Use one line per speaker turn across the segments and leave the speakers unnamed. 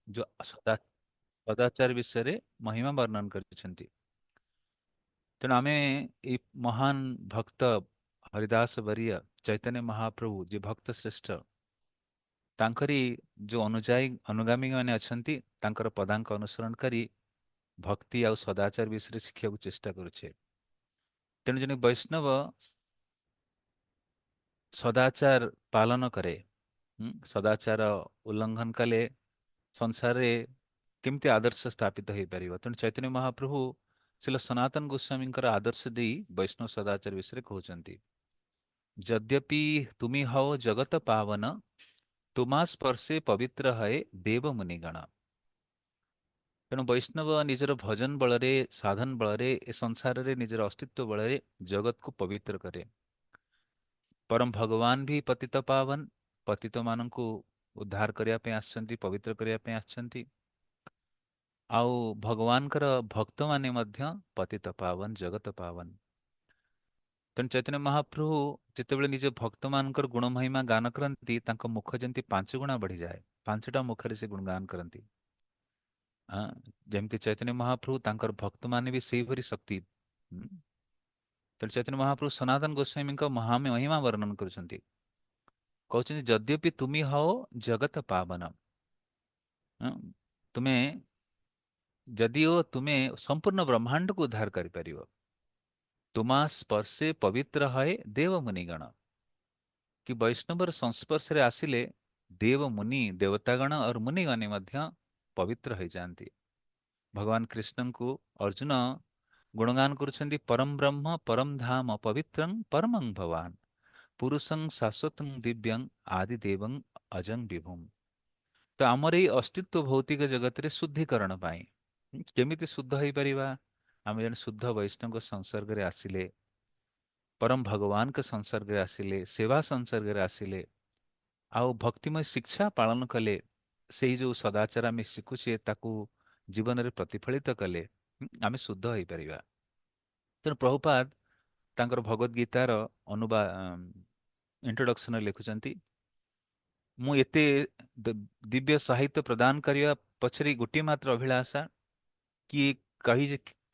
जो ସଦାଚାର ବିଷୟରେ ମହିମା ବର୍ଣ୍ଣନ କରିଛନ୍ତି। ତେଣୁ ଆମେ ଏଇ ମହାନ ଭକ୍ତ ହରିଦାସ ବରିୟ ଚୈତନ୍ୟ ମହାପ୍ରଭୁ ଯେ ଭକ୍ତ ଶ୍ରେଷ୍ଠ, ତାଙ୍କରି ଯୋଉ ଅନୁଗାମୀ ମାନେ ଅଛନ୍ତି, ତାଙ୍କର ପଦାଙ୍କ ଅନୁସରଣ କରି ଭକ୍ତି ଆଉ ସଦାଚାର ବିଷୟରେ ଶିଖିବାକୁ ଚେଷ୍ଟା କରୁଛେ। ତେଣୁ ଜଣେ ବୈଷ୍ଣବ ସଦାଚାର ପାଳନ କରେ। ସଦାଚାର ଉଲ୍ଲଂଘନ କଲେ ସଂସାରରେ କେମିତି ଆଦର୍ଶ ସ୍ଥାପିତ ହେଇପାରିବ? ତେଣୁ ଚୈତନ୍ୟ ମହାପ୍ରଭୁ ଶିଲ ସନାତନ ଗୋସ୍ୱାମୀଙ୍କର ଆଦର୍ଶ ଦେଇ ବୈଷ୍ଣବ ସଦାଚାର ବିଷୟରେ କହୁଛନ୍ତି। ଯଦ୍ୟପି ତୁମି ହଓ ଜଗତ ପାବନ, ତୁମା ସ୍ପର୍ଶେ ପବିତ୍ର ହଏ ଦେବ ମୁନିଗଣ। ତେଣୁ ବୈଷ୍ଣବ ନିଜର ଭଜନ ବଳରେ, ସାଧନ ବଳରେ, ଏ ସଂସାରରେ ନିଜର ଅସ୍ତିତ୍ୱ ବଳରେ ଜଗତକୁ ପବିତ୍ର କରେ। ପରମ ଭଗବାନ ବି ପତିତ ପାବନ, ପତିତ ମାନଙ୍କୁ ଉଦ୍ଧାର କରିବା ପାଇଁ ଆସିଛନ୍ତି, ପବିତ୍ର କରିବା ପାଇଁ ଆସିଛନ୍ତି। ଆଉ ଭଗବାନଙ୍କର ଭକ୍ତମାନେ ମଧ୍ୟ ପତିତ ପାବନ, ଜଗତ ପାବନ। ତେଣୁ ଚୈତନ୍ୟ ମହାପ୍ରଭୁ ଯେତେବେଳେ ନିଜ ଭକ୍ତମାନଙ୍କର ଗୁଣ ମହିମା ଗାନ କରନ୍ତି, ତାଙ୍କ ମୁଖ ଯେମିତି ପାଞ୍ଚ ଗୁଣା ବଢିଯାଏ। ପାଞ୍ଚଟା ମୁଖରେ ସେ ଗୁଣଗାନ କରନ୍ତି। ଆ, ଯେମିତି ଚୈତନ୍ୟ ମହାପ୍ରଭୁ, ତାଙ୍କର ଭକ୍ତମାନେ ବି ସେଇପରି ଶକ୍ତି। ତେଣୁ ଚୈତନ୍ୟ ମହାପ୍ରଭୁ ସନାତନ ଗୋସ୍ୱାମୀଙ୍କ ମହିମା ବର୍ଣ୍ଣନ କରୁଛନ୍ତି। କହୁଛନ୍ତି ଯଦ୍ୟପି ତୁମି ହଓ ଜଗତ ପାବନ, ହଁ, ତୁମେ ଯଦିଓ ତୁମେ ସମ୍ପୂର୍ଣ୍ଣ ବ୍ରହ୍ମାଣ୍ଡକୁ ଉଦ୍ଧାର କରିପାରିବ। ତୁମା ସ୍ପର୍ଶେ ପବିତ୍ର ହଏ ଦେବ ମୁନିଗଣ। କି ବୈଷ୍ଣବର ସଂସ୍ପର୍ଶରେ ଆସିଲେ ଦେବ ମୁନି, ଦେବତାଗଣ और ମୁନିଗଣ ମଧ୍ୟ ପବିତ୍ର ହୋଇଯାଆନ୍ତି। ଭଗବାନ କୃଷ୍ଣଙ୍କୁ ଅର୍ଜୁନ ଗୁଣଗାନ କରୁଛନ୍ତି, ପରମ ବ୍ରହ୍ମ ପରମ ଧାମ ପବିତ୍ରଂ ପରମଂ ଭବାନ ପୁରୁଷଂ ଶାଶ୍ୱତଂ ଦିବ୍ୟଂ ଆଦି ଦେବଂ ଅଜଂ ବିଭୁମ୍। ତ ଆମର ଏଇ ଅସ୍ତିତ୍ୱ ଭୌତିକ ଜଗତରେ ଶୁଦ୍ଧିକରଣ ପାଇଁ କେମିତି ଶୁଦ୍ଧ ହେଇପାରିବା? ଆମେ ଜଣେ ଶୁଦ୍ଧ ବୈଷ୍ଣବଙ୍କ ସଂସର୍ଗରେ ଆସିଲେ, ପରମ ଭଗବାନଙ୍କ ସଂସର୍ଗରେ ଆସିଲେ, ସେବା ସଂସର୍ଗରେ ଆସିଲେ, ଆଉ ଭକ୍ତିମୟ ଶିକ୍ଷା ପାଳନ କଲେ, ସେଇ ଯୋଉ ସଦାଚାର ଆମେ ଶିଖୁଛେ ତାକୁ ଜୀବନରେ ପ୍ରତିଫଳିତ କଲେ ଆମେ ଶୁଦ୍ଧ ହେଇପାରିବା। ତେଣୁ ପ୍ରଭୁପାଦ ତାଙ୍କର ଭଗବତ ଗୀତାର ଇଣ୍ଟ୍ରୋଡକ୍ସନରେ ଲେଖୁଛନ୍ତି, ମୁଁ ଏତେ ଦିବ୍ୟ ସାହିତ୍ୟ ପ୍ରଦାନ କରିବା ପଛରେ ଗୋଟିଏ ମାତ୍ର ଅଭିଳାଷା, କିଏ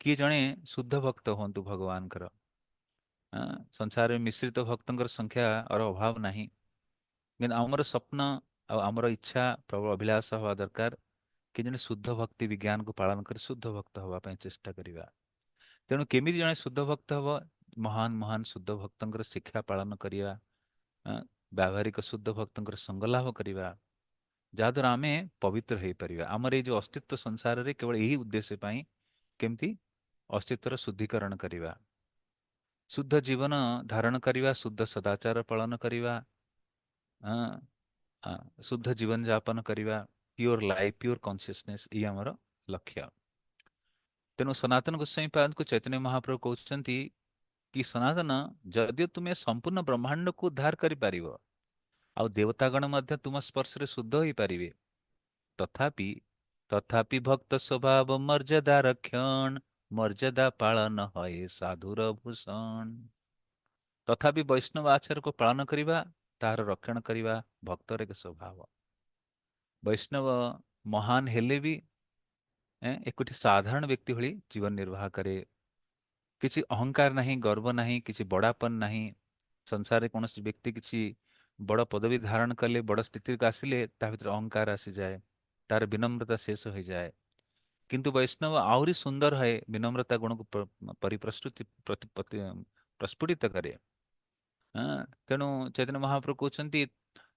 କିଏ ଜଣେ ଶୁଦ୍ଧ ଭକ୍ତ ହୁଅନ୍ତୁ ଭଗବାନଙ୍କର। ସଂସାରରେ ମିଶ୍ରିତ ଭକ୍ତଙ୍କର ସଂଖ୍ୟାର ଅଭାବ ନାହିଁ, କିନ୍ତୁ ଆମର ସ୍ୱପ୍ନ ଆଉ ଆମର ଇଚ୍ଛା ପ୍ରବଳ ଅଭିଳାଷ ହବା ଦରକାର କି ଜଣେ ଶୁଦ୍ଧ ଭକ୍ତି ବିଜ୍ଞାନକୁ ପାଳନ କରି ଶୁଦ୍ଧ ଭକ୍ତ ହବା ପାଇଁ ଚେଷ୍ଟା କରିବା। ତେଣୁ କେମିତି ଜଣେ ଶୁଦ୍ଧ ଭକ୍ତ ହବ? ମହାନ ମହାନ ଶୁଦ୍ଧ ଭକ୍ତଙ୍କର ଶିକ୍ଷା ପାଳନ କରିବା, ବ୍ୟାବହାରିକ ଶୁଦ୍ଧ ଭକ୍ତଙ୍କର ସଙ୍ଗ ଲାଭ କରିବା, ଯାହାଦ୍ୱାରା ଆମେ ପବିତ୍ର ହେଇପାରିବା। ଆମର ଏଇ ଯୋଉ ଅସ୍ତିତ୍ୱ ସଂସାରରେ କେବଳ ଏହି ଉଦ୍ଦେଶ୍ୟ ପାଇଁ, କେମିତି ଅସ୍ତିତ୍ୱର ଶୁଦ୍ଧିକରଣ କରିବା, ଶୁଦ୍ଧ ଜୀବନ ଧାରଣ କରିବା, ଶୁଦ୍ଧ ସଦାଚାର ପାଳନ କରିବା, ଶୁଦ୍ଧ ଜୀବନ ଯାପନ କରିବା, ପିଓର ଲାଇଫ, ପିଓର କନସିୟସନେସ, ଇଏ ଆମର ଲକ୍ଷ୍ୟ। ତେଣୁ ସନାତନ ଗୋସ୍ୱାମୀ ପାଦଙ୍କୁ ଚୈତନ୍ୟ ମହାପ୍ରଭୁ କହୁଛନ୍ତି କି ସନାତନ, ଯଦିଓ ତୁମେ ସମ୍ପୂର୍ଣ୍ଣ ବ୍ରହ୍ମାଣ୍ଡକୁ ଉଦ୍ଧାର କରିପାରିବ ଆଉ ଦେବତାଗଣ ମଧ୍ୟ ତୁମ ସ୍ପର୍ଶରେ ଶୁଦ୍ଧ ହୋଇପାରିବେ, ତଥାପି ତଥାପି ଭକ୍ତ ସ୍ୱଭାବ ମର୍ଯ୍ୟାଦା ରକ୍ଷଣ, ମର୍ଯ୍ୟାଦା ପାଳନ ହଏ ସାଧୁର ଭୂଷଣ। ତଥାପି ବୈଷ୍ଣବ ଆଚାରକୁ ପାଳନ କରିବା, ତାହାର ରକ୍ଷଣ କରିବା ଭକ୍ତର ଏକ ସ୍ୱଭାବ। ବୈଷ୍ଣବ ମହାନ ହେଲେ ବି ଏକୁଟି ସାଧାରଣ ବ୍ୟକ୍ତି ଭଳି ଜୀବନ ନିର୍ବାହ କରେ। କିଛି ଅହଙ୍କାର ନାହିଁ, ଗର୍ବ ନାହିଁ, କିଛି ବଡ଼ାପନ ନାହିଁ। ସଂସାରରେ କୌଣସି ବ୍ୟକ୍ତି କିଛି ବଡ଼ ପଦବୀ ଧାରଣ କଲେ, ବଡ଼ ସ୍ଥିତିକୁ ଆସିଲେ, ତା ଭିତରେ ଅହଙ୍କାର ଆସିଯାଏ, ତାର ବିନମ୍ରତା ଶେଷ ହୋଇଯାଏ। କିନ୍ତୁ ବୈଷ୍ଣବ ଆହୁରି ସୁନ୍ଦର ହଏ, ବିନମ୍ରତା ଗୁଣକୁ ପ୍ରସ୍ଫୁଟିତ କରେ। ତେଣୁ ଚୈତନ୍ୟ ମହାପ୍ରଭୁ କହୁଛନ୍ତି,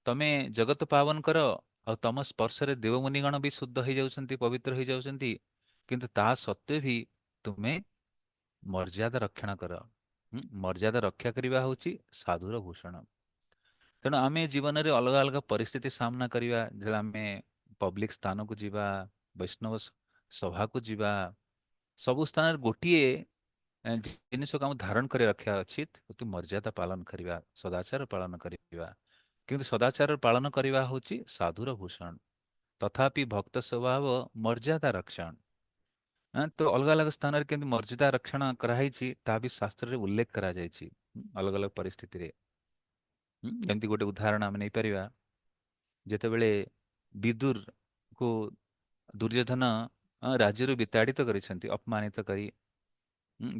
ତମେ ଜଗତ ପାବନ କର ଆଉ ତମ ସ୍ପର୍ଶରେ ଦେବମୁନିଗଣ ବି ଶୁଦ୍ଧ ହେଇଯାଉଛନ୍ତି, ପବିତ୍ର ହେଇଯାଉଛନ୍ତି, କିନ୍ତୁ ତା ସତ୍ତ୍ୱେ ବି ତୁମେ ମର୍ଯ୍ୟାଦା ରକ୍ଷଣ କର। ମର୍ଯ୍ୟାଦା ରକ୍ଷା କରିବା ହଉଛି ସାଧୁର ଭୂଷଣ। ତେଣୁ ଆମେ ଜୀବନରେ ଅଲଗା ଅଲଗା ପରିସ୍ଥିତି ସାମ୍ନା କରିବା, ଯେତେବେଳେ ଆମେ ପବ୍ଲିକ ସ୍ଥାନକୁ ଯିବା, ବୈଷ୍ଣବ ସଭାକୁ ଯିବା, ସବୁ ସ୍ଥାନରେ ଗୋଟିଏ ଜିନିଷକୁ ଆମକୁ ଧାରଣ କରି ରଖିବା ଉଚିତ, ଅତି ମର୍ଯ୍ୟାଦା ପାଳନ କରିବା, ସଦାଚାର ପାଳନ କରିବା। କିନ୍ତୁ ସଦାଚାର ପାଳନ କରିବା ହଉଛି ସାଧୁର ଭୂଷଣ। ତଥାପି ଭକ୍ତ ସ୍ୱଭାବ ମର୍ଯ୍ୟାଦା ରକ୍ଷଣ। ତ ଅଲଗା ଅଲଗା ସ୍ଥାନରେ କେମିତି ମର୍ଯ୍ୟାଦା ରକ୍ଷଣ କରାହେଇଛି, ତାହା ବି ଶାସ୍ତ୍ରରେ ଉଲ୍ଲେଖ କରାଯାଇଛି ଅଲଗା ଅଲଗା ପରିସ୍ଥିତିରେ। ଯେମିତି ଗୋଟେ ଉଦାହରଣ ଆମେ ନେଇପାରିବା, ଯେତେବେଳେ ବିଦୁରକୁ ଦୁର୍ଯ୍ୟୋଧନ ରାଜ୍ୟରୁ ବିତାଡ଼ିତ କରିଛନ୍ତି ଅପମାନିତ କରି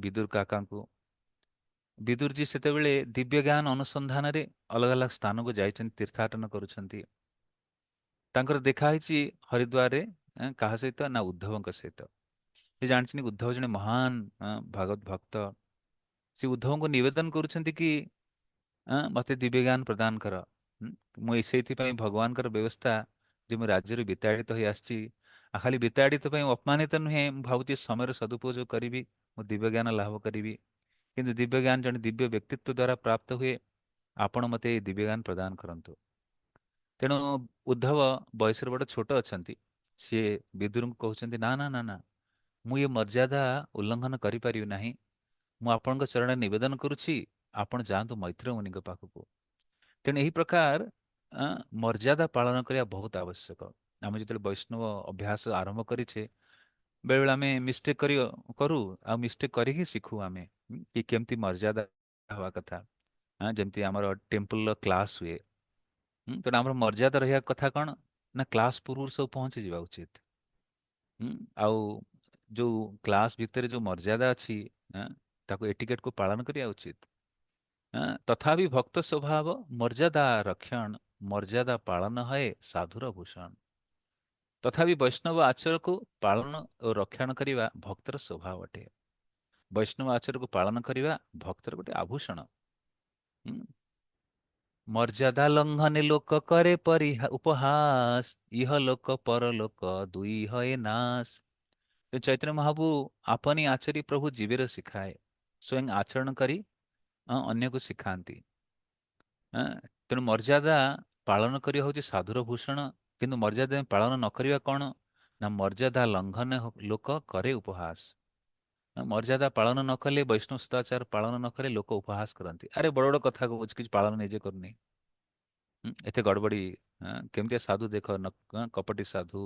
ବିଦୁର କାକାଙ୍କୁ। ବିଦୁରଜୀ ସେତେବେଳେ ଦିବ୍ୟ ଜ୍ଞାନ ଅନୁସନ୍ଧାନରେ ଅଲଗା ଅଲଗା ସ୍ଥାନକୁ ଯାଇଛନ୍ତି, ତୀର୍ଥାଟନ କରୁଛନ୍ତି। ତାଙ୍କର ଦେଖା ହେଇଛି ହରିଦ୍ୱାରରେ, କାହା ସହିତ ନା ଉଦ୍ଧବଙ୍କ ସହିତ। ସେ ଜାଣିଛନ୍ତି ଉଦ୍ଧବ ଜଣେ ମହାନ ଭାଗବତ ଭକ୍ତ। ସେ ଉଦ୍ଧବଙ୍କୁ ନିବେଦନ କରୁଛନ୍ତି କି ମତେ ଦିବ୍ୟ ଜ୍ଞାନ ପ୍ରଦାନ କର। ଉଁ, ମୁଁ ସେଇଥିପାଇଁ ଭଗବାନଙ୍କର ବ୍ୟବସ୍ଥା ଯେ ମୁଁ ରାଜ୍ୟରୁ ବିତାଡ଼ିତ ହୋଇ ଆସିଛି, ଖାଲି ବିତାଡ଼ିତ ପାଇଁ ଅପମାନିତ ନୁହେଁ, ମୁଁ ଭାବୁଛି ସମୟର ସଦୁପଯୋଗ କରିବି, ମୁଁ ଦିବ୍ୟ ଜ୍ଞାନ ଲାଭ କରିବି। କିନ୍ତୁ ଦିବ୍ୟ ଜ୍ଞାନ ଜଣେ ଦିବ୍ୟ ବ୍ୟକ୍ତିତ୍ୱ ଦ୍ୱାରା ପ୍ରାପ୍ତ ହୁଏ। ଆପଣ ମୋତେ ଏଇ ଦିବ୍ୟ ଜ୍ଞାନ ପ୍ରଦାନ କରନ୍ତୁ। ତେଣୁ ଉଦ୍ଧବ ବୟସରେ ବଡ଼ ଛୋଟ ଅଛନ୍ତି। ସିଏ ବିଦୁରଙ୍କୁ କହୁଛନ୍ତି, ନା ନା ନା ନା, ମୁଁ ଏ ମର୍ଯ୍ୟାଦା ଉଲ୍ଲଂଘନ କରିପାରିବି ନାହିଁ। ମୁଁ ଆପଣଙ୍କ ଚରଣରେ ନିବେଦନ କରୁଛି, ଆପଣ ଯାଆନ୍ତୁ ମୈତ୍ର ମୁନିଙ୍କ ପାଖକୁ। ତେଣୁ ଏହି ପ୍ରକାର ମର୍ଯ୍ୟାଦା ପାଳନ କରିବା ବହୁତ ଆବଶ୍ୟକ। ଆମେ ଯେତେବେଳେ ବୈଷ୍ଣବ ଅଭ୍ୟାସ ଆରମ୍ଭ କରିଛେ, ବେଳେବେଳେ ଆମେ ମିଷ୍ଟେକ୍ କରୁ, ଆଉ ମିଷ୍ଟେକ୍ କରିକି ଶିଖୁ ଆମେ କି କେମିତି ମର୍ଯ୍ୟାଦା ହେବା କଥା। ଯେମିତି ଆମର ଟେମ୍ପଲର କ୍ଲାସ୍ ହୁଏ। ତେଣୁ ଆମର ମର୍ଯ୍ୟାଦା ରହିବା କଥା କ'ଣ ନା କ୍ଲାସ୍ ପୂର୍ବରୁ ସବୁ ପହଞ୍ଚିଯିବା ଉଚିତ। ଆଉ ଯୋଉ କ୍ଲାସ୍ ଭିତରେ ଯୋଉ ମର୍ଯ୍ୟାଦା ଅଛି, ଆଁ, ତାକୁ ଏଟିକେଟକୁ ପାଳନ କରିବା ଉଚିତ। ତଥାପି ଭକ୍ତ ସ୍ୱଭାବ ମର୍ଯ୍ୟାଦା ରକ୍ଷଣ, ମର୍ଯ୍ୟାଦା ପାଳନ ହଏ ସାଧୁର ଭୂଷଣ। ତଥାପି ବୈଷ୍ଣବ ଆଚରକୁ ପାଳନ ଓ ରକ୍ଷଣ କରିବା ଭକ୍ତର ସ୍ୱଭାବ ଅଟେ। ବୈଷ୍ଣବ ଆଚରକୁ ପାଳନ କରିବା ଭକ୍ତର ଗୋଟେ ଆଭୂଷଣ। ଉଁ, ମର୍ଯ୍ୟାଦା ଲଙ୍ଘନେ ଲୋକ କରେ ଉପହାସ, ଇହ ଲୋକ ପରଲୋକ ଦୁଇ ହଏ ନାଶ। ତ ଚୈତନ୍ୟ ମହାପ୍ରଭୁ ଆପନି ଆଚରି ପ୍ରଭୁ ଜୀବେର ଶିଖାଏ, ସ୍ୱୟଂ ଆଚରଣ କରି ଅନ୍ୟକୁ ଶିଖାନ୍ତି। ଆଁ, ତେଣୁ ମର୍ଯ୍ୟାଦା ପାଳନ କରିବା ହେଉଛି ସାଧୁର ଭୂଷଣ। କିନ୍ତୁ ମର୍ଯ୍ୟାଦା ପାଳନ ନ କରିବା କ'ଣ ନା ମର୍ଯ୍ୟାଦା ଲଙ୍ଘନ ଲୋକ କରେ ଉପହାସ। ମର୍ଯ୍ୟାଦା ପାଳନ ନ କଲେ, ବୈଷ୍ଣବ ସଦାଚାର ପାଳନ ନ କଲେ ଲୋକ ଉପହାସ କରନ୍ତି। ଆରେ ବଡ଼ ବଡ଼ କଥା କହୁଛି, କିଛି ପାଳନ ନିଜେ କରୁନି। ଏତେ ଗଡ଼ବଡ଼ି, କେମିତିଆ ସାଧୁ ଦେଖ, କପଟି ସାଧୁ,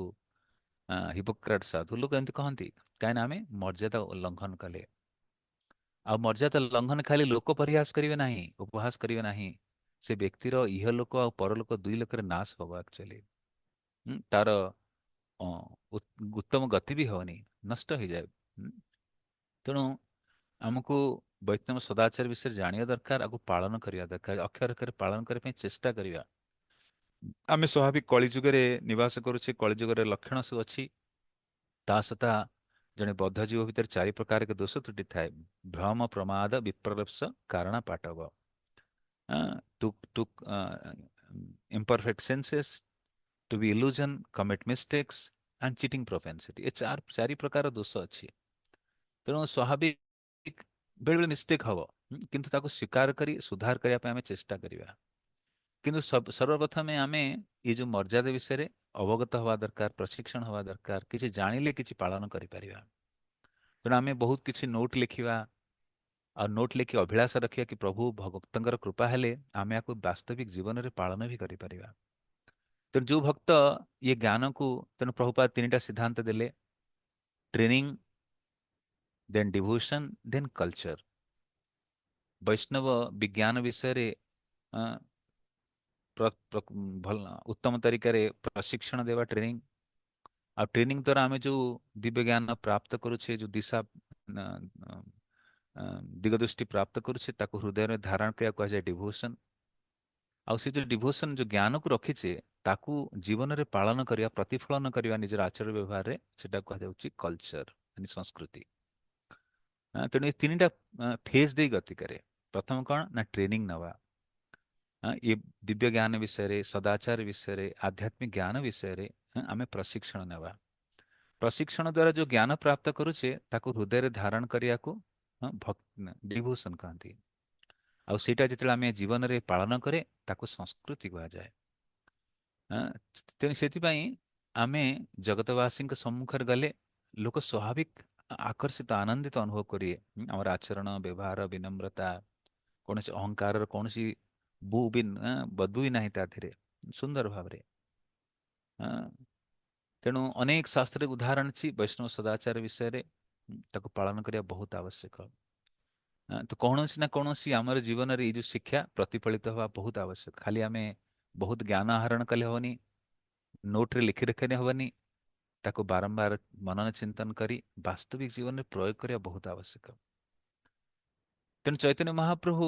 ହିପୋକ୍ରାଟ ସାଧୁ, ଲୋକ ଏମିତି କହନ୍ତି। କାହିଁକିନା ଆମେ ମର୍ଯ୍ୟାଦା ଲଙ୍ଘନ କଲେ। ଆଉ ମର୍ଯ୍ୟାଦା ଲଙ୍ଘନ ଖାଲି ଲୋକ ପରିହାସ କରିବେ ନାହିଁ, ଉପହାସ କରିବେ ନାହିଁ, ସେ ବ୍ୟକ୍ତିର ଇହଲୋକ ଆଉ ପରଲୋକ ଦୁଇ ଲୋକରେ ନାଶ ହବ ଆକ୍ଚୁଆଲି। ତାର ଅ, ଉତ୍ତମ ଗତି ବି ହବନି, ନଷ୍ଟ ହେଇଯାଏ। ତେଣୁ ଆମକୁ ବୈଷ୍ଣବ ସଦାଚାର ବିଷୟରେ ଜାଣିବା ଦରକାର, ଆକୁ ପାଳନ କରିବା ଦରକାର, ଅକ୍ଷର ଅକ୍ଷରେ ପାଳନ କରିବା ପାଇଁ ଚେଷ୍ଟା କରିବା। ଆମେ ସ୍ୱାଭାବିକ କଳିଯୁଗରେ ନିବାସ କରୁଛେ, କଳିଯୁଗରେ ଲକ୍ଷଣ ସବୁ ଅଛି। ତା ସହିତ ଜଣେ ବଦ୍ଧ ଜୀବ ଭିତରେ ଚାରି ପ୍ରକାର ଦୋଷ ତ୍ରୁଟି ଥାଏ। ଭ୍ରମ, ପ୍ରମାଦ, ବିପ୍ରଲପ୍ସ, କାରଣ ପାଟବ। To to imperfect senses, to be illusion, commit mistakes and cheating propensity। ଏ ଚାରି ପ୍ରକାର ଦୋଷ ଅଛି। ତେଣୁ ସ୍ୱାଭାବିକ ବେଳେବେଳେ ମିଷ୍ଟେକ୍ ହବ, କିନ୍ତୁ ତାକୁ ସ୍ୱୀକାର କରି ସୁଧାର କରିବା ପାଇଁ ଆମେ ଚେଷ୍ଟା କରିବା। କିନ୍ତୁ ସର୍ବପ୍ରଥମେ ଆମେ ଏଇ ଯୋଉ ମର୍ଯ୍ୟାଦା ବିଷୟରେ ଅବଗତ ହବା ଦରକାର, ପ୍ରଶିକ୍ଷଣ ହବା ଦରକାର। କିଛି ଜାଣିଲେ କିଛି ପାଳନ କରିପାରିବା। ତେଣୁ ଆମେ ବହୁତ କିଛି ନୋଟ୍ ଲେଖିବା, ଆଉ ନୋଟ୍ ଲେଖି ଅଭିଳାଷ ରଖିବା କି ପ୍ରଭୁ ଭକ୍ତଙ୍କର କୃପା ହେଲେ ଆମେ ୟାକୁ ବାସ୍ତବିକ ଜୀବନରେ ପାଳନ ବି କରିପାରିବା। ତେଣୁ ଯୋଉ ଭକ୍ତ ଇଏ ଜ୍ଞାନକୁ, ତେଣୁ ପ୍ରଭୁପାଦ ତିନିଟା ସିଦ୍ଧାନ୍ତ ଦେଲେ, ଟ୍ରେନିଂ, ଦେନ୍ ଡିଭୋସନ, ଦେନ୍ କଲଚର। ବୈଷ୍ଣବ ବିଜ୍ଞାନ ବିଷୟରେ ଭଲ ଉତ୍ତମ ତରିକାରେ ପ୍ରଶିକ୍ଷଣ ଦେବା, ଟ୍ରେନିଂ। ଆଉ ଟ୍ରେନିଂ ଦ୍ୱାରା ଆମେ ଯୋଉ ଦିବ୍ୟ ଜ୍ଞାନ ପ୍ରାପ୍ତ କରୁଛେ, ଯୋଉ ଦିଶା ଦିଗ ଦୃଷ୍ଟି ପ୍ରାପ୍ତ କରୁଛେ, ତାକୁ ହୃଦୟରେ ଧାରଣ କରିବା କୁହାଯାଏ ଡିଭୋସନ। ଆଉ ସେ ଯୋଉ ଡିଭୋସନ, ଯୋଉ ଜ୍ଞାନକୁ ରଖିଛେ, ତାକୁ ଜୀବନରେ ପାଳନ କରିବା, ପ୍ରତିଫଳନ କରିବା ନିଜର ଆଚରଣ ବ୍ୟବହାରରେ, ସେଟା କୁହାଯାଉଛି କଲଚର, ମାନେ ସଂସ୍କୃତି। ତେଣୁ ଏ ତିନିଟା ଫେଜ୍ ଦେଇ ଗତି କରେ। ପ୍ରଥମ କ'ଣ ନା ଟ୍ରେନିଂ ନେବା, ଏ ଦିବ୍ୟ ଜ୍ଞାନ ବିଷୟରେ, ସଦାଚାର ବିଷୟରେ, ଆଧ୍ୟାତ୍ମିକ ଜ୍ଞାନ ବିଷୟରେ ଆମେ ପ୍ରଶିକ୍ଷଣ ନେବା। ପ୍ରଶିକ୍ଷଣ ଦ୍ୱାରା ଯୋଉ ଜ୍ଞାନ ପ୍ରାପ୍ତ କରୁଛେ, ତାକୁ ହୃଦୟରେ ଧାରଣ କରିବାକୁ ଡିଭୋସନ କହନ୍ତି। ଆଉ ସେଇଟା ଯେତେବେଳେ ଆମେ ଜୀବନରେ ପାଳନ କରେ, ତାକୁ ସଂସ୍କୃତି କୁହାଯାଏ। ତେଣୁ ସେଥିପାଇଁ ଆମେ ଜଗତବାସୀଙ୍କ ସମ୍ମୁଖରେ ଗଲେ ଲୋକ ସ୍ୱାଭାବିକ ଆକର୍ଷିତ, ଆନନ୍ଦିତ ଅନୁଭବ କରିବେ। ଆମର ଆଚରଣ, ବ୍ୟବହାର, ବିନମ୍ରତା, କୌଣସି ଅହଙ୍କାରର କୌଣସି ବଦବୁ ବି ନାହିଁ ତା ଦେହରେ, ସୁନ୍ଦର ଭାବରେ। ତେଣୁ ଅନେକ ଶାସ୍ତ୍ରରେ ଉଦାହରଣ ଅଛି ବୈଷ୍ଣବ ସଦାଚାର ବିଷୟରେ। ତାକୁ ପାଳନ କରିବା ବହୁତ ଆବଶ୍ୟକ। ତ କୌଣସି ନା କୌଣସି ଆମର ଜୀବନରେ ଏଇ ଯୋଉ ଶିକ୍ଷା ପ୍ରତିଫଳିତ ହେବା ବହୁତ ଆବଶ୍ୟକ। ଖାଲି ଆମେ ବହୁତ ଜ୍ଞାନ ଆହରଣ କଲେ ହବନି, ନୋଟରେ ଲେଖି ରଖିଲେ ହବନି, ତାକୁ ବାରମ୍ବାର ମନନ ଚିନ୍ତନ କରି ବାସ୍ତବିକ ଜୀବନରେ ପ୍ରୟୋଗ କରିବା ବହୁତ ଆବଶ୍ୟକ। ତେଣୁ ଚୈତନ୍ୟ ମହାପ୍ରଭୁ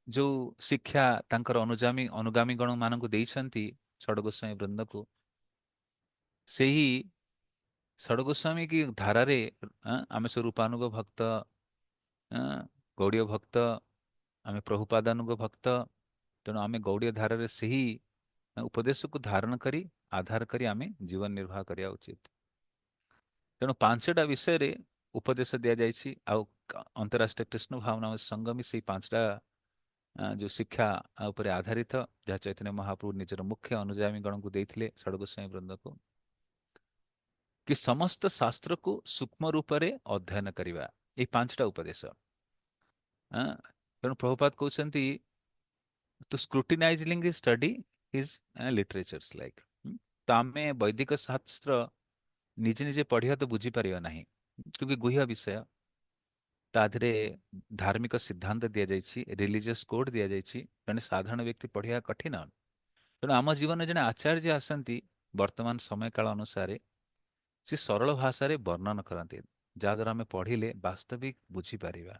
ଯୋଉ ଶିକ୍ଷା ତାଙ୍କର ଅନୁଗାମୀ ଗଣ ମାନଙ୍କୁ ଦେଇଛନ୍ତି ଷଡ଼ଗୋସ୍ୱାମୀ ବୃନ୍ଦକୁ, ସେହି ଷଡ଼ଗୋସ୍ୱାମୀ କି ଧାରାରେ ଆମେ ସବୁ ରୂପାନୁଗ ଭକ୍ତ, ଆଁ, ଗୌଡୀୟ ଭକ୍ତ, ଆମେ ପ୍ରଭୁପାଦାନୁଗ ଭକ୍ତ। ତେଣୁ ଆମେ ଗୌଡୀୟ ଧାରାରେ ସେହି ଉପଦେଶକୁ ଧାରଣ କରି ଆଧାର କରି ଆମେ ଜୀବନ ନିର୍ବାହ କରିବା ଉଚିତ। ତେଣୁ ପାଞ୍ଚଟା ବିଷୟରେ ଉପଦେଶ ଦିଆଯାଇଛି। ଆଉ ଅନ୍ତରାଷ୍ଟ୍ରୀୟ କୃଷ୍ଣ ଭାବନା ସଂଗମୀ ସେଇ ପାଞ୍ଚଟା ଯୋଉ ଶିକ୍ଷା ଉପରେ ଆଧାରିତ, ଯାହା ଚୈତନ୍ୟ ମହାପ୍ରଭୁ ନିଜର ମୁଖ୍ୟ ଅନୁଯାୟୀ ଗଣଙ୍କୁ ଦେଇଥିଲେ ଷଡ଼ଗୋସ୍ୱାମୀ ବୃନ୍ଦକୁ, କି ସମସ୍ତ ଶାସ୍ତ୍ରକୁ ସୂକ୍ଷ୍ମ ରୂପରେ ଅଧ୍ୟୟନ କରିବା। ଏଇ ପାଞ୍ଚଟା ଉପଦେଶ। ଆଁ, ତେଣୁ ପ୍ରଭୁପାଦ କହୁଛନ୍ତି ଟୁ ସ୍କ୍ରୁଟିନାଇଜିଂ ଷ୍ଟଡି ହିଜ ଲିଟରେଚର୍ସ ଲାଇକ୍। ତ ଆମେ ବୈଦିକ ଶାସ୍ତ୍ର ନିଜେ ନିଜେ ପଢିବା ତ ବୁଝିପାରିବା ନାହିଁ, କିନ୍ତୁ ଗୁହ୍ୟ ବିଷୟ। ତା ଦେହରେ ଧାର୍ମିକ ସିଦ୍ଧାନ୍ତ ଦିଆଯାଇଛି, ରିଲିଜିୟସ୍ କୋଡ୍ ଦିଆଯାଇଛି। ଜଣେ ସାଧାରଣ ବ୍ୟକ୍ତି ପଢିବା କଠିନ। ତେଣୁ ଆମ ଜୀବନରେ ଜଣେ ଆଚାର୍ଯ୍ୟ ଆସନ୍ତି ବର୍ତ୍ତମାନ ସମୟ କାଳ ଅନୁସାରେ, ସେ ସରଳ ଭାଷାରେ ବର୍ଣ୍ଣନ କରନ୍ତି, ଯାହାଦ୍ୱାରା ଆମେ ପଢିଲେ ବାସ୍ତବିକ ବୁଝିପାରିବା।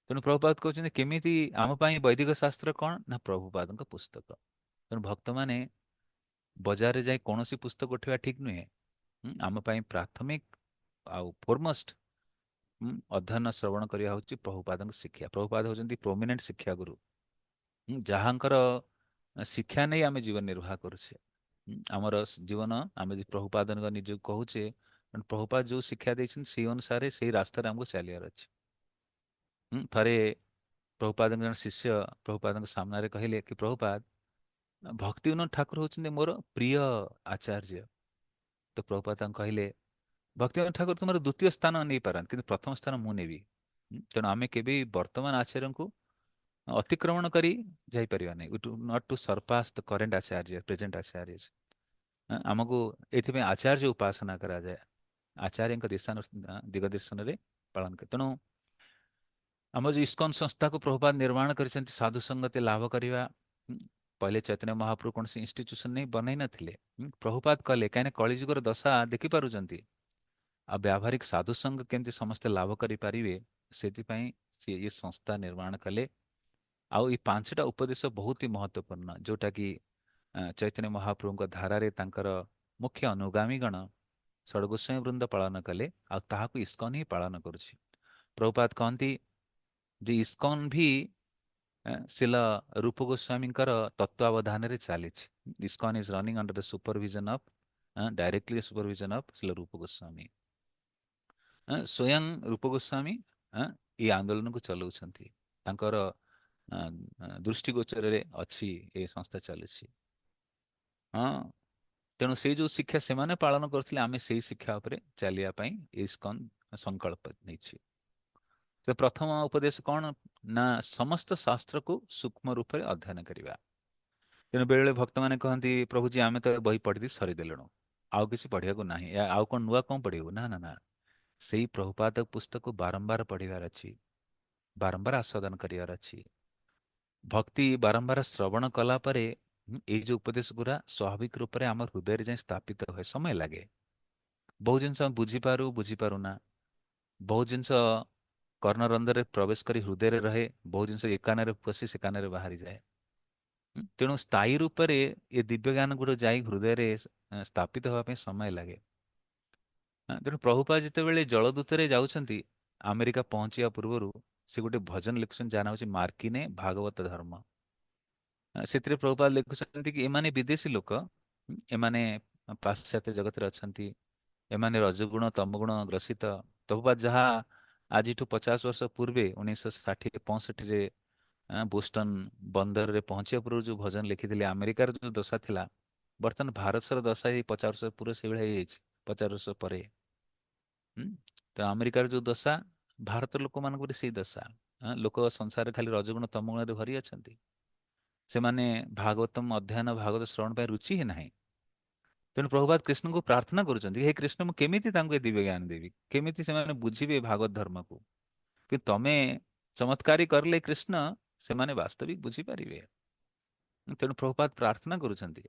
ତେଣୁ ପ୍ରଭୁପାଦ କହୁଛନ୍ତି କେମିତି ଆମ ପାଇଁ ବୈଦିକ ଶାସ୍ତ୍ର କଣ ନା ପ୍ରଭୁପାଦଙ୍କ ପୁସ୍ତକ। ତେଣୁ ଭକ୍ତମାନେ ବଜାରରେ ଯାଇ କୌଣସି ପୁସ୍ତକ ଉଠିବା ଠିକ ନୁହେଁ। ଆମ ପାଇଁ ପ୍ରାଥମିକ ଆଉ ଫୋରମୋଷ୍ଟ ଅଧ୍ୟୟନ ଶ୍ରବଣ କରିବା ହେଉଛି ପ୍ରଭୁପାଦଙ୍କ ଶିକ୍ଷା। ପ୍ରଭୁପାଦ ହେଉଛନ୍ତି ପ୍ରୋମିନେଣ୍ଟ ଶିକ୍ଷା ଗୁରୁ, ଯାହାଙ୍କର ଶିକ୍ଷା ନେଇ ଆମେ ଜୀବନ ନିର୍ବାହ କରୁଛେ। ଆମର ଜୀବନ ଆମେ ଯଦି ପ୍ରଭୁପାଦଙ୍କ ନିଜକୁ କହୁଛେ, ତେଣୁ ପ୍ରଭୁପାଦ ଯୋଉ ଶିକ୍ଷା ଦେଇଛନ୍ତି ସେଇ ଅନୁସାରେ ସେଇ ରାସ୍ତାରେ ଆମକୁ ଚାଲିବାର ଅଛି। ଥରେ ପ୍ରଭୁପାଦଙ୍କ ଜଣେ ଶିଷ୍ୟ ପ୍ରଭୁପାଦଙ୍କ ସାମ୍ନାରେ କହିଲେ କି ପ୍ରଭୁପାଦ, ଭକ୍ତିବିନୋଦ ଠାକୁର ହଉଛନ୍ତି ମୋର ପ୍ରିୟ ଆଚାର୍ଯ୍ୟ। ତ ପ୍ରଭୁପାଦ ତାଙ୍କୁ କହିଲେ ଭକ୍ତିବିନୋଦ ଠାକୁର ତୁମର ଦ୍ୱିତୀୟ ସ୍ଥାନ ନେଇପାରନ୍ତି, କିନ୍ତୁ ପ୍ରଥମ ସ୍ଥାନ ମୁଁ ନେବି। ତେଣୁ ଆମେ କେବେ ବର୍ତ୍ତମାନ ଆଚାର୍ଯ୍ୟଙ୍କୁ ଅତିକ୍ରମଣ କରି ଯାଇପାରିବା ନାହିଁ। Not to surpass the current acharya, present acharya. ଆମକୁ ଏଥିପାଇଁ ଆଚାର୍ଯ୍ୟ ଉପାସନା କରାଯାଏ, ଆଚାର୍ଯ୍ୟଙ୍କ ଦିଗ ଦର୍ଶନରେ ପାଳନ କରେ। ତେଣୁ ଆମ ଯୋଉ ଇସ୍କନ ସଂସ୍ଥାକୁ ପ୍ରଭୁପାଦ ନିର୍ମାଣ କରିଛନ୍ତି ସାଧୁ ସଙ୍ଗତି ଲାଭ କରିବା। ପହିଲେ ଚୈତନ୍ୟ ମହାପ୍ରଭୁ କୌଣସି ଇନଷ୍ଟିଚ୍ୟୁସନ ନେଇ ବନେଇ ନଥିଲେ, ପ୍ରଭୁପାଦ କଲେ, କାହିଁକିନା କଳିଯୁଗର ଦଶା ଦେଖିପାରୁଛନ୍ତି। ଆଉ ବ୍ୟାବହାରିକ ସାଧୁ ସଙ୍ଗ କେମିତି ସମସ୍ତେ ଲାଭ କରିପାରିବେ, ସେଥିପାଇଁ ସେ ଏ ସଂସ୍ଥା ନିର୍ମାଣ କଲେ। ଆଉ ଏଇ ପାଞ୍ଚଟା ଉପଦେଶ ବହୁତ ହି ମହତ୍ୱପୂର୍ଣ୍ଣ, ଯୋଉଟା କି ଚୈତନ୍ୟ ମହାପ୍ରଭୁଙ୍କ ଧାରାରେ ତାଙ୍କର ମୁଖ୍ୟ ଅନୁଗାମୀ ଗଣ ଷଡ଼ଗୋସ୍ୱାମୀ ବୃନ୍ଦ ପାଳନ କଲେ, ଆଉ ତାହାକୁ ଇସ୍କନ ହିଁ ପାଳନ କରୁଛି। ପ୍ରଭୁପାଦ କହନ୍ତି ଯେ ଇସ୍କନ ବି ଶିଲ ରୂପ ଗୋସ୍ୱାମୀଙ୍କର ତତ୍ୱାବଧାନରେ ଚାଲିଛି। ISKCON is running under the supervision of directly supervision of Srila Rupa Goswami. ସ୍ୱୟଂ ରୂପ ଗୋସ୍ୱାମୀ ଏଇ ଆନ୍ଦୋଳନକୁ ଚଲାଉଛନ୍ତି, ତାଙ୍କର ଦୃଷ୍ଟିଗୋଚରରେ ଅଛି ଏ ସଂସ୍ଥା ଚାଲିଛି। ହଁ, ତେଣୁ ସେଇ ଯୋଉ ଶିକ୍ଷା ସେମାନେ ପାଳନ କରୁଥିଲେ, ଆମେ ସେଇ ଶିକ୍ଷା ଉପରେ ଚାଲିବା ପାଇଁ ଇସ୍କନ ସଂକଳ୍ପ ନେଇଛି। ତ ପ୍ରଥମ ଉପଦେଶ କଣ ନା ସମସ୍ତ ଶାସ୍ତ୍ରକୁ ସୂକ୍ଷ୍ମ ରୂପରେ ଅଧ୍ୟୟନ କରିବା। ତେଣୁ ବେଳେବେଳେ ଭକ୍ତମାନେ କହନ୍ତି ପ୍ରଭୁଜୀ ଆମେ ତ ବହି ପଢିଦେଇ ସରିଦେଲୁଣୁ, ଆଉ କିଛି ପଢିବାକୁ ନାହିଁ, ଆଉ କଣ ନୂଆ କଣ ପଢିବୁ? ନା ନା ନା, ସେଇ ପ୍ରଭୁପାଦ ପୁସ୍ତକ ବାରମ୍ବାର ପଢିବାର ଅଛି, ବାରମ୍ବାର ଆସ୍ୱାଦନ କରିବାର ଅଛି। ଭକ୍ତି ବାରମ୍ବାର ଶ୍ରବଣ କଲା ପରେ ଏଇ ଯୋଉ ଉପଦେଶ ଗୁରା ସ୍ୱାଭାବିକ ରୂପରେ ଆମ ହୃଦୟରେ ଯାଇ ସ୍ଥାପିତ ହୁଏ, ସମୟ ଲାଗେ। ବହୁ ଜିନିଷ ଆମେ ବୁଝିପାରୁନା। ବହୁ ଜିନିଷ କର୍ଣ୍ଣରନ୍ଧ୍ରରେ ପ୍ରବେଶ କରି ହୃଦୟରେ ରହେ, ବହୁ ଜିନିଷ ଏ କାନରେ ପଶି ସେ କାନରେ ବାହାରିଯାଏ। ତେଣୁ ସ୍ଥାୟୀ ରୂପରେ ଏ ଦିବ୍ୟ ଜ୍ଞାନ ଗୁଡ ଯାଇ ହୃଦୟରେ ସ୍ଥାପିତ ହେବା ପାଇଁ ସମୟ ଲାଗେ। ତେଣୁ ପ୍ରଭୁପାଦ ଯେତେବେଳେ ଜଳଦୂତରେ ଯାଉଛନ୍ତି ଆମେରିକା ପହଞ୍ଚିବା ପୂର୍ବରୁ, ସେ ଗୋଟେ ଭଜନ ଲେଖୁଛନ୍ତି ଯାହା ନାଁ ହେଉଛି ମାର୍କିନେ ଭାଗବତ ଧର୍ମ। ସେଥିରେ ପ୍ରଭୁପାଦ ଲେଖୁଛନ୍ତି କି ଏମାନେ ବିଦେଶୀ ଲୋକ, ଏମାନେ ପାଶ୍ଚାତ୍ୟ ଜଗତରେ ଅଛନ୍ତି, ଏମାନେ ରଜଗୁଣ ତମଗୁଣ ଗ୍ରସିତ। ପ୍ରଭୁପାଦ ଯାହା ଆଜିଠୁ 50 ବର୍ଷ ପୂର୍ବେ 1960-65ରେ ବୋଷ୍ଟନ ବନ୍ଦରରେ ପହଞ୍ଚିବା ପୂର୍ବରୁ ଯୋଉ ଭଜନ ଲେଖିଥିଲେ, ଆମେରିକାର ଯୋଉ ଦଶା ଥିଲା, ବର୍ତ୍ତମାନ ଭାରତର ଦଶା ଏଇ 50 ବର୍ଷ ପୂର୍ବେ ସେଇଭଳିଆ ହେଇଯାଇଛି। 50 ବର୍ଷ ପରେ ତ ଆମେରିକାର ଯୋଉ ଦଶା, ଭାରତର ଲୋକମାନଙ୍କର ସେଇ ଦଶା। ଲୋକ ସଂସାରରେ ଖାଲି ରଜଗୁଣ ତମଗୁଣରେ ଭରି ଅଛନ୍ତି। ସେମାନେ ଭାଗବତମ ଅଧ୍ୟୟନ ଭାଗବତ ଶ୍ରବଣ ପାଇଁ ରୁଚି ହିଁ ନାହିଁ। ତେଣୁ ପ୍ରଭୁପାଦ କୃଷ୍ଣଙ୍କୁ ପ୍ରାର୍ଥନା କରୁଛନ୍ତି, ହେ କୃଷ୍ଣ, ମୁଁ କେମିତି ତାଙ୍କୁ ଏ ଦିବ୍ୟ ଜ୍ଞାନ ଦେବି, କେମିତି ସେମାନେ ବୁଝିବେ ଭାଗବତ ଧର୍ମକୁ? କି ତମେ ଚମତ୍କାରୀ କରିଲେ କୃଷ୍ଣ, ସେମାନେ ବାସ୍ତବିକ ବୁଝିପାରିବେ। ତେଣୁ ପ୍ରଭୁପାଦ ପ୍ରାର୍ଥନା କରୁଛନ୍ତି।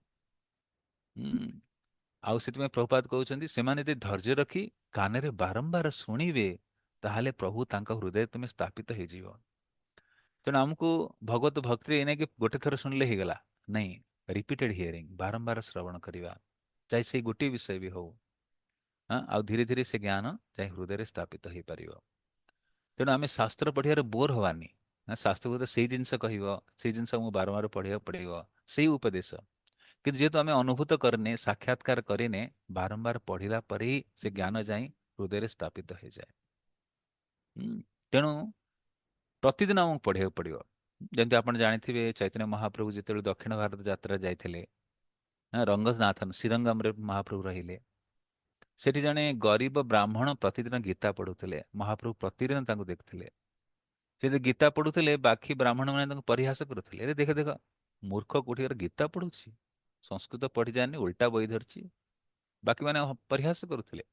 ଆଉ ସେଥିପାଇଁ ପ୍ରଭୁପାଦ କହୁଛନ୍ତି ସେମାନେ ଯଦି ଧୈର୍ଯ୍ୟ ରଖି କାନରେ ବାରମ୍ବାର ଶୁଣିବେ ତାହେଲେ ପ୍ରଭୁ ତାଙ୍କ ହୃଦୟରେ ତୁମେ ସ୍ଥାପିତ ହେଇଯିବ। ତେଣୁ ଆମକୁ ଭଗବତ ଭକ୍ତିରେ ଏଇ ନାଇଁ କି ଗୋଟେ ଥର ଶୁଣିଲେ ହେଇଗଲା, ନାଇଁ, ରିପିଟେଡ ହିୟରିଂ, ବାରମ୍ବାର ଶ୍ରବଣ କରିବା, ଚାहे ସେଇ ଗୋଟିଏ ବିଷୟ ବି ହଉ। ହଁ, ଆଉ ଧୀରେ ଧୀରେ ସେ ଜ୍ଞାନ ଯାଇ ହୃଦୟରେ ସ୍ଥାପିତ ହେଇପାରିବ। ତେଣୁ ଆମେ ଶାସ୍ତ୍ର ପଢ଼ିବାରେ ବୋର ହବାନି। ଶାସ୍ତ୍ର ତ ସେଇ ଜିନିଷ କହିବ, ସେଇ ଜିନିଷ ଆମକୁ ବାରମ୍ବାର ପଢ଼ିବାକୁ ପଡ଼ିବ, ସେଇ ଉପଦେଶ। କିନ୍ତୁ ଯେହେତୁ ଆମେ ଅନୁଭୂତ କରିନେ, ସାକ୍ଷାତକାର କରିନେ, ବାରମ୍ବାର ପଢ଼ିଲା ପରେ ହିଁ ସେ ଜ୍ଞାନ ଯାଇ ହୃଦୟରେ ସ୍ଥାପିତ ହେଇଯାଏ। ହୁଁ, ତେଣୁ ପ୍ରତିଦିନ ଆମକୁ ପଢ଼ିବାକୁ ପଡ଼ିବ। ଯେମିତି ଆପଣ ଜାଣିଥିବେ ଚୈତନ୍ୟ ମହାପ୍ରଭୁ ଯେତେବେଳେ ଦକ୍ଷିଣ ଭାରତ ଯାତ୍ରା ଯାଇଥିଲେ, ରଙ୍ଗନାଥନ ଶ୍ରୀରଙ୍ଗମରେ ମହାପ୍ରଭୁ ରହିଲେ। ସେଠି ଜଣେ ଗରିବ ବ୍ରାହ୍ମଣ ପ୍ରତିଦିନ ଗୀତା ପଢୁଥିଲେ। ମହାପ୍ରଭୁ ପ୍ରତିଦିନ ତାଙ୍କୁ ଦେଖୁଥିଲେ। ସେ ଯଦି ଗୀତା ପଢୁଥିଲେ, ବାକି ବ୍ରାହ୍ମଣ ମାନେ ତାଙ୍କୁ ପରିହାସ କରୁଥିଲେ, ଆରେ ଦେଖ ଦେଖ, ମୂର୍ଖ କୋଉଠି ଗୋଟେ ଗୀତା ପଢୁଛି, ସଂସ୍କୃତ ପଢି ଜାଣିନି, ଉଲ୍ଟା ବହି ଧରିଛି। ବାକି ମାନେ ପରିହାସ କରୁଥିଲେ,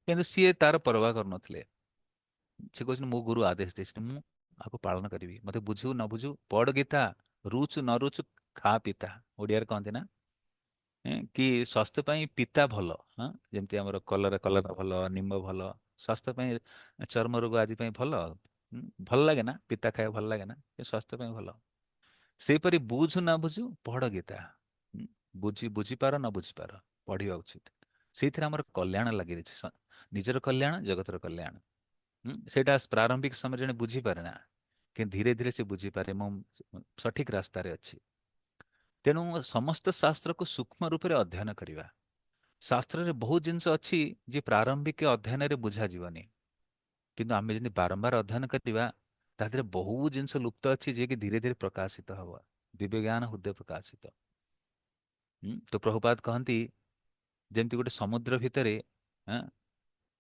କିନ୍ତୁ ସିଏ ତାର ପରବାହ କରୁନଥିଲେ। ସେ କହୁଛନ୍ତି ମୋ ଗୁରୁ ଆଦେଶ ଦେଇଛନ୍ତି, ମୁଁ ଆକୁ ପାଳନ କରିବି, ମତେ ବୁଝୁ ନ ବୁଝୁ ପଢ ଗୀତା, ରୁଚୁ ନ ରୁଚୁ ଖା ପିତା। ଓଡିଆରେ କହନ୍ତି ନା, କି ସ୍ୱାସ୍ଥ୍ୟ ପାଇଁ ପିତା ଭଲ। ହଁ, ଯେମିତି ଆମର କଲରା କଲରା ଭଲ, ନିମ୍ବ ଭଲ, ସ୍ୱାସ୍ଥ୍ୟ ପାଇଁ, ଚର୍ମ ରୋଗ ଆଦି ପାଇଁ ଭଲ। ଭଲ ଲାଗେ ନା, ପିତା ଖାଇବା ଭଲ ଲାଗେ ନା, ଏ ସ୍ୱାସ୍ଥ୍ୟ ପାଇଁ ଭଲ। ସେହିପରି ବୁଝୁ ନା ବୁଝୁ ପଢ ଗୀତା। ବୁଝିପାର ନ ବୁଝିପାର, ପଢିବା ଉଚିତ। ସେଇଥିରେ ଆମର କଲ୍ୟାଣ ଲାଗିଛି, ନିଜର କଲ୍ୟାଣ, ଜଗତର କଲ୍ୟାଣ। ସେଇଟା ପ୍ରାରମ୍ଭିକ ସମୟରେ ଜଣେ ବୁଝିପାରେ ନା, କିନ୍ତୁ ଧୀରେ ଧୀରେ ସେ ବୁଝିପାରେ ମୁଁ ସଠିକ ରାସ୍ତାରେ ଅଛି। ତେଣୁ ସମସ୍ତ ଶାସ୍ତ୍ରକୁ ସୂକ୍ଷ୍ମ ରୂପରେ ଅଧ୍ୟୟନ କରିବା। ଶାସ୍ତ୍ରରେ ବହୁତ ଜିନିଷ ଅଛି ଯେ ପ୍ରାରମ୍ଭିକ ଅଧ୍ୟୟନରେ ବୁଝାଯିବନି, କିନ୍ତୁ ଆମେ ଯଦି ବାରମ୍ବାର ଅଧ୍ୟୟନ କରିବା, ତା ଦେହରେ ବହୁତ ଜିନିଷ ଲୁପ୍ତ ଅଛି ଯିଏକି ଧୀରେ ଧୀରେ ପ୍ରକାଶିତ ହବ, ଦିବ୍ୟ ଜ୍ଞାନ ହୃଦୟ ପ୍ରକାଶିତ। ତ ପ୍ରଭୁପାଦ କହନ୍ତି, ଯେମିତି ଗୋଟେ ସମୁଦ୍ର ଭିତରେ, ଆଁ,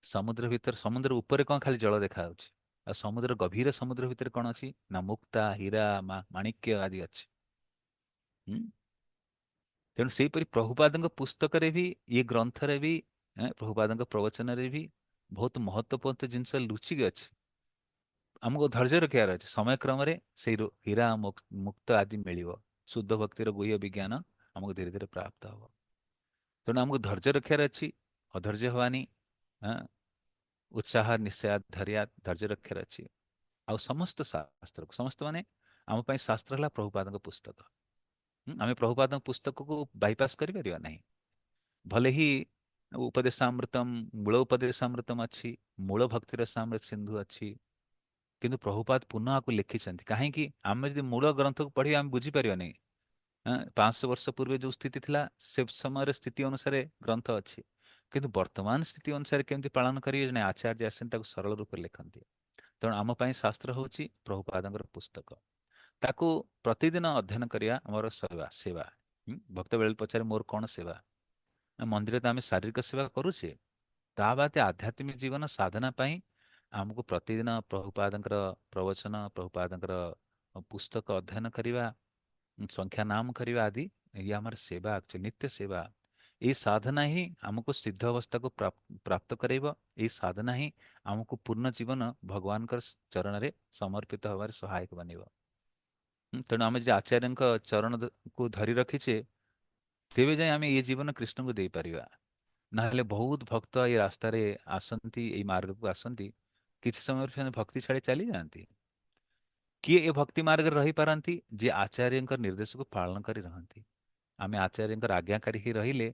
ସମୁଦ୍ର ଉପରେ କଣ ଖାଲି ଜଳ ଦେଖାଯାଉଛି, ଆଉ ସମୁଦ୍ର ଗଭୀର ସମୁଦ୍ର ଭିତରେ କଣ ଅଛି ନା ମୁକ୍ତା, ହୀରା, ମାଣିକ୍ୟ ଆଦି ଅଛି। ହୁଁ? ତେଣୁ ସେହିପରି ପ୍ରଭୁପାଦଙ୍କ ପୁସ୍ତକରେ ବି, ଇଏ ଗ୍ରନ୍ଥରେ ବି, ପ୍ରଭୁପାଦଙ୍କ ପ୍ରବଚନରେ ବି ବହୁତ ମହତ୍ୱପୂର୍ଣ୍ଣ ଜିନିଷ ଲୁଚିକି ଅଛି। ଆମକୁ ଧୈର୍ଯ୍ୟ ରଖିବାର ଅଛି, ସମୟ କ୍ରମରେ ସେଇ ହୀରା ମୁକ୍ତ ଆଦି ମିଳିବ। ଶୁଦ୍ଧ ଭକ୍ତିର ଗୁହ୍ୟ ବିଜ୍ଞାନ ଆମକୁ ଧୀରେ ଧୀରେ ପ୍ରାପ୍ତ ହବ। ତେଣୁ ଆମକୁ ଧୈର୍ଯ୍ୟ ରଖିବାର ଅଛି, ଅଧୈର୍ଯ୍ୟ ହବାନି। ହଁ, ଉତ୍ସାହ ନିଶ୍ଚୟ ଧରିଆ, ଧୈର୍ଯ୍ୟ ରଖିବାର ଅଛି। ଆଉ ସମସ୍ତ ଶାସ୍ତ୍ରକୁ, ସମସ୍ତ ମାନେ ଆମ ପାଇଁ ଶାସ୍ତ୍ର ହେଲା ପ୍ରଭୁପାଦଙ୍କ ପୁସ୍ତକ। ଆମେ ପ୍ରଭୁପାଦଙ୍କ ପୁସ୍ତକକୁ ବାଇପାସ୍ କରିପାରିବା ନାହିଁ। ଭଲେ ହିଁ ଉପଦେଶାମୃତମ୍, ମୂଳ ଉପଦେଶାମୃତମ୍ ଅଛି, ମୂଳ ଭକ୍ତିର ସିନ୍ଧୁ ଅଛି, କିନ୍ତୁ ପ୍ରଭୁପାଦ ପୁନଃ ଆକୁ ଲେଖିଛନ୍ତି। କାହିଁକି? ଆମେ ଯଦି ମୂଳ ଗ୍ରନ୍ଥକୁ ପଢିବା ଆମେ ବୁଝିପାରିବାନି। 500 ବର୍ଷ ପୂର୍ବେ ଯୋଉ ସ୍ଥିତି ଥିଲା, ସେ ସମୟର ସ୍ଥିତି ଅନୁସାରେ ଗ୍ରନ୍ଥ ଅଛି, କିନ୍ତୁ ବର୍ତ୍ତମାନ ସ୍ଥିତି ଅନୁସାରେ କେମିତି ପାଳନ କରିବେ, ଜଣେ ଆଚାର୍ଯ୍ୟ ଆସନ୍ତି ତାକୁ ସରଳ ରୂପରେ ଲେଖନ୍ତି। ତେଣୁ ଆମ ପାଇଁ ଶାସ୍ତ୍ର ହେଉଛି ପ୍ରଭୁପାଦଙ୍କର ପୁସ୍ତକ। ତାକୁ ପ୍ରତିଦିନ ଅଧ୍ୟୟନ କରିବା ଆମର ସେବା। ଭକ୍ତ ବେଳେ ପଚାରେ ମୋର କଣ ସେବା? ମନ୍ଦିରରେ ତ ଆମେ ଶାରୀରିକ ସେବା କରୁଛେ, ତା ବାଦ ଆଧ୍ୟାତ୍ମିକ ଜୀବନ ସାଧନା ପାଇଁ ଆମକୁ ପ୍ରତିଦିନ ପ୍ରଭୁପାଦଙ୍କର ପ୍ରବଚନ, ପ୍ରଭୁପାଦଙ୍କର ପୁସ୍ତକ ଅଧ୍ୟୟନ କରିବା, ସଂଖ୍ୟା ନାମ କରିବା ଆଦି, ଇଏ ଆମର ସେବା, ନିତ୍ୟ ସେବା। ଏଇ ସାଧନା ହିଁ ଆମକୁ ସିଦ୍ଧ ଅବସ୍ଥାକୁ ପ୍ରାପ୍ତ କରାଇବ। ଏଇ ସାଧନା ହିଁ ଆମକୁ ପୂର୍ଣ୍ଣ ଜୀବନ ଭଗବାନଙ୍କର ଚରଣରେ ସମର୍ପିତ ହେବାରେ ସହାୟକ ବନିବ। ତେଣୁ ଆମେ ଯଦି ଆଚାର୍ଯ୍ୟଙ୍କ ଚରଣକୁ ଧରି ରଖିଛେ, ତେବେ ଯାଇ ଆମେ ଏ ଜୀବନ କୃଷ୍ଣଙ୍କୁ ଦେଇପାରିବା। ନହେଲେ ବହୁତ ଭକ୍ତ ଏଇ ରାସ୍ତାରେ ଆସନ୍ତି, ଏଇ ମାର୍ଗକୁ ଆସନ୍ତି, କିଛି ସମୟରେ ସେମାନେ ଭକ୍ତି ଛାଡ଼ି ଚାଲିଯାଆନ୍ତି। କିଏ ଏ ଭକ୍ତି ମାର୍ଗରେ ରହିପାରନ୍ତି? ଯିଏ ଆଚାର୍ଯ୍ୟଙ୍କ ନିର୍ଦ୍ଦେଶକୁ ପାଳନ କରି ରହନ୍ତି। ଆମେ ଆଚାର୍ଯ୍ୟଙ୍କର ଆଜ୍ଞାକାରୀ ହିଁ ରହିଲେ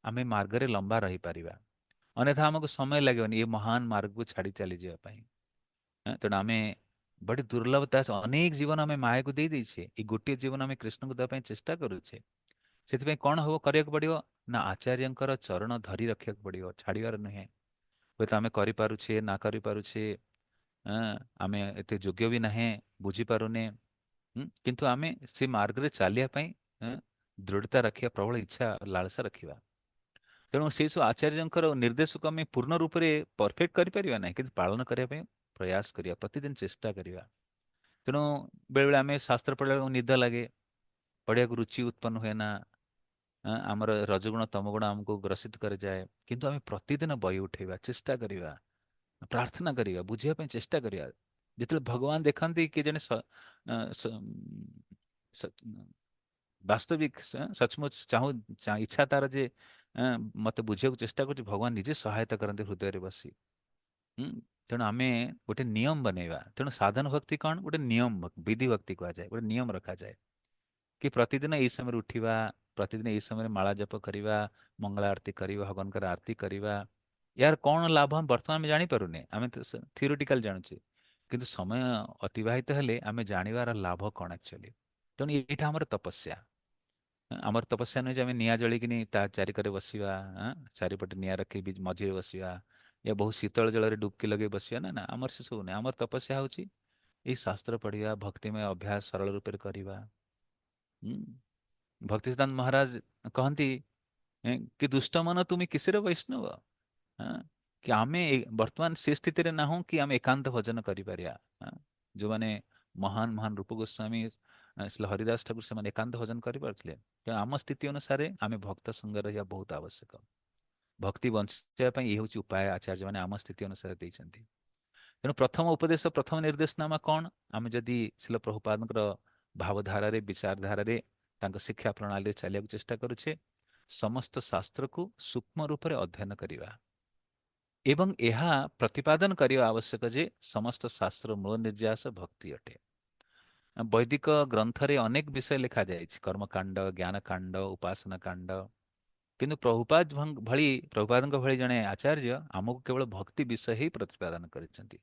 ଆମେ ମାର୍ଗରେ ଲମ୍ବା ରହିପାରିବା। ଅନ୍ୟଥା ଆମକୁ ସମୟ ଲାଗିବନି ଏ ମହାନ ମାର୍ଗକୁ ଛାଡ଼ି ଚାଲିଯିବା ପାଇଁ। ତେଣୁ ଆମେ ବଡି ଦୁର୍ଲଭତା, ଅନେକ ଜୀବନ ଆମେ ମାୟାକୁ ଦେଇ ଦେଇଛେ, ଏଇ ଗୋଟିଏ ଜୀବନ ଆମେ କୃଷ୍ଣଙ୍କୁ ଦେବା ପାଇଁ ଚେଷ୍ଟା କରୁଛେ। ସେଥିପାଇଁ କଣ ହବ, କରିବାକୁ ପଡିବ ନା ଆଚାର୍ଯ୍ୟଙ୍କର ଚରଣ ଧରି ରଖିବାକୁ ପଡିବ, ଛାଡିବାର ନୁହେଁ। ହୁଏତ ଆମେ କରିପାରୁଛେ ନା କରିପାରୁଛେ, ଆମେ ଏତେ ଯୋଗ୍ୟ ବି ନାହିଁ, ବୁଝିପାରୁନେ, କିନ୍ତୁ ଆମେ ସେ ମାର୍ଗରେ ଚାଲିବା ପାଇଁ ଦୃଢତା ରଖିବା, ପ୍ରବଳ ଇଚ୍ଛା ଲାଳସା ରଖିବା। ତେଣୁ ସେଇ ସବୁ ଆଚାର୍ଯ୍ୟଙ୍କର ନିର୍ଦ୍ଦେଶକୁ ଆମେ ପୂର୍ଣ୍ଣ ରୂପରେ ପରଫେକ୍ଟ କରିପାରିବା ନାହିଁ, କିନ୍ତୁ ପାଳନ କରିବା ପାଇଁ ପ୍ରୟାସ କରିବା, ପ୍ରତିଦିନ ଚେଷ୍ଟା କରିବା। ତେଣୁ ବେଳେବେଳେ ଆମେ ଶାସ୍ତ୍ର ପଢିବାକୁ ନିଦ ଲାଗେ, ପଢିବାକୁ ରୁଚି ଉତ୍ପନ୍ନ ହୁଏ ନା, ଆମର ରଜଗୁଣ ତମଗୁଣ ଆମକୁ ଗ୍ରସିତ କରିଯାଏ। କିନ୍ତୁ ଆମେ ପ୍ରତିଦିନ ବହି ଉଠେଇବା, ଚେଷ୍ଟା କରିବା, ପ୍ରାର୍ଥନା କରିବା, ବୁଝିବା ପାଇଁ ଚେଷ୍ଟା କରିବା। ଯେତେବେଳେ ଭଗବାନ ଦେଖନ୍ତି କି ଜଣେ ବାସ୍ତବିକ ସଚମୁଚ ଇଚ୍ଛା ତାର ଯେ ମତେ ବୁଝିବାକୁ ଚେଷ୍ଟା କରୁଛି, ଭଗବାନ ନିଜେ ସହାୟତା କରନ୍ତି ହୃଦୟରେ ବସି। ହୁଁ। ତେଣୁ ଆମେ ଗୋଟେ ନିୟମ ବନେଇବା। ତେଣୁ ସାଧନ ଭକ୍ତି କଣ? ଗୋଟେ ନିୟମ, ବିଧି ଭକ୍ତି କୁହାଯାଏ। ଗୋଟେ ନିୟମ ରଖାଯାଏ କି ପ୍ରତିଦିନ ଏଇ ସମୟରେ ଉଠିବା, ପ୍ରତିଦିନ ଏଇ ସମୟରେ ମାଳା ଜପ କରିବା, ମଙ୍ଗଳ ଆରତି କରିବା, ଭଗବାନଙ୍କର ଆରତି କରିବା। ୟାର କଣ ଲାଭ ଆମେ ବର୍ତ୍ତମାନ ଆମେ ଜାଣିପାରୁନେ, ଆମେ ତ ଥିଓରିଟିକାଲ ଜାଣୁଛେ, କିନ୍ତୁ ସମୟ ଅତିବାହିତ ହେଲେ ଆମେ ଜାଣିବାର ଲାଭ କଣ ଆକ୍ଚୁଆଲି। ତେଣୁ ଏଇଟା ଆମର ତପସ୍ୟା। ଆମର ତପସ୍ୟା ନୁହେଁ ଯେ ଆମେ ନିଆଁ ଜଳିକିନି ତା ଚାରିକରେ ବସିବା, ଚାରିପଟେ ନିଆଁ ରଖି ମଝିରେ ବସିବା, ଏ ବହୁତ ଶୀତଳ ଜଳରେ ଡୁବକି ଲଗେଇ ବସିବା। ନା ନା, ଆମର ସେ ସବୁ ନାହିଁ। ଆମର ତପସ୍ୟା ହେଉଛି ଏଇ ଶାସ୍ତ୍ର ପଢିବା, ଭକ୍ତିମୟ ଅଭ୍ୟାସ ସରଳ ରୂପରେ କରିବା। ହୁଁ। ଭକ୍ତି ସିଦ୍ଧାନ୍ତ ମହାରାଜ କହନ୍ତି, କି ଦୁଷ୍ଟ ମନ ତୁମେ କିସରେ ବୈଷ୍ଣବ। ହଁ, କି ଆମେ ବର୍ତ୍ତମାନ ସେ ସ୍ଥିତିରେ ନାହୁଁ କି ଆମେ ଏକାନ୍ତ ଭଜନ କରିପାରିବା। ହଁ, ଯୋଉମାନେ ମହାନ ମହାନ ରୂପ ଗୋସ୍ୱାମୀ, ଶ୍ରୀ ହରିଦାସ ଠାକୁର, ସେମାନେ ଏକାନ୍ତ ଭଜନ କରିପାରୁଥିଲେ। ତେଣୁ ଆମ ସ୍ଥିତି ଅନୁସାରେ ଆମେ ଭକ୍ତ ସଙ୍ଗରେ ରହିବା ବହୁତ ଆବଶ୍ୟକ। ଭକ୍ତି ବଞ୍ଚିବା ପାଇଁ ଏହି ହେଉଛି ଉପାୟ ଆଚାର୍ଯ୍ୟମାନେ ଆମ ସ୍ଥିତି ଅନୁସାରେ ଦେଇଛନ୍ତି। ତେଣୁ ପ୍ରଥମ ଉପଦେଶ, ପ୍ରଥମ ନିର୍ଦ୍ଦେଶନାମା କଣ? ଆମେ ଯଦି ଶିଲ ପ୍ରଭୁପାଦଙ୍କର ଭାବଧାରାରେ, ବିଚାରଧାରାରେ, ତାଙ୍କ ଶିକ୍ଷା ପ୍ରଣାଳୀରେ ଚାଲିବାକୁ ଚେଷ୍ଟା କରୁଛେ, ସମସ୍ତ ଶାସ୍ତ୍ରକୁ ସୂକ୍ଷ୍ମ ରୂପରେ ଅଧ୍ୟୟନ କରିବା ଏବଂ ଏହା ପ୍ରତିପାଦନ କରିବା ଆବଶ୍ୟକ ଯେ ସମସ୍ତ ଶାସ୍ତ୍ର ମୂଳ ନିର୍ଯାସ ଭକ୍ତି ଅଟେ। ବୈଦିକ ଗ୍ରନ୍ଥରେ ଅନେକ ବିଷୟ ଲେଖାଯାଇଛି, କର୍ମକାଣ୍ଡ, ଜ୍ଞାନକାଣ୍ଡ, ଉପାସନା କାଣ୍ଡ। କିନ୍ତୁ ପ୍ରଭୁପାଦଙ୍କ ଭଳି ଜଣେ ଆଚାର୍ଯ୍ୟ ଆମକୁ କେବଳ ଭକ୍ତି ବିଷୟ ହିଁ ପ୍ରତିପାଦନ କରିଛନ୍ତି।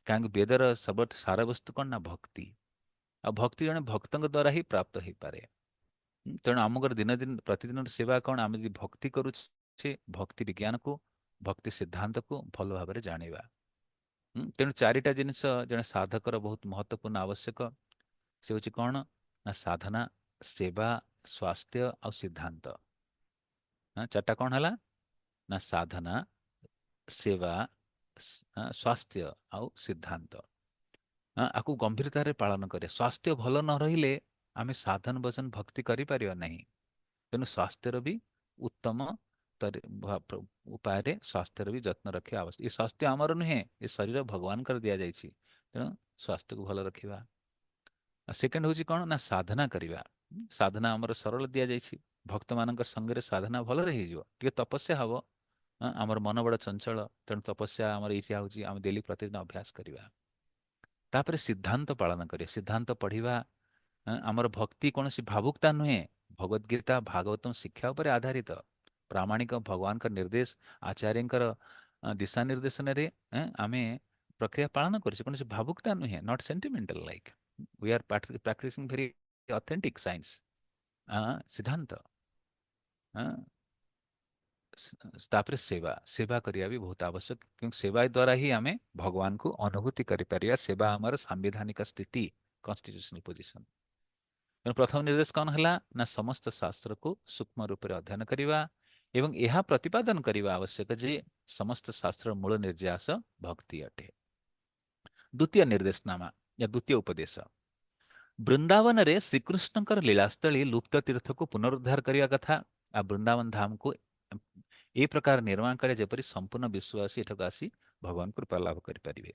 କାହିଁକି ବେଦର ସବୁଠୁ ସାରବସ୍ତୁ କଣ? ନା ଭକ୍ତି। ଆଉ ଭକ୍ତି ଜଣେ ଭକ୍ତଙ୍କ ଦ୍ୱାରା ହିଁ ପ୍ରାପ୍ତ ହେଇପାରେ। ତେଣୁ ଆମଙ୍କର ପ୍ରତିଦିନର ସେବା କଣ? ଆମେ ଯଦି ଭକ୍ତି କରୁଛେ, ଭକ୍ତି ବିଜ୍ଞାନକୁ, ଭକ୍ତି ସିଦ୍ଧାନ୍ତକୁ ଭଲ ଭାବରେ ଜାଣିବା। ତେଣୁ ଚାରିଟା ଜିନିଷ ଜଣେ ସାଧକର ବହୁତ ମହତ୍ୱପୂର୍ଣ୍ଣ ଆବଶ୍ୟକ। ସେ ହେଉଛି କଣ? ନା ସାଧନା, ସେବା, ସ୍ୱାସ୍ଥ୍ୟ ଆଉ ସିଦ୍ଧାନ୍ତ। ଚାରିଟା କଣ ହେଲା? ନା ସାଧନା, ସେବା, ସ୍ୱାସ୍ଥ୍ୟ ଆଉ ସିଦ୍ଧାନ୍ତ। ଆକୁ ଗମ୍ଭୀରତାରେ ପାଳନ କରେ। ସ୍ୱାସ୍ଥ୍ୟ ଭଲ ନ ରହିଲେ ଆମେ ସାଧନ ଭଜନ ଭକ୍ତି କରିପାରିବା ନାହିଁ। ତେଣୁ ସ୍ୱାସ୍ଥ୍ୟର ବି ଉତ୍ତମ ଉପାୟରେ ସ୍ୱାସ୍ଥ୍ୟର ବି ଯତ୍ନ ରଖିବା ଆବଶ୍ୟକ। ଏ ସ୍ୱାସ୍ଥ୍ୟ ଆମର ନୁହେଁ, ଏ ଶରୀର ଭଗବାନଙ୍କର ଦିଆଯାଇଛି। ତେଣୁ ସ୍ୱାସ୍ଥ୍ୟକୁ ଭଲ ରଖିବା। ସେକେଣ୍ଡ ହେଉଛି କଣ? ନା ସାଧନା କରିବା। ସାଧନା ଆମର ସରଳ ଦିଆଯାଇଛି। ଭକ୍ତମାନଙ୍କ ସଙ୍ଗରେ ସାଧନା ଭଲରେ ହେଇଯିବ। ଟିକେ ତପସ୍ୟା ହବ। ଆମର ମନ ବଡ଼ ଚଞ୍ଚଳ, ତେଣୁ ତପସ୍ୟା ଆମର ଏଇଠି ହେଉଛି, ଆମେ ଡେଲି ପ୍ରତିଦିନ ଅଭ୍ୟାସ କରିବା। ତାପରେ ସିଦ୍ଧାନ୍ତ ପାଳନ କରିବା, ସିଦ୍ଧାନ୍ତ ପଢିବା। ଆମର ଭକ୍ତି କୌଣସି ଭାବୁକତା ନୁହେଁ, ଭଗବଦ୍ଗୀତା ଭାଗବତମ ଶିକ୍ଷା ଉପରେ ଆଧାରିତ। ପ୍ରାମାଣିକ ଭଗବାନଙ୍କ ନିର୍ଦ୍ଦେଶ, ଆଚାର୍ଯ୍ୟଙ୍କର ଦିଶା ନିର୍ଦ୍ଦେଶନରେ ଆମେ ପ୍ରକ୍ରିୟା ପାଳନ କରୁଛେ। କୌଣସି ଭାବୁକତା ନୁହେଁ, not sentimental like. We are practicing very authentic science। ସିଦ୍ଧାନ୍ତ। ତାପରେ ସେବା, ସେବା କରିବା ବି ବହୁତ ଆବଶ୍ୟକ। କିନ୍ତୁ ସେବା ଦ୍ୱାରା ହିଁ ଆମେ ଭଗବାନଙ୍କୁ ଅନୁଭୂତି କରିପାରିବା। ସେବା ଆମର ସାମ୍ବିଧାନିକ ସ୍ଥିତି, କନଷ୍ଟିଟ୍ୟୁସନାଲ ପୋଜିସନ। ତେଣୁ ପ୍ରଥମ ନିର୍ଦ୍ଦେଶ କଣ ହେଲା? ନା ସମସ୍ତ ଶାସ୍ତ୍ରକୁ ସୂକ୍ଷ୍ମ ରୂପରେ ଅଧ୍ୟୟନ କରିବା ଏବଂ ଏହା ପ୍ରତିପାଦନ କରିବା ଆବଶ୍ୟକ ଯେ ସମସ୍ତ ଶାସ୍ତ୍ର ମୂଳ ନିର୍ଯାସ ଭକ୍ତି ଅଟେ। ଦ୍ୱିତୀୟ ନିର୍ଦ୍ଦେଶନାମା, ଦ୍ୱିତୀୟ ଉପଦେଶ, ବୃନ୍ଦାବନରେ ଶ୍ରୀକୃଷ୍ଣଙ୍କର ଲୀଳାସ୍ଥଳୀ ଲୁପ୍ତ ତୀର୍ଥକୁ ପୁନରୁଦ୍ଧାର କରିବା କଥା। ଆଉ ବୃନ୍ଦାବନ ଧାମକୁ ଏ ପ୍ରକାର ନିର୍ମାଣ କରେ ଯେପରି ସମ୍ପୂର୍ଣ୍ଣ ବିଶ୍ୱବାସୀ ଏଠାକୁ ଆସି ଭଗବାନ କୃପା ଲାଭ କରିପାରିବେ।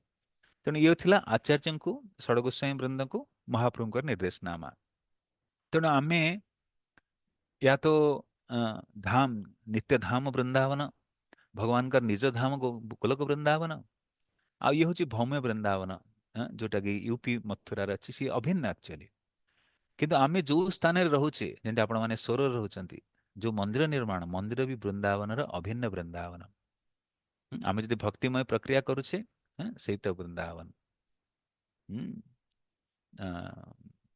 ତେଣୁ ଇଏ ଥିଲା ଆଚାର୍ଯ୍ୟଙ୍କୁ, ଷଡ଼ଗୋସ୍ୱାମୀ ବୃନ୍ଦଙ୍କୁ ମହାପ୍ରଭୁଙ୍କର ନିର୍ଦ୍ଦେଶନାମା। ତେଣୁ ଆମେ ୟା ତ ଧାମ, ନିତ୍ୟ ଧାମ ବୃନ୍ଦାବନ, ଭଗବାନଙ୍କର ନିଜ ଧାମ ଗୋଲକ ବୃନ୍ଦାବନ, ଆଉ ଇଏ ହେଉଛି ଭୌମ୍ୟ ବୃନ୍ଦାବନ, ଯୋଉଟା କି ୟୁପି ମଥୁରାରେ ଅଛି। ସିଏ ଅଭିନ୍ନ ଆକ୍ଚୁଆଲି। କିନ୍ତୁ ଆମେ ଯୋଉ ସ୍ଥାନରେ ରହୁଛେ, ଯେମିତି ଆପଣମାନେ ସ୍ୱରରେ ରହୁଛନ୍ତି, ଯୋଉ ମନ୍ଦିର ନିର୍ମାଣ, ମନ୍ଦିର ବି ବୃନ୍ଦାବନର ଅଭିନ୍ନ ବୃନ୍ଦାବନ। ଆମେ ଯଦି ଭକ୍ତିମୟ ପ୍ରକ୍ରିୟା କରୁଛେ, ସେଇ ତ ବୃନ୍ଦାବନ।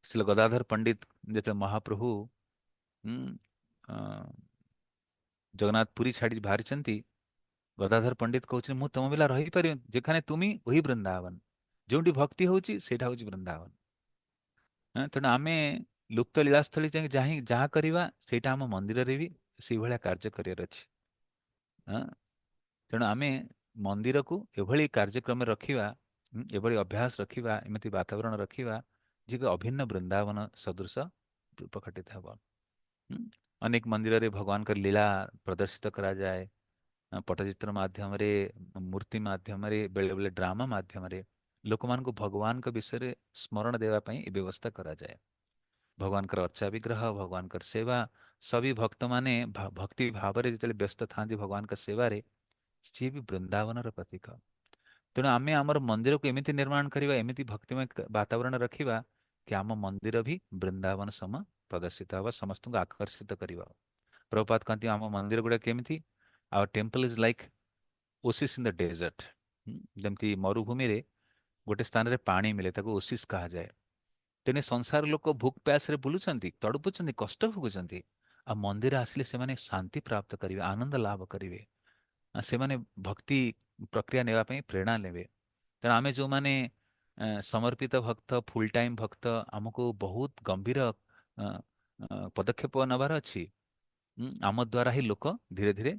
ଶ୍ରୀଲ ଗଦାଧର ପଣ୍ଡିତ ଯେତେବେଳେ ମହାପ୍ରଭୁ ଜଗନ୍ନାଥ ପୁରୀ ଛାଡ଼ି ବାହାରିଛନ୍ତି, ଗଦାଧର ପଣ୍ଡିତ କହୁଛନ୍ତି, ମୁଁ ତମ ବିନା ରହିପାରିବି, ଯେখানে ତୁମି ଓହି ବୃନ୍ଦାବନ। ଯୋଉଠି ଭକ୍ତି ହଉଛି ସେଇଟା ହଉଛି ବୃନ୍ଦାବନ। ତେଣୁ ଆମେ ଲୁପ୍ତ ଲୀଳାସ୍ଥଳୀ ଯାହା କରିବା, ସେଇଟା ଆମ ମନ୍ଦିରରେ ବି ସେଇଭଳିଆ କାର୍ଯ୍ୟ କରିବାର ଅଛି। ତେଣୁ ଆମେ ମନ୍ଦିରକୁ ଏଭଳି କାର୍ଯ୍ୟକ୍ରମ ରଖିବା, ଏଭଳି ଅଭ୍ୟାସ ରଖିବା, ଏମିତି ବାତାବରଣ ରଖିବା ଯେ କି ଅଭିନ୍ନ ବୃନ୍ଦାବନ ସଦୃଶ ପ୍ରକଟିତ ହେବ। ଅନେକ ମନ୍ଦିରରେ ଭଗବାନଙ୍କର ଲୀଳା ପ୍ରଦର୍ଶିତ କରାଯାଏ, ପଟ୍ଟଚିତ୍ର ମାଧ୍ୟମରେ, ମୂର୍ତ୍ତି ମାଧ୍ୟମରେ, ବେଳେବେଳେ ଡ୍ରାମା ମାଧ୍ୟମରେ ଲୋକମାନଙ୍କୁ ଭଗବାନଙ୍କ ବିଷୟରେ ସ୍ମରଣ ଦେବା ପାଇଁ ଏ ବ୍ୟବସ୍ଥା କରାଯାଏ। ଭଗବାନଙ୍କର ଅର୍ଚ୍ଚା ବିଗ୍ରହ, ଭଗବାନଙ୍କର ସେବା, सभी भक्त माने भक्ति भावरे ଯେତେବେଳେ ବ୍ୟସ୍ତ ଥାନ୍ତି ଭଗବାନଙ୍କ ସେବାରେ, ସିଏ ବି ବୃନ୍ଦାବନର ପ୍ରତୀକ। ତେଣୁ ଆମେ ଆମର ମନ୍ଦିରକୁ ଏମିତି ନିର୍ମାଣ କରିବା, ଏମିତି ଭକ୍ତିମୟ ବାତାବରଣ ରଖିବା କି ଆମ ମନ୍ଦିର ବି ବୃନ୍ଦାବନ ସମ ପ୍ରଦର୍ଶିତ ହେବ, ସମସ୍ତଙ୍କୁ ଆକର୍ଷିତ କରିବ। ପ୍ରଭୁପାଦ କହନ୍ତି ଆମ ମନ୍ଦିର ଗୁଡା କେମିତି, our temple is like oasis in the desert. ଯେମିତି ମରୁଭୂମିରେ ଗୋଟେ ସ୍ଥାନରେ ପାଣି ମିଳେ, ତାକୁ ଓସିସ୍ କୁହାଯାଏ। ତେଣୁ ସଂସାର ଲୋକ ଭୋକ ପ୍ୟାସରେ ବୁଲୁଛନ୍ତି, ତଡୁପୁଛନ୍ତି, କଷ୍ଟ ଭୋଗୁଛନ୍ତି। ଆଉ ମନ୍ଦିର ଆସିଲେ ସେମାନେ ଶାନ୍ତି ପ୍ରାପ୍ତ କରିବେ, ଆନନ୍ଦ ଲାଭ କରିବେ। ସେମାନେ ଭକ୍ତି ପ୍ରକ୍ରିୟା ନେବା ପାଇଁ ପ୍ରେରଣା ନେବେ। ତେଣୁ ଆମେ ଯେଉଁମାନେ ସମର୍ପିତ ଭକ୍ତ, ଫୁଲ୍ ଟାଇମ୍ ଭକ୍ତ, ଆମକୁ ବହୁତ ଗମ୍ଭୀର ପଦକ୍ଷେପ ନେବାର ଅଛି। ଆମ ଦ୍ୱାରା ହିଁ ଲୋକ ଧୀରେ ଧୀରେ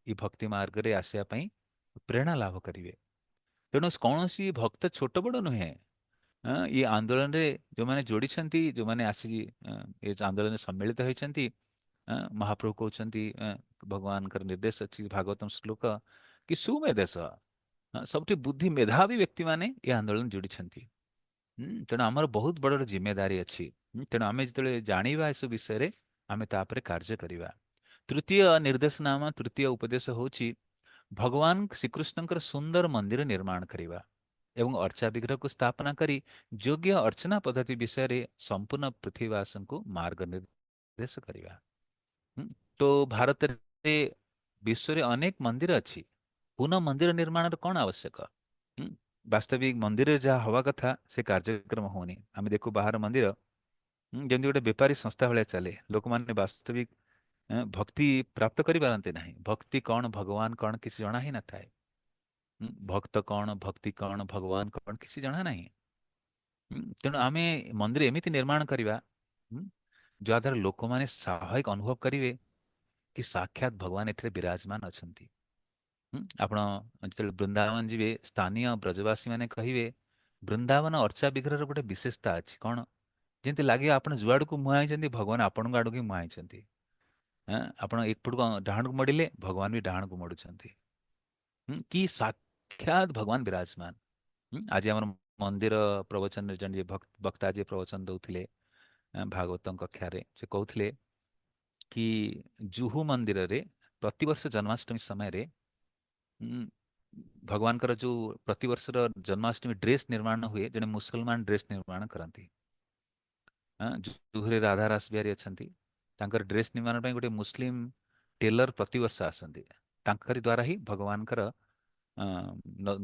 ଏ ଭକ୍ତି ମାର୍ଗରେ ଆସିବା ପାଇଁ ପ୍ରେରଣା ଲାଭ କରିବେ। ତେଣୁ କୌଣସି ଭକ୍ତ ଛୋଟ ବଡ଼ ନୁହେଁ। ଏ ଆନ୍ଦୋଳନରେ ଯେଉଁମାନେ ଯୋଡ଼ିଛନ୍ତି, ଯେଉଁମାନେ ଆସିକି ଏ ଆନ୍ଦୋଳନରେ ସମ୍ମିଳିତ ହୋଇଛନ୍ତି, ମହାପ୍ରଭୁ କହୁଛନ୍ତି, ଭଗବାନଙ୍କର ନିର୍ଦ୍ଦେଶ ଅଛି ଭାଗବତମ ଶ୍ଲୋକ କି ସୁମେଧସ, ସବୁଠି ବୁଦ୍ଧି ମେଧାବୀ ବ୍ୟକ୍ତିମାନେ ଏ ଆନ୍ଦୋଳନ ଯୋଡ଼ିଛନ୍ତି। ତେଣୁ ଆମର ବହୁତ ବଡ଼ ଜିମ୍ମେଦାରୀ ଅଛି। ତେଣୁ ଆମେ ଯେତେବେଳେ ଜାଣିବା ଏସବୁ ବିଷୟରେ, ଆମେ ତାପରେ କାର୍ଯ୍ୟ କରିବା। ତୃତୀୟ ନିର୍ଦ୍ଦେଶନାମା, ତୃତୀୟ ଉପଦେଶ ହେଉଛି ଭଗବାନ ଶ୍ରୀକୃଷ୍ଣଙ୍କର ସୁନ୍ଦର ମନ୍ଦିର ନିର୍ମାଣ କରିବା ଏବଂ ଅର୍ଚ୍ଚା ବିଗ୍ରହକୁ ସ୍ଥାପନା କରି ଯୋଗ୍ୟ ଅର୍ଚ୍ଚନା ପଦ୍ଧତି ବିଷୟରେ ସମ୍ପୂର୍ଣ୍ଣ ପୃଥିବୀବାସୀଙ୍କୁ ମାର୍ଗ ନିର୍ଦ୍ଦେଶ କରିବା। ତ ଭାରତରେ, ବିଶ୍ୱରେ ଅନେକ ମନ୍ଦିର ଅଛି। ପୁନଃ ମନ୍ଦିର ନିର୍ମାଣର କ'ଣ ଆବଶ୍ୟକ? ହୁଁ, ବାସ୍ତବିକ ମନ୍ଦିରରେ ଯାହା ହବା କଥା ସେ କାର୍ଯ୍ୟକ୍ରମ ହଉନି। ଆମେ ଦେଖୁ ବାହାର ମନ୍ଦିର ଯେମିତି ଗୋଟେ ବେପାରୀ ସଂସ୍ଥା ଭଳିଆ ଚାଲେ। ଲୋକମାନେ ବାସ୍ତବିକ ଭକ୍ତି ପ୍ରାପ୍ତ କରିପାରନ୍ତି ନାହିଁ। ଭକ୍ତି କ'ଣ, ଭଗବାନ କ'ଣ କିଛି ଜଣା ହିଁ ନଥାଏ। ଭକ୍ତ କ'ଣ, ଭକ୍ତି କ'ଣ, ଭଗବାନ କ'ଣ କିଛି ଜଣା ନାହିଁ। ତେଣୁ ଆମେ ମନ୍ଦିର ଏମିତି ନିର୍ମାଣ କରିବା ଯାହାଦ୍ୱାରା ଲୋକମାନେ ସ୍ୱାଭାବିକ ଅନୁଭବ କରିବେ କି ସାକ୍ଷାତ ଭଗବାନ ଏଠାରେ ବିରାଜମାନ ଅଛନ୍ତି। ଆପଣ ଯେତେବେଳେ ବୃନ୍ଦାବନ ଯିବେ, ସ୍ଥାନୀୟ ବ୍ରଜବାସୀ ମାନେ କହିବେ ବୃନ୍ଦାବନ ଅର୍ଚ୍ଚା ବିଗ୍ରହର ଗୋଟେ ବିଶେଷତା ଅଛି। କ'ଣ? ଯେମିତି ଲାଗିବ ଆପଣ ଯୁଆଡ଼କୁ ମୁହାଁଇଛନ୍ତି, ଭଗବାନ ଆପଣଙ୍କ ଆଡ଼କୁ ହିଁ ମୁହାଁଇଛନ୍ତି। ଆପଣ ଏପଟକୁ ଡାହାଣକୁ ମୋଡ଼ିଲେ, ଭଗବାନ ବି ଡାହାଣକୁ ମୋଡୁଛନ୍ତି। କି ସାକ୍ଷାତ ଭଗବାନ ବିରାଜମାନ। ଆଜି ଆମର ମନ୍ଦିର ପ୍ରବଚନରେ ଜଣେ ଯିଏ ବକ୍ତା ଯିଏ ପ୍ରବଚନ ଦଉଥିଲେ ଭାଗବତଙ୍କ କକ୍ଷାରେ, ସେ କହୁଥିଲେ କି ଜୁହୁ ମନ୍ଦିରରେ ପ୍ରତିବର୍ଷ ଜନ୍ମାଷ୍ଟମୀ ସମୟରେ ଭଗବାନଙ୍କର ଯୋଉ ପ୍ରତିବର୍ଷର ଜନ୍ମାଷ୍ଟମୀ ଡ୍ରେସ୍ ନିର୍ମାଣ ହୁଏ, ଜଣେ ମୁସଲମାନ ଡ୍ରେସ୍ ନିର୍ମାଣ କରନ୍ତି। ଜୁହୁରେ ରାଧା ରାସ ବିହାରୀ ଅଛନ୍ତି, ତାଙ୍କର ଡ୍ରେସ୍ ନିର୍ମାଣ ପାଇଁ ଗୋଟେ ମୁସଲିମ ଟେଲର ପ୍ରତିବର୍ଷ ଆସନ୍ତି। ତାଙ୍କରି ଦ୍ୱାରା ହିଁ ଭଗବାନଙ୍କର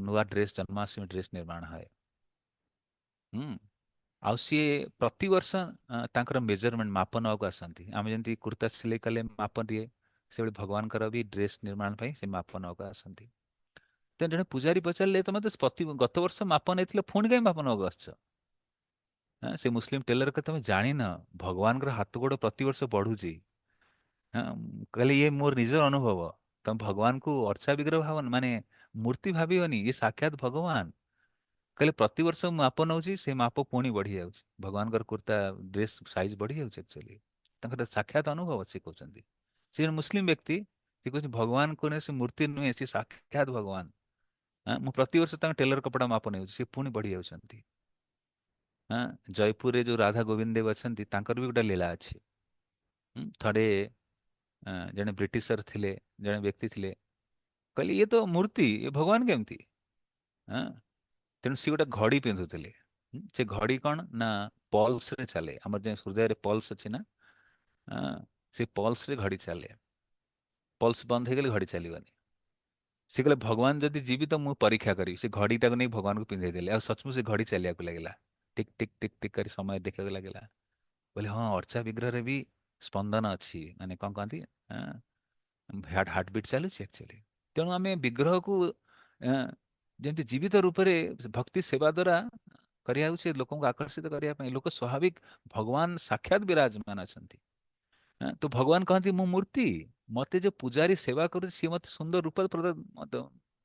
ନୂଆ ଡ୍ରେସ୍, ଜନ୍ମାଷ୍ଟମୀ ଡ୍ରେସ୍ ନିର୍ମାଣ ହୁଏ। ଆଉ ସିଏ ପ୍ରତିବର୍ଷ ତାଙ୍କର ମେଜରମେଣ୍ଟ ମାପ ନେବାକୁ ଆସନ୍ତି। ଆମେ ଯେମିତି କୁର୍ତ୍ତା ସିଲେଇ କଲେ ମାପ ଦିଏ, ସେଭଳି ଭଗବାନଙ୍କର ବି ଡ୍ରେସ୍ ନିର୍ମାଣ ପାଇଁ ସେ ମାପ ନେବାକୁ ଆସନ୍ତି। ତେଣୁ ଜଣେ ପୂଜାରୀ ପଚାରିଲେ, ତମେ ତ ଗତ ବର୍ଷ ମାପ ନେଇଥିଲେ, ପୁଣି କାହିଁ ମାପ ନେବାକୁ ଆସିଛ? ସେ ମୁସଲିମ ଟେଲର କଥା ତମେ ଜାଣିନ, ଭଗବାନଙ୍କର ହାତ ଗୋଡ଼ ପ୍ରତିବର୍ଷ ବଢୁଛି। କହିଲେ ଇଏ ମୋର ନିଜର ଅନୁଭବ। ତମେ ଭଗବାନଙ୍କୁ ଅର୍ଚ୍ଚା ବିଗ୍ରହ ଭାବନି, ମାନେ ମୂର୍ତ୍ତି ଭାବିବନି, ଇଏ ସାକ୍ଷାତ ଭଗବାନ। କହିଲେ ପ୍ରତିବର୍ଷ ମୁଁ ମାପ ନେଉଛି, ସେ ମାପ ପୁଣି ବଢି ଯାଉଛି। ଭଗବାନଙ୍କର କୁର୍ତ୍ତା ଡ୍ରେସ୍ ସାଇଜ ବଢି ଯାଉଛି। ଆକ୍ଚୁଆଲି ତାଙ୍କର ସାକ୍ଷାତ ଅନୁଭବ ସେ କହୁଛନ୍ତି। ସେ ଜଣେ ମୁସଲିମ ବ୍ୟକ୍ତି, ସେ କହୁଛି ଭଗବାନ କୌଣସି ସେ ମୂର୍ତ୍ତି ନୁହେଁ, ସେ ସାକ୍ଷାତ ଭଗବାନ। ମୁଁ ପ୍ରତିବର୍ଷ ତାଙ୍କ ଟେଲର କପଡା ମାପ ନେଉଛି, ସେ ପୁଣି ବଢି ଯାଉଛନ୍ତି। ଜୟପୁରରେ ଯୋଉ ରାଧା ଗୋବିନ୍ଦ ଦେବ ଅଛନ୍ତି, ତାଙ୍କର ବି ଗୋଟେ ଲୀଳା ଅଛି। ଥରେ ଜଣେ ବ୍ରିଟିଶର ଥିଲେ, ଜଣେ ବ୍ୟକ୍ତି ଥିଲେ, କହିଲେ ଇଏ ତ ମୂର୍ତ୍ତି, ଏ ଭଗବାନ କେମିତି? ତେଣୁ ସିଏ ଗୋଟେ ଘଡି ପିନ୍ଧୁଥିଲେ। ସେ ଘଡି କ'ଣ ନା ପଲ୍ସରେ ଚାଲେ। ଆମର ଯେ ହୃଦୟରେ ପଲ୍ସ ଅଛି ନା, ସେ ପଲ୍ସରେ ଘଡି ଚାଲେ। ପଲ୍ସ ବନ୍ଦ ହେଇଗଲେ ଘଡି ଚାଲିବନି। ସେ କହିଲେ ଭଗବାନ ଯଦି ଯିବି ତ ମୁଁ ପରୀକ୍ଷା କରିବି। ସେ ଘଡିଟାକୁ ନେଇ ଭଗବାନଙ୍କୁ ପିନ୍ଧେଇ ଦେଲେ, ଆଉ ସଚମୁଚ ସେ ଘଡି ଚାଲିବାକୁ ଲାଗିଲା। ଟିକ୍ ଟିକ୍ ଟିକ୍ ଟିକ୍ କରି ସମୟ ଦେଖିବାକୁ ଲାଗିଲା। ବୋଲେ ହଁ, ଅର୍ଚ୍ଚା ବିଗ୍ରହରେ ବି ସ୍ପନ୍ଦନ ଅଛି, ମାନେ କ'ଣ କହନ୍ତି, ହାର୍ଟବିଟ୍ ଚାଲୁଛି ଆକ୍ଚୁଆଲି। ତେଣୁ ଆମେ ବିଗ୍ରହକୁ ଯେମିତି ଜୀବିତ ରୂପରେ ଭକ୍ତି ସେବା ଦ୍ୱାରା କରିବା ଉଚିତ, ଲୋକଙ୍କୁ ଆକର୍ଷିତ କରିବା ପାଇଁ। ଲୋକ ସ୍ୱାଭାବିକ ଭଗବାନ ସାକ୍ଷାତ ବିରାଜମାନ ଅଛନ୍ତି। ତ ଭଗବାନ କହନ୍ତି ମୁଁ ମୂର୍ତ୍ତି, ମତେ ଯୋଉ ପୂଜାରୀ ସେବା କରୁଛି ସିଏ ମତେ ସୁନ୍ଦର ରୂପ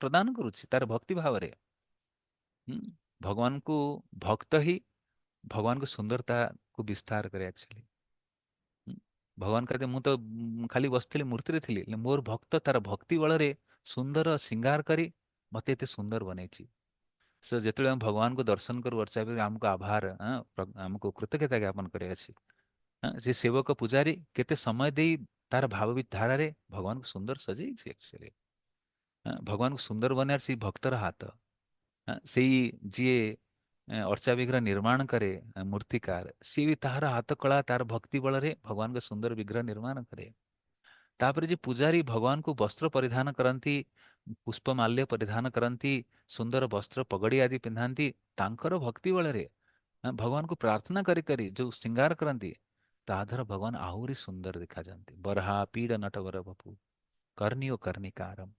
ପ୍ରଦାନ କରୁଛି ତାର ଭକ୍ତି ଭାବରେ। ଭଗବାନଙ୍କୁ ଭକ୍ତ ହିଁ ଭଗବାନଙ୍କୁ ସୁନ୍ଦରତାକୁ ବିସ୍ତାର କରେ ଆକ୍ଚୁଆଲି। ଭଗବାନ କହିଲେ ମୁଁ ତ ଖାଲି ବସିଥିଲି, ମୂର୍ତ୍ତିରେ ଥିଲି, ହେଲେ ମୋର ଭକ୍ତ ତାର ଭକ୍ତି ବଳରେ ସୁନ୍ଦର ଶୃଙ୍ଗାର କରି ମତେ ଏତେ ସୁନ୍ଦର ବନେଇଛି। ସେ ଯେତେବେଳେ ଆମେ ଭଗବାନଙ୍କୁ ଦର୍ଶନ କରୁ, ଅର୍ଚ୍ଚା କରୁ, ଆମକୁ ଆଭାର, ଆମକୁ କୃତଜ୍ଞତା ଜ୍ଞାପନ କରିବାର ଅଛି। ସେ ସେବକ ପୂଜାରୀ କେତେ ସମୟ ଦେଇ ତାର ଭାବ ଧାରାରେ ଭଗବାନଙ୍କୁ ସୁନ୍ଦର ସଜେଇଛି ଆକ୍ଚୁଆଲି। ଭଗବାନଙ୍କୁ ସୁନ୍ଦର ବନେବାର ସେଇ ଭକ୍ତର ହାତ। ସେଇ ଯିଏ ଅର୍ଚ୍ଚା ବିଗ୍ରହ ନିର୍ମାଣ କରେ, ମୂର୍ତ୍ତିକାର, ସିଏ ବି ତାହାର ହାତ କଳା ତାର ଭକ୍ତି ବଳରେ ଭଗବାନଙ୍କ ସୁନ୍ଦର ବିଗ୍ରହ ନିର୍ମାଣ କରେ। ତାପରେ ଯେ ପୂଜାରୀ ଭଗବାନଙ୍କୁ ବସ୍ତ୍ର ପରିଧାନ କରନ୍ତି, ପୁଷ୍ପମାଲ୍ୟ ପରିଧାନ କରନ୍ତି, ସୁନ୍ଦର ବସ୍ତ୍ର ପଗଡ଼ି ଆଦି ପିନ୍ଧାନ୍ତି, ତାଙ୍କର ଭକ୍ତି ବଳରେ ଭଗବାନଙ୍କୁ ପ୍ରାର୍ଥନା କରି କରି ଯୋଉ ଶୃଙ୍ଗାର କରନ୍ତି, ତା ଦ୍ୱାରା ଭଗବାନ ଆହୁରି ସୁନ୍ଦର ଦେଖାଯାଆନ୍ତି। ବରହା ପୀଡ଼ ନଟବର ବପୁ କର୍ଣ୍ଣିଓ କର୍ଣ୍ଣିକାରମ୍।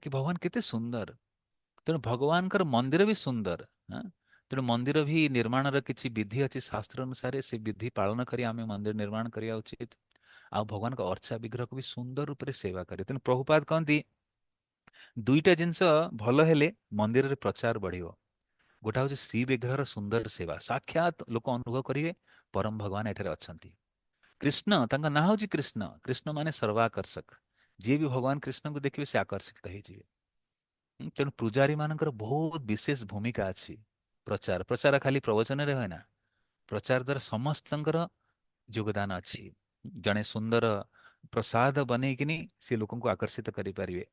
କି ଭଗବାନ କେତେ ସୁନ୍ଦର। ତେଣୁ ଭଗବାନଙ୍କର ମନ୍ଦିର ବି ସୁନ୍ଦର। ତେଣୁ ମନ୍ଦିର ବି ନିର୍ମାଣର କିଛି ବିଧି ଅଛି ଶାସ୍ତ୍ର ଅନୁସାରେ, ସେ ବିଧି ପାଳନ କରି ଆମେ ମନ୍ଦିର ନିର୍ମାଣ କରିବା ଉଚିତ। ଆଉ ଭଗବାନଙ୍କ ଅର୍ଚ୍ଚା ବିଗ୍ରହକୁ ବି ସୁନ୍ଦର ରୂପରେ ସେବା କରେ। ତେଣୁ ପ୍ରଭୁପାଦ କହନ୍ତି ଦୁଇଟା ଜିନିଷ ଭଲ ହେଲେ ମନ୍ଦିରରେ ପ୍ରଚାର ବଢିବ। ଗୋଟା ହଉଛି ଶ୍ରୀ ବିଗ୍ରହର ସୁନ୍ଦର ସେବା, ସାକ୍ଷାତ ଲୋକ ଅନୁଭବ କରିବେ ପରମ ଭଗବାନ ଏଠାରେ ଅଛନ୍ତି। କୃଷ୍ଣ, ତାଙ୍କ ନାଁ ହଉଛି କୃଷ୍ଣ, କୃଷ୍ଣ ମାନେ ସର୍ବାକର୍ଷକ। ଯିଏ ବି ଭଗବାନ କୃଷ୍ଣଙ୍କୁ ଦେଖିବେ ସେ ଆକର୍ଷିତ ହେଇଯିବେ। ତେଣୁ ପୂଜାରୀ ମାନଙ୍କର ବହୁତ ବିଶେଷ ଭୂମିକା ଅଛି। ପ୍ରଚାର ପ୍ରଚାର ଖାଲି ପ୍ରବଚନରେ ହୁଏ ନା, ପ୍ରଚାର ଦ୍ୱାରା ସମସ୍ତଙ୍କର ଯୋଗଦାନ ଅଛି। ଜଣେ ସୁନ୍ଦର ପ୍ରସାଦ ବନେଇକିନି ସେ ଲୋକଙ୍କୁ ଆକର୍ଷିତ କରିପାରିବେ।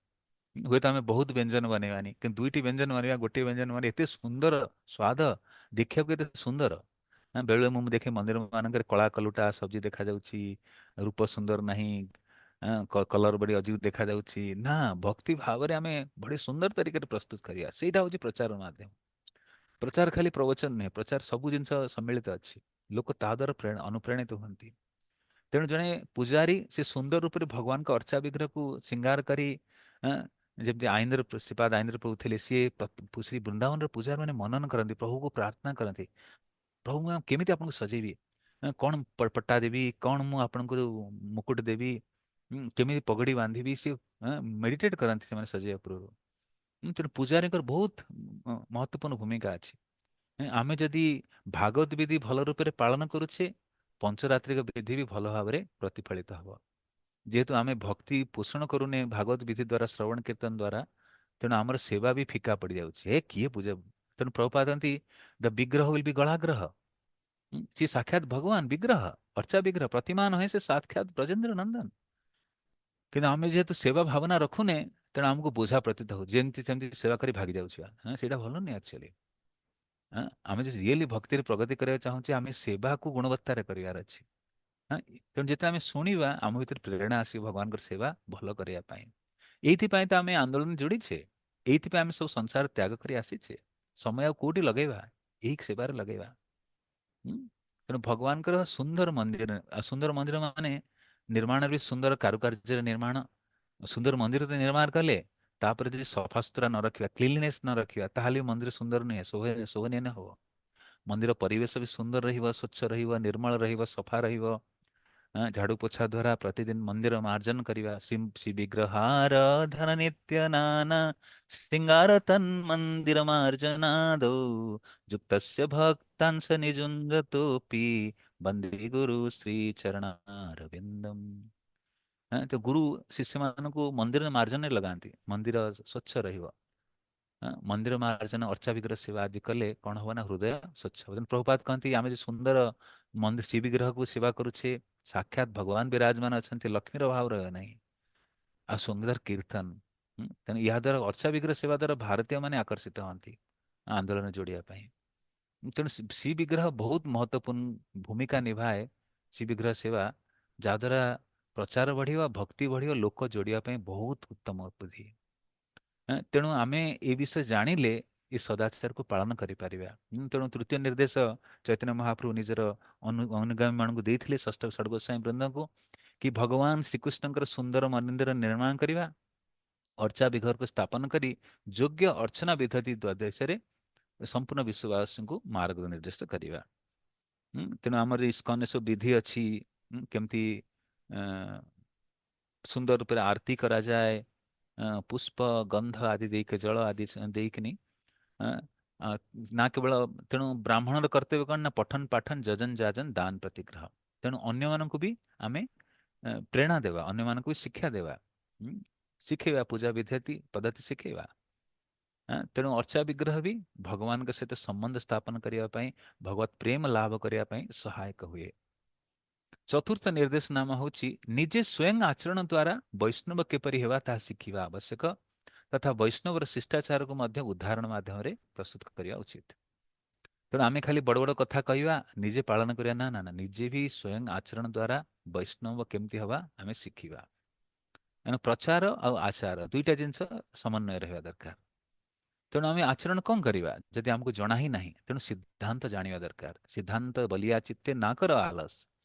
ହୁଏତ ଆମେ ବହୁତ ବ୍ୟଞ୍ଜନ ବନେଇବାନି, କିନ୍ତୁ ଦୁଇଟି ବ୍ୟଞ୍ଜନ ବନେଇବା, ଗୋଟିଏ ବ୍ୟଞ୍ଜନ ମାନେ ଏତେ ସୁନ୍ଦର ସ୍ୱାଦ, ଦେଖିବାକୁ ଏତେ ସୁନ୍ଦର। ବେଳେବେଳେ ମୁଁ ଦେଖେ ମନ୍ଦିର ମାନଙ୍କରେ କଳା କଲୁଟା ସବଜି ଦେଖାଯାଉଛି, ରୂପ ସୁନ୍ଦର ନାହିଁ, କଲର ବଡି ଅଜୀବ ଦେଖାଯାଉଛି। ନା, ଭକ୍ତି ଭାବରେ ଆମେ ବଡି ସୁନ୍ଦର ତରିକାରେ ପ୍ରସ୍ତୁତ କରିବା, ସେଇଟା ହଉଛି ପ୍ରଚାର ମାଧ୍ୟମ। ପ୍ରଚାର ଖାଲି ପ୍ରବଚନ ନୁହେଁ, ପ୍ରଚାର ସବୁ ଜିନିଷ ସମ୍ମିଳିତ ଅଛି। ଲୋକ ତା ଦ୍ୱାରା ଅନୁପ୍ରାଣିତ ହୁଅନ୍ତି। ତେଣୁ ଜଣେ ପୂଜାରୀ ସେ ସୁନ୍ଦର ରୂପରେ ଭଗବାନଙ୍କ ଅର୍ଚ୍ଚା ବିଗ୍ରହକୁ ଶ୍ରୀଙ୍ଗାର କରି, ଆଁ, ଯେମିତି ଆଇନ୍ଦ୍ର ଶ୍ରୀପାଦ ଆଇନ୍ଦ୍ର ପ୍ରଭୁ ଥିଲେ, ସିଏ ଶ୍ରୀ ବୃନ୍ଦାବନର ପୂଜାରୀ ମାନେ ମନନ କରନ୍ତି, ପ୍ରଭୁକୁ ପ୍ରାର୍ଥନା କରନ୍ତି, ପ୍ରଭୁ ମୁଁ କେମିତି ଆପଣଙ୍କୁ ସଜେଇବି, କଣ ପଟ୍ଟା ଦେବି, କଣ ମୁଁ ଆପଣଙ୍କୁ ମୁକୁଟ ଦେବି, କେମିତି ପଗଡି ବାନ୍ଧିବି, ସେ ମେଡିଟେଟ କରନ୍ତି ସେମାନେ ସଜେଇବା ପୂର୍ବରୁ। ତେଣୁ ପୂଜାରୀଙ୍କର ବହୁତ ମହତ୍ୱପୂର୍ଣ୍ଣ ଭୂମିକା ଅଛି। ଆମେ ଯଦି ଭାଗବତ ବିଧି ଭଲ ରୂପରେ ପାଳନ କରୁଛେ, ପଞ୍ଚରାତ୍ରିକ ବିଧି ବି ଭଲ ଭାବରେ ପ୍ରତିଫଳିତ ହବ। ଯେହେତୁ ଆମେ ଭକ୍ତି ପୋଷଣ କରୁନେ ଭାଗବତ ବିଧି ଦ୍ୱାରା, ଶ୍ରବଣ କୀର୍ତ୍ତନ ଦ୍ୱାରା, ତେଣୁ ଆମର ସେବା ବି ଫିକା ପଡିଯାଉଛି। ଏ କିଏ ପୂଜା। ତେଣୁ ପ୍ରଭୁପାଦ କହନ୍ତି ଦ ବିଗ୍ରହ ୱିଲ୍ ବି ଗଳାଗ୍ରହ। ସେ ସାକ୍ଷାତ ଭଗବାନ ବିଗ୍ରହ, ଅର୍ଚ୍ଚା ବିଗ୍ରହ ପ୍ରତିମା ନୁହେଁ, ସେ ସାକ୍ଷାତ ବ୍ରଜେନ୍ଦ୍ର ନନ୍ଦନ। କିନ୍ତୁ ଆମେ ଯେହେତୁ ସେବା ଭାବନା ରଖୁନେ, ତେଣୁ ଆମକୁ ବୋଝା ପ୍ରତୀତ ହଉ, ଯେମିତି ସେମିତି ସେବା କରି ଭାଗି ଯାଉଥିବା। ସେଇଟା ଭଲ ନୁହେଁ ଆକ୍ଚୁଆଲି। ଆମେ ଯଦି ରିଏଲି ଭକ୍ତିରେ ପ୍ରଗତି କରିବାକୁ ଚାହୁଁଛେ, ଆମେ ସେବାକୁ ଗୁଣବତ୍ତାରେ କରିବାର ଅଛି। ତେଣୁ ଯେତେବେଳେ ଆମେ ଶୁଣିବା, ଆମ ଭିତରେ ପ୍ରେରଣା ଆସିବ ଭଗବାନଙ୍କର ସେବା ଭଲ କରିବା ପାଇଁ। ଏଇଥିପାଇଁ ତ ଆମେ ଆନ୍ଦୋଳନ ଯୋଡ଼ିଛେ, ଏଇଥିପାଇଁ ଆମେ ସବୁ ସଂସାର ତ୍ୟାଗ କରି ଆସିଛେ। ସମୟ ଆଉ କୋଉଠି ଲଗେଇବା? ଏଇ ସେବାରେ ଲଗେଇବା। ହୁଁ? ତେଣୁ ଭଗବାନଙ୍କର ସୁନ୍ଦର ମନ୍ଦିର, ଆଉ ସୁନ୍ଦର ମନ୍ଦିର ମାନେ ନିର୍ମାଣ ବି ସୁନ୍ଦର କାରୁକାର୍ଯ୍ୟରେ ନିର୍ମାଣ। ସୁନ୍ଦର ମନ୍ଦିର ତ ନିର୍ମାଣ କଲେ, ତାପରେ ଯଦି ସଫାସୁତୁରା ନ ରଖିବା, କ୍ଲିନନେସ୍ ନ ରଖିବା, ତାହେଲେ ବି ମନ୍ଦିର ସୁନ୍ଦର ନୁହେଁ, ଶୋଭନୀୟ ହବ। ମନ୍ଦିର ପରିବେଶ ବି ସୁନ୍ଦର ରହିବ, ସ୍ୱଚ୍ଛ ରହିବ, ନିର୍ମଳ ରହିବ, ସଫା ରହିବ। ଝାଡୁ ପୋଛା ଦ୍ୱାରା ପ୍ରତିଦିନ ମନ୍ଦିର ମାର୍ଜନ କରିବା। ଶ୍ରୀ ଶ୍ରୀ ବିଗ୍ରହାରାଧନ ନିତ୍ୟ ନାନା ଶ୍ରୀଙ୍ଗାର ତନ୍ ମନ୍ଦିର ମାର୍ଜନାଦୌ ଯୁକ୍ତସ୍ୟ ଭକ୍ତାଂଶ ନିଯୁଞ୍ଜତୋପି ବନ୍ଦେ ଗୁରୁ ଶ୍ରୀ ଚରଣାରବିନ୍ଦମ୍। ତ ଗୁରୁ ଶିଷ୍ୟମାନଙ୍କୁ ମନ୍ଦିର ମାର୍ଜନରେ ଲଗାନ୍ତି, ମନ୍ଦିର ସ୍ୱଚ୍ଛ ରହିବ। ମନ୍ଦିର ମାର୍ଜନ, ଅର୍ଚ୍ଚା ବିଗ୍ରହ ସେବା ଆଦି କଲେ କଣ ହବ ନା, ହୃଦୟ ସ୍ୱଚ୍ଛ ହବ। ତେଣୁ ପ୍ରଭୁପାଦ କହନ୍ତି ଆମେ ଯେ ସୁନ୍ଦର ମନ୍ଦିର ଶ୍ରୀ ବିଗ୍ରହକୁ ସେବା କରୁଛେ, ସାକ୍ଷାତ ଭଗବାନ ବିରାଜମାନ ଅଛନ୍ତି, ଲକ୍ଷ୍ମୀର ଅଭାବ ରହିବ ନାହିଁ। ଆଉ ସୁନ୍ଦର କୀର୍ତ୍ତନ। ତେଣୁ ଏହା ଦ୍ୱାରା ଅର୍ଚ୍ଚା ବିଗ୍ରହ ସେବା ଦ୍ୱାରା ଭାରତୀୟ ମାନେ ଆକର୍ଷିତ ହୁଅନ୍ତି ଆନ୍ଦୋଳନ ଯୋଡ଼ିବା ପାଇଁ। ତେଣୁ ଶ୍ରୀ ବିଗ୍ରହ ବହୁତ ମହତ୍ୱପୂର୍ଣ୍ଣ ଭୂମିକା ନିଭାଏ, ଶ୍ରୀ ବିଗ୍ରହ ସେବା, ଯାହାଦ୍ୱାରା ପ୍ରଚାର ବଢିବ, ଭକ୍ତି ବଢିବ, ଲୋକ ଯୋଡ଼ିବା ପାଇଁ ବହୁତ ଉତ୍ତମ ବୁଦ୍ଧି। ତେଣୁ ଆମେ ଏ ବିଷୟ ଜାଣିଲେ ଏ ସଦାଚାରକୁ ପାଳନ କରିପାରିବା। ତେଣୁ ତୃତୀୟ ନିର୍ଦ୍ଦେଶ ଚୈତନ୍ୟ ମହାପ୍ରଭୁ ନିଜର ଅନୁଗାମୀ ମାନଙ୍କୁ ଦେଇଥିଲେ, ଷଷ୍ଠ ଷଡ଼ଗୋସ୍ୱାମୀ ବୃନ୍ଦଙ୍କୁ, କି ଭଗବାନ ଶ୍ରୀକୃଷ୍ଣଙ୍କର ସୁନ୍ଦର ମନ୍ଦିର ନିର୍ମାଣ କରିବା, ଅର୍ଚ୍ଚା ବିଗ୍ରହକୁ ସ୍ଥାପନ କରି ଯୋଗ୍ୟ ଅର୍ଚ୍ଚନା ବିଧତି ଦ୍ୱାଦଶରେ ସମ୍ପୂର୍ଣ୍ଣ ବିଶ୍ୱବାସୀଙ୍କୁ ମାର୍ଗ ନିର୍ଦ୍ଦେଶ କରିବା। ତେଣୁ ଆମର ଇସ୍କନ ସବୁ ବିଧି ଅଛି, କେମିତି ସୁନ୍ଦର ରୂପରେ ଆରତି କରାଯାଏ, ପୁଷ୍ପ ଗନ୍ଧ ଆଦି ଦେଇକି, ଜଳ ଆଦି ଦେଇକିନି, ଆଁ, ନା କେବଳ। ତେଣୁ ବ୍ରାହ୍ମଣର କର୍ତ୍ତବ୍ୟ କଣ ନା, ପଠନ ପାଠନ ଯଜନ ଯାଜନ ଦାନ ପ୍ରତିଗ୍ରହ। ତେଣୁ ଅନ୍ୟମାନଙ୍କୁ ବି ଆମେ ପ୍ରେରଣା ଦେବା, ଅନ୍ୟମାନଙ୍କୁ ବି ଶିକ୍ଷା ଦେବା, ଶିଖେଇବା, ପୂଜା ବିଧତି ପଦ୍ଧତି ଶିଖେଇବା। ତେଣୁ ଅର୍ଚ୍ଚା ବିଗ୍ରହ ବି ଭଗବାନଙ୍କ ସହିତ ସମ୍ବନ୍ଧ ସ୍ଥାପନ କରିବା ପାଇଁ, ଭଗବତ ପ୍ରେମ ଲାଭ କରିବା ପାଇଁ ସହାୟକ ହୁଏ। चतुर्थ निर्देशनामा ହେଉଛି ନିଜେ ସ୍ୱୟଂ ଆଚରଣ ଦ୍ୱାରା ବୈଷ୍ଣବ କିପରି ହେବା ତାହା ଶିଖିବା ଆବଶ୍ୟକ ତଥା ବୈଷ୍ଣବର ଶିଷ୍ଟାଚାରକୁ ମଧ୍ୟ ଉଦାହରଣ ମାଧ୍ୟମରେ ପ୍ରସ୍ତୁତ କରିବା ଉଚିତ। ତେଣୁ ଆମେ ଖାଲି ବଡ଼ ବଡ଼ କଥା କହିବା, ନିଜେ ପାଳନ କରିବା ନା ନା ନା, ନିଜେ ବି ସ୍ୱୟଂ ଆଚରଣ ଦ୍ୱାରା ବୈଷ୍ଣବ କେମିତି ହେବା ଆମେ ଶିଖିବା। ତେଣୁ ପ୍ରଚାର ଆଉ ଆଚାର ଦୁଇଟା ଜିନିଷ ସମନ୍ୱୟ ରହିବା ଦରକାର। ତେଣୁ ଆମେ ଆଚରଣ କ'ଣ କରିବା ଯଦି ଆମକୁ ଜଣା ହିଁ ନାହିଁ? ତେଣୁ ସିଦ୍ଧାନ୍ତ ଜାଣିବା ଦରକାର। ସିଦ୍ଧାନ୍ତ ବଲିଆ ଚିତ୍ତେ ନା କର ଆଲସ,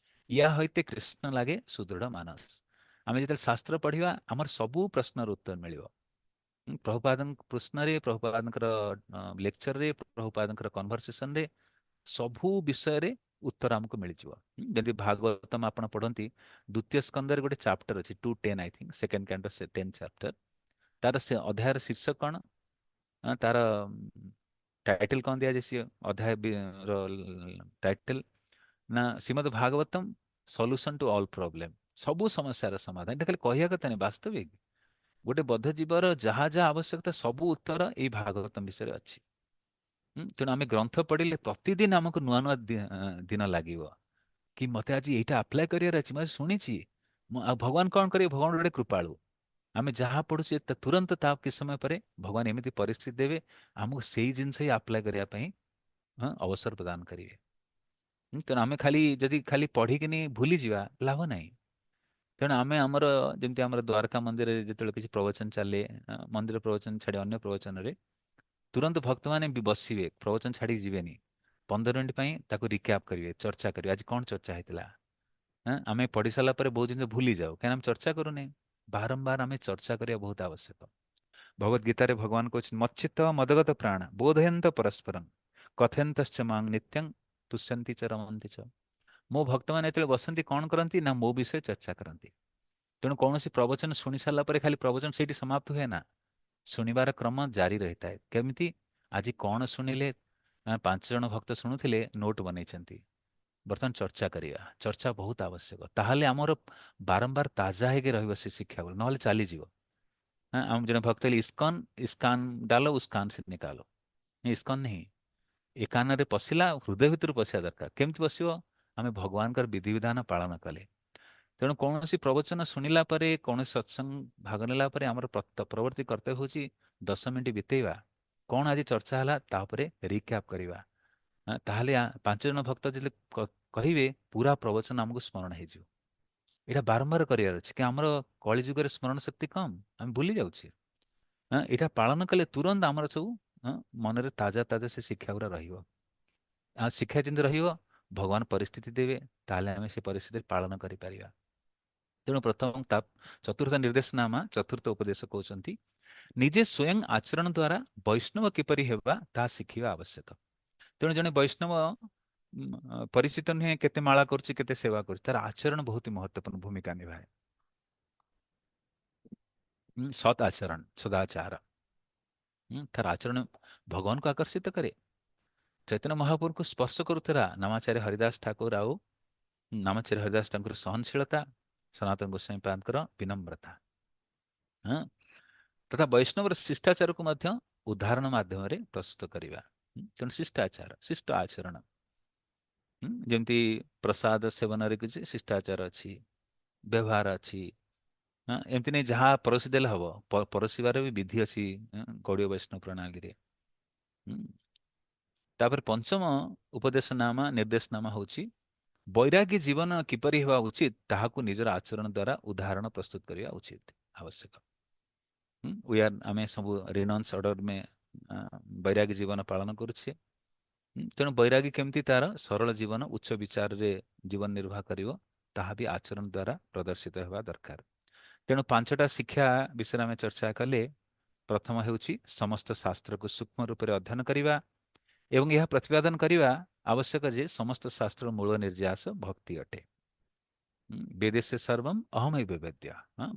ୟା ହଇତେ କୃଷ୍ଣ ଲାଗେ ସୁଦୃଢ଼ ମାନସ। ଆମେ ଯେତେବେଳେ ଶାସ୍ତ୍ର ପଢ଼ିବା ଆମର ସବୁ ପ୍ରଶ୍ନର ଉତ୍ତର ମିଳିବ। ପ୍ରଭୁପାଦଙ୍କ ପ୍ରଶ୍ନରେ, ପ୍ରଭୁପାଦଙ୍କର ଲେକ୍ଚରରେ, ପ୍ରଭୁପାଦଙ୍କର କନଭରସେସନରେ ସବୁ ବିଷୟରେ ଉତ୍ତର ଆମକୁ ମିଳିଯିବ। ଯଦି ଭାଗବତମ ଆପଣ ପଢ଼ନ୍ତି, ଦ୍ୱିତୀୟ ସ୍କନ୍ଧରେ ଗୋଟେ ଚାପ୍ଟର ଅଛି 2:10 ଆଇ ଥିଙ୍କ, ସେକେଣ୍ଡ କ୍ୟାଣ୍ଟର 10 ଚାପ୍ଟର। ତାର ସେ ଅଧ୍ୟାୟର ଶୀର୍ଷକ କ'ଣ? ତାର ଟାଇଟଲ କ'ଣ ଦିଆଯାଇଛି? ଅଧ୍ୟାୟ ର ଟାଇଟଲ ନା ଶ୍ରୀମଦ୍ Bhagavatam solution two all problem, ସବୁ ସମସ୍ୟାର ସମାଧାନ। ଏଇଟା ଖାଲି କହିବା କଥା ନାହିଁ, ବାସ୍ତବିକ ଗୋଟେ ବଦ୍ଧ ଜୀବର ଯାହା ଯାହା ଆବଶ୍ୟକତା ସବୁ ଉତ୍ତର ଏଇ ଭାଗବତମ ବିଷୟରେ ଅଛି। ତେଣୁ ଆମେ ଗ୍ରନ୍ଥ ପଢ଼ିଲେ ପ୍ରତିଦିନ ଆମକୁ ନୂଆ ନୂଆ ଦିନ ଲାଗିବ କି ମତେ ଆଜି ଏଇଟା ଆପ୍ଲାଏ କରିବାର ଅଛି। ମୁଁ ଆଜି ଶୁଣିଛି ଆଉ ଭଗବାନ କ'ଣ କରିବେ? ଭଗବାନ ଗୋଟେ କୃପାଳୁ। ଆମେ ଯାହା ପଢୁଛେ ତୁରନ୍ତ ତା କିଛି ସମୟ ପରେ ଭଗବାନ ଏମିତି ପରିସ୍ଥିତି ଦେବେ ଆମକୁ ସେଇ ଜିନିଷ ହିଁ ଆପ୍ଲାଏ କରିବା ପାଇଁ ଅବସର ପ୍ରଦାନ କରିବେ। ତେଣୁ ଆମେ ଖାଲି ଯଦି ଖାଲି ପଢିକିନି ଭୁଲିଯିବା ଲାଭ ନାହିଁ। ତେଣୁ ଆମେ ଆମର ଯେମିତି ଆମର ଦ୍ୱାରକା ମନ୍ଦିରରେ ଯେତେବେଳେ କିଛି ପ୍ରବଚନ ଚାଲେ, ମନ୍ଦିର ପ୍ରବଚନ ଛାଡ଼ି ଅନ୍ୟ ପ୍ରବଚନରେ ତୁରନ୍ତ ଭକ୍ତମାନେ ବି ବସିବେ, ପ୍ରବଚନ ଛାଡ଼ିକି ଯିବେନି। 15 ମିନିଟ୍ ପାଇଁ ତାକୁ ରିକ୍ୟାପ୍ କରିବେ, ଚର୍ଚ୍ଚା କରିବେ, ଆଜି କ'ଣ ଚର୍ଚ୍ଚା ହେଇଥିଲା। ଆମେ ପଢି ସାରିଲା ପରେ ବହୁତ ଜିନିଷ ଭୁଲି ଯାଉ, କାହିଁକି ଆମେ ଚର୍ଚ୍ଚା କରୁନେ। ବାରମ୍ବାର ଆମେ ଚର୍ଚ୍ଚା କରିବା ବହୁତ ଆବଶ୍ୟକ। ଭଗବତ ଗୀତାରେ ଭଗବାନ କହୁଛନ୍ତି ମଚ୍ଛିତ ମଦଗତ ପ୍ରାଣ ବୋଧୟନ୍ତ ପରସ୍ପରଂ କଥୟନ୍ତଶ୍ଚ ମାଂ ନିତ୍ୟଂ ତୁଷ୍ୟନ୍ତି ଚ ରମନ୍ତି ଚ। ମୋ ଭକ୍ତମାନେ ଯେତେବେଳେ ବସନ୍ତି କ'ଣ କରନ୍ତି ନା ମୋ ବିଷୟରେ ଚର୍ଚ୍ଚା କରନ୍ତି। ତେଣୁ କୌଣସି ପ୍ରବଚନ ଶୁଣି ସାରିଲା ପରେ ଖାଲି ପ୍ରବଚନ ସେଇଠି ସମାପ୍ତ ହୁଏ ନା, ଶୁଣିବାର କ୍ରମ ଜାରି ରହିଥାଏ। କେମିତି? ଆଜି କ'ଣ ଶୁଣିଲେ? 5 ଜଣ ଭକ୍ତ ଶୁଣୁଥିଲେ, ନୋଟ୍ ବନେଇଛନ୍ତି। ବର୍ତ୍ତମାନ ଚର୍ଚ୍ଚା କରିବା, ଚର୍ଚ୍ଚା ବହୁତ ଆବଶ୍ୟକ। ତାହେଲେ ଆମର ବାରମ୍ବାର ତାଜା ହେଇକି ରହିବ ସେ ଶିକ୍ଷା, ନହେଲେ ଚାଲିଯିବ। ଆମ ଜଣେ ଭକ୍ତ ହେଲେ ଇସ୍କନ, ଇସ୍କାନ ଡାଲୋ ଉସ୍କାନ ସେ ନିକାଲୋ। ଇସ୍କନ ନାହିଁ, ଏ କାନରେ ପଶିଲା ହୃଦୟ ଭିତରୁ ପଶିବା ଦରକାର। କେମିତି ପଶିବ? ଆମେ ଭଗବାନଙ୍କର ବିଧିବିଧାନ ପାଳନ କଲେ। ତେଣୁ କୌଣସି ପ୍ରବଚନ ଶୁଣିଲା ପରେ, କୌଣସି ସତ୍ସଙ୍ଗ ଭାଗ ନେଲା ପରେ ଆମର ପରବର୍ତ୍ତୀ କର୍ତ୍ତବ୍ୟ ହେଉଛି 10 ମିନିଟ୍ ବିତେଇବା, କ'ଣ ଆଜି ଚର୍ଚ୍ଚା ହେଲା ତାପରେ ରିକ୍ୟାପ୍ କରିବା। ତାହେଲେ 5 ଜଣ ଭକ୍ତ ଯଦି କହିବେ ପୁରା ପ୍ରବଚନ ଆମକୁ ସ୍ମରଣ ହେଇଯିବ। ଏଇଟା ବାରମ୍ବାର କରିବାର ଅଛି କି ଆମର କଳିଯୁଗରେ ସ୍ମରଣ ଶକ୍ତି କମ୍, ଆମେ ଭୁଲି ଯାଉଛେ। ଏଇଟା ପାଳନ କଲେ ତୁରନ୍ତ ଆମର ସବୁ ମନରେ ତାଜା ତାଜା ସେ ଶିକ୍ଷା ଗୁଡ଼ା ରହିବ। ଆଉ ଶିକ୍ଷା ଯେମିତି ରହିବ, ଭଗବାନ ପରିସ୍ଥିତି ଦେବେ, ତାହେଲେ ଆମେ ସେ ପରିସ୍ଥିତିରେ ପାଳନ କରିପାରିବା। ତେଣୁ ପ୍ରଥମ ଚତୁର୍ଥ ନିର୍ଦ୍ଦେଶନାମା, ଚତୁର୍ଥ ଉପଦେଶ କହୁଛନ୍ତି ନିଜେ ସ୍ୱୟଂ ଆଚରଣ ଦ୍ୱାରା ବୈଷ୍ଣବ କିପରି ହେବା ତାହା ଶିଖିବା ଆବଶ୍ୟକ। ତେଣୁ ଜଣେ ବୈଷ୍ଣବ ପରିଚିତ ନୁହେଁ କେତେ ମାଳା କରୁଛି, କେତେ ସେବା କରୁଛି, ତାର ଆଚରଣ ବହୁତ ମହତ୍ୱପୂର୍ଣ୍ଣ ଭୂମିକା ନିଭାଏ। ସତ୍ ଆଚରଣ, ସଦାଚାର, ତାର ଆଚରଣ ଭଗବାନଙ୍କୁ ଆକର୍ଷିତ କରେ। ଚୈତନ୍ୟ ମହାପ୍ରଭୁଙ୍କୁ ସ୍ପର୍ଶ କରୁଥିଲା ନାମାଚାର୍ୟ ହରିଦାସ ଠାକୁର ଆଉ ନାମାଚାର୍ୟ ହରିଦାସ ଠାକୁର ସହନଶୀଳତା, ସନାତନ ଗୋସ୍ୱାମୀ ପାଦଙ୍କର ବିନମ୍ରତା, ତଥା ବୈଷ୍ଣବର ଶିଷ୍ଟାଚାରକୁ ମଧ୍ୟ ଉଦାହରଣ ମାଧ୍ୟମରେ ପ୍ରସ୍ତୁତ କରିବା। ତେଣୁ ଶିଷ୍ଟାଚାର, ଶିଷ୍ଟ ଆଚରଣ, ଯେମିତି ପ୍ରସାଦ ସେବନରେ କିଛି ଶିଷ୍ଟାଚାର ଅଛି, ବ୍ୟବହାର ଅଛି। ଏମିତି ନାଇଁ ଯାହା ପରସି ଦେଲେ ହବ, ପରସିବାର ବି ବିଧି ଅଛି ଗୌଡ଼ୀୟ ବୈଷ୍ଣବ ପ୍ରଣାଳୀରେ। ତାପରେ ପଞ୍ଚମ ଉପଦେଶନାମା, ନିର୍ଦ୍ଦେଶନାମା ହେଉଛି ବୈରାଗୀ ଜୀବନ କିପରି ହେବା ଉଚିତ ତାହାକୁ ନିଜର ଆଚରଣ ଦ୍ୱାରା ଉଦାହରଣ ପ୍ରସ୍ତୁତ କରିବା ଉଚିତ, ଆବଶ୍ୟକ। ଆମେ ସବୁ ରିନନ୍ସ ଅର୍ଡର ମେ ବୈରାଗୀ ଜୀବନ ପାଳନ କରୁଛେ। ତେଣୁ ବୈରାଗୀ କେମିତି ତାର ସରଳ ଜୀବନ, ଉଚ୍ଚ ବିଚାରରେ ଜୀବନ ନିର୍ବାହ କରିବ, ତାହା ବି ଆଚରଣ ଦ୍ୱାରା ପ୍ରଦର୍ଶିତ ହେବା ଦରକାର। ତେଣୁ 5ଟା ଶିକ୍ଷା ବିଷୟରେ ଆମେ ଚର୍ଚ୍ଚା କଲେ। ପ୍ରଥମ ହେଉଛି ସମସ୍ତ ଶାସ୍ତ୍ରକୁ ସୂକ୍ଷ୍ମ ରୂପରେ ଅଧ୍ୟୟନ କରିବା ଏବଂ ଏହା ପ୍ରତିପାଦନ କରିବା ଆବଶ୍ୟକ ଯେ ସମସ୍ତ ଶାସ୍ତ୍ର ମୂଳ ନିର୍ଯାସ ଭକ୍ତି ଅଟେ। ବେଦେଶେ ସର୍ବମ୍ ଅହମୈବ ବେଦ୍ୟ,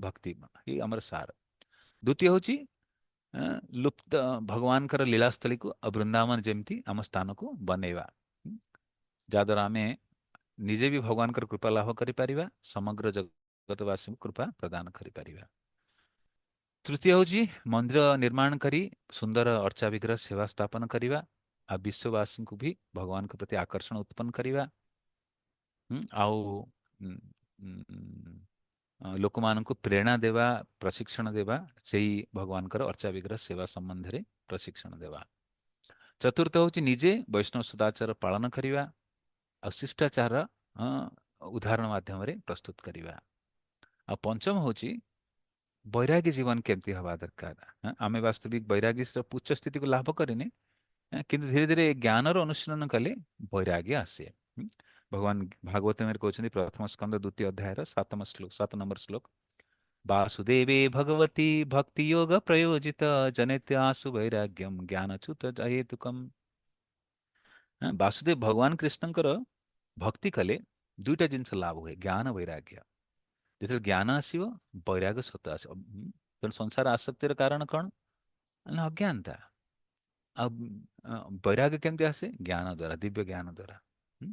ଭକ୍ତି ହିଁ ଆମର ସାର। ଦ୍ୱିତୀୟ ହେଉଛି ଲୁପ୍ତ ଭଗବାନଙ୍କର ଲୀଳାସ୍ଥଳୀକୁ ବୃନ୍ଦାବନ ଯେମିତି ଆମ ସ୍ଥାନକୁ ବନେଇବା, ଯାହାଦ୍ୱାରା ଆମେ ନିଜେ ବି ଭଗବାନଙ୍କର କୃପା ଲାଭ କରିପାରିବା, ସମଗ୍ର ଜଗତବାସୀଙ୍କୁ କୃପା ପ୍ରଦାନ କରିପାରିବା। ତୃତୀୟ ହେଉଛି ମନ୍ଦିର ନିର୍ମାଣ କରି ସୁନ୍ଦର ଅର୍ଚ୍ଚା ବିଗ୍ରହ ସେବା ସ୍ଥାପନ କରିବା ଆଉ ବିଶ୍ୱବାସୀଙ୍କୁ ବି ଭଗବାନଙ୍କ ପ୍ରତି ଆକର୍ଷଣ ଉତ୍ପନ୍ନ କରିବା। ଆଉ ଉଁ, ଲୋକମାନଙ୍କୁ ପ୍ରେରଣା ଦେବା, ପ୍ରଶିକ୍ଷଣ ଦେବା, ସେଇ ଭଗବାନଙ୍କର ଅର୍ଚ୍ଚା ବିଗ୍ରହ ସେବା ସମ୍ବନ୍ଧରେ ପ୍ରଶିକ୍ଷଣ ଦେବା। ଚତୁର୍ଥ ହେଉଛି ନିଜେ ବୈଷ୍ଣବ ସଦାଚାର ପାଳନ କରିବା ଆଉ ଶିଷ୍ଟାଚାର ଅ, ଉଦାହରଣ ମାଧ୍ୟମରେ ପ୍ରସ୍ତୁତ କରିବା। ଆଉ ପଞ୍ଚମ ହେଉଛି ବୈରାଗୀ ଜୀବନ କେମିତି ହେବା ଦରକାର। ଆମେ ବାସ୍ତବିକ ବୈରାଗୀର ଉଚ୍ଚ ସ୍ଥିତିକୁ ଲାଭ କରିନେ, କିନ୍ତୁ ଧୀରେ ଧୀରେ ଜ୍ଞାନର ଅନୁଶୀଳନ କଲେ ବୈରାଗ୍ୟ ଆସେ। ହୁଁ। ଭଗବାନ ଭାଗବତରେ କହୁଛନ୍ତି ପ୍ରଥମ ସ୍କନ୍ଧ ଦ୍ୱିତୀୟ ଅଧ୍ୟାୟର 7 ନମ୍ବର ଶ୍ଲୋକ, ବାସୁଦେବେ ଭଗବତୀ ଭକ୍ତି ଯୋଗ ପ୍ରୟୋଜିତ ଜନେତ୍ୟାସୁ ବୈରାଗ୍ୟମ ଜ୍ଞାନଚ୍ୟୁତ ହେତୁକମ୍। ବାସୁଦେବ ଭଗବାନ କୃଷ୍ଣଙ୍କର ଭକ୍ତି କଲେ ଦୁଇଟା ଜିନିଷ ଲାଭ ହୁଏ, ଜ୍ଞାନ ବୈରାଗ୍ୟ। ଯେତେବେଳେ ଜ୍ଞାନ ଆସିବ, ବୈରାଗ୍ୟ ସତ ଆସିବ। ତେଣୁ ସଂସାର ଆସକ୍ତିର କାରଣ କଣ ନା ଅଜ୍ଞାନତା। ଆଉ ବୈରାଗ୍ୟ କେମିତି ଆସେ? ଜ୍ଞାନ ଦ୍ୱାରା, ଦିବ୍ୟ ଜ୍ଞାନ ଦ୍ୱାରା।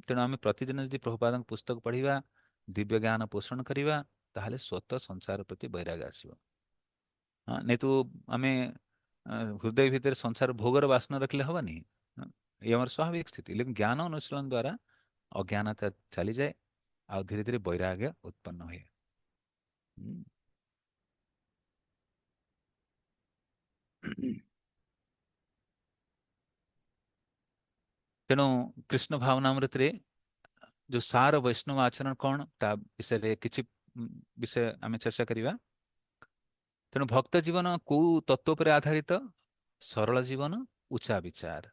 ତେଣୁ ଆମେ ପ୍ରତିଦିନ ଯଦି ପ୍ରଭୁପାଦଙ୍କ ପୁସ୍ତକ ପଢ଼ିବା, ଦିବ୍ୟ ଜ୍ଞାନ ପୋଷଣ କରିବା, ତାହେଲେ ସ୍ୱତଃ ସଂସାର ପ୍ରତି ବୈରାଗ୍ୟ ଆସିବ। ନାଇଁ ତ ଆମେ ହୃଦୟ ଭିତରେ ସଂସାର ଭୋଗର ବାସନା ରଖିଲେ ହବନି। ହଁ, ଏ ଆମର ସ୍ୱାଭାବିକ ସ୍ଥିତି। ଲେକିନ ଜ୍ଞାନ ଅନୁଶୀଳନ ଦ୍ୱାରା ଅଜ୍ଞାନତା ଚାଲିଯାଏ ଆଉ ଧୀରେ ଧୀରେ ବୈରାଗ୍ୟ ଉତ୍ପନ୍ନ ହୁଏ। ହୁଁ। ତେଣୁ କୃଷ୍ଣ ଭାବନାମୃତରେ ଯୋଉ ସାର ବୈଷ୍ଣବ ଆଚରଣ କଣ, ତା ବିଷୟରେ କିଛି ବିଷୟ ଆମେ ଚର୍ଚ୍ଚା କରିବା। ତେଣୁ ଭକ୍ତ ଜୀବନ କୋଉ ତତ୍ଵ ଉପରେ ଆଧାରିତ? ସରଳ ଜୀବନ, ଉଚ୍ଚା ବିଚାର,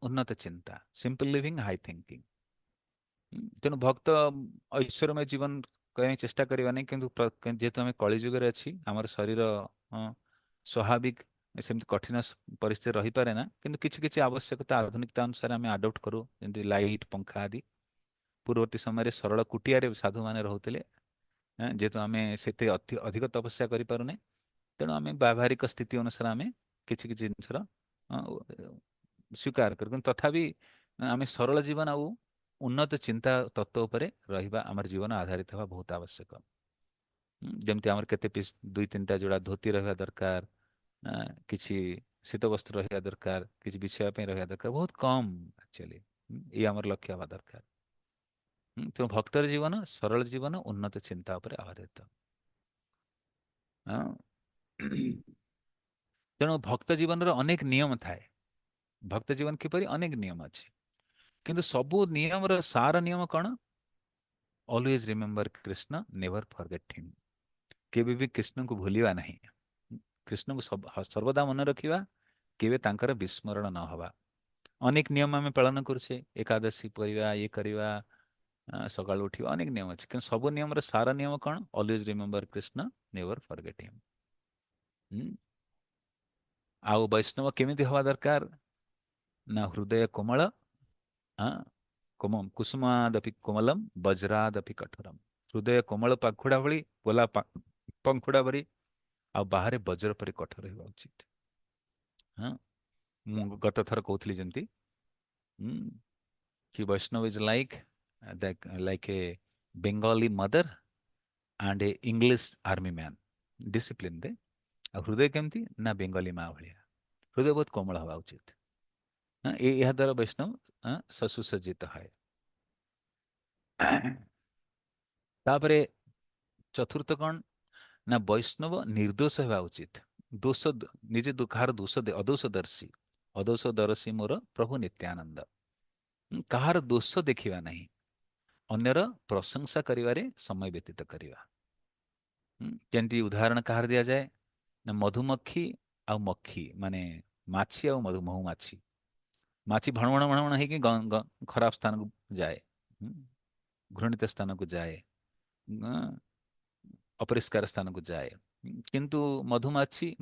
ଉନ୍ନତ ଚିନ୍ତା, ସିମ୍ପଲ ଲିଭିଂ, ହାଇ ଥିଙ୍କିଂ। ତେଣୁ ଭକ୍ତ ଐଶ୍ୱର୍ଯ୍ୟମୟ ଜୀବନ ପାଇଁ ଚେଷ୍ଟା କରିବା ନାହିଁ, କିନ୍ତୁ ଯେହେତୁ ଆମେ କଳି ଯୁଗରେ ଅଛି, ଆମର ଶରୀର ସ୍ୱାଭାବିକ ସେମିତି କଠିନ ପରିସ୍ଥିତି ରହିପାରେ ନା, କିନ୍ତୁ କିଛି କିଛି ଆବଶ୍ୟକତା ଆଧୁନିକତା ଅନୁସାରେ ଆମେ ଆଡପ୍ଟ କରୁ, ଯେମିତି ଲାଇଟ୍, ପଙ୍ଖା ଆଦି। ପୂର୍ବବର୍ତ୍ତୀ ସମୟରେ ସରଳ କୁଟିଆରେ ସାଧୁମାନେ ରହୁଥିଲେ। ଯେହେତୁ ଆମେ ସେତେ ଅଧିକ ତପସ୍ୟା କରିପାରୁନେ, ତେଣୁ ଆମେ ବ୍ୟବହାରିକ ସ୍ଥିତି ଅନୁସାରେ ଆମେ କିଛି କିଛି ଜିନିଷର ଅ, ସ୍ୱୀକାର କରୁ। କିନ୍ତୁ ତଥାପି ଆମେ ସରଳ ଜୀବନ ଆଉ ଉନ୍ନତ ଚିନ୍ତା ତତ୍ଵ ଉପରେ ରହିବା, ଆମର ଜୀବନ ଆଧାରିତ ହେବା ବହୁତ ଆବଶ୍ୟକ। ଯେମିତି ଆମର କେତେ ପିସ୍, ଦୁଇ ତିନିଟା ଯୋଡ଼ା ଧୋତି ରହିବା ଦରକାର, କିଛି ଶୀତ ବସ୍ତ୍ର ରହିବା ଦରକାର, କିଛି ବିଛାଇବା ପାଇଁ ରହିବା ଦରକାର, ବହୁତ କମ୍ ଆକ୍ଚୁଆଲି। ଇଏ ଆମର ଲକ୍ଷ୍ୟ ହେବା ଦରକାର। ତେଣୁ ଭକ୍ତର ଜୀବନ ସରଳ ଜୀବନ, ଉନ୍ନତ ଚିନ୍ତା ଉପରେ ଆଧାରିତ। ହଁ। ତେଣୁ ଭକ୍ତ ଜୀବନର ଅନେକ ନିୟମ ଥାଏ। ଭକ୍ତ ଜୀବନ କିପରି? ଅନେକ ନିୟମ ଅଛି, କିନ୍ତୁ ସବୁ ନିୟମର ସାର ନିୟମ କଣ? Always remember Krishna, never forget him. କେବେ ବି କୃଷ୍ଣଙ୍କୁ ଭୁଲିବା ନାହିଁ। କୃଷ୍ଣଙ୍କୁ ସର୍ବଦା ମନେ ରଖିବା, କେବେ ତାଙ୍କର ବିସ୍ମରଣ ନ ହେବା। ଅନେକ ନିୟମ ଆମେ ପାଳନ କରୁଛେ, ଏକାଦଶୀ କରିବା, ଇଏ କରିବା, ସକାଳୁ ଉଠିବା, ଅନେକ ନିୟମ ଅଛି, କିନ୍ତୁ ସବୁ ନିୟମର ସାର ନିୟମ କଣ? Always remember Krishna, never forget him. ଆଉ ବୈଷ୍ଣବ କେମିତି ହବା ଦରକାର ନା ହୃଦୟ କୋମଳ, କୁସୁମାଦପି କୋମଲମ୍ ବଜ୍ରାଦପି କଠୋରମ୍। ହୃଦୟ କୋମଳ ପାଖୁଡା ଭଳି, ପୋଲା ପଙ୍ଖୁଡା ଭଳି, ଆଉ ବାହାରେ ବଜ୍ର ପରି କଠୋର ହେବା ଉଚିତ। ହଁ, ମୁଁ ଗତ ଥର କହୁଥିଲି ଯେମିତି, କି Vaishnava is like a Bengali mother and a English army man, ଡିସିପ୍ଲିନରେ। ଆଉ ହୃଦୟ କେମିତି ନା ବେଙ୍ଗାଲୀ ମା ଭଳିଆ, ହୃଦୟ ବହୁତ କୋମଳ ହବା ଉଚିତ। ଏହା ଦ୍ୱାରା ବୈଷ୍ଣବ ସୁସଜ୍ଜିତ হয়। ତାପରେ ଚତୁର୍ଥ କଣ ନା ବୈଷ୍ଣବ ନିର୍ଦ୍ଦୋଷ ହେବା ଉଚିତ। ଦୋଷ ନିଜେ କାହାର ଦୋଷ ଅଦୋଷଦର୍ଶୀ, ଅଦୋଷଦର୍ଶୀ ମୋର ପ୍ରଭୁ ନିତ୍ୟାନନ୍ଦ। କାହାର ଦୋଷ ଦେଖିବା ନାହିଁ, ଅନ୍ୟର ପ୍ରଶଂସା କରିବାରେ ସମୟ ବ୍ୟତୀତ କରିବା। ଯେମିତି ଉଦାହରଣ କାହାର ଦିଆଯାଏ ନା ମଧୁମକ୍ଷୀ ଆଉ ମକ୍ଷୀ, ମାନେ ମାଛି ଆଉ ମହୁମାଛି। ମାଛି ଭଣଭଣ ଭଣଭଣ ହେଇକି ଖରାପ ସ୍ଥାନକୁ ଯାଏ, ଘୃଣିତ ସ୍ଥାନକୁ ଯାଏ, ଅପରିଷ୍କାର ସ୍ଥାନକୁ ଯାଏ। କିନ୍ତୁ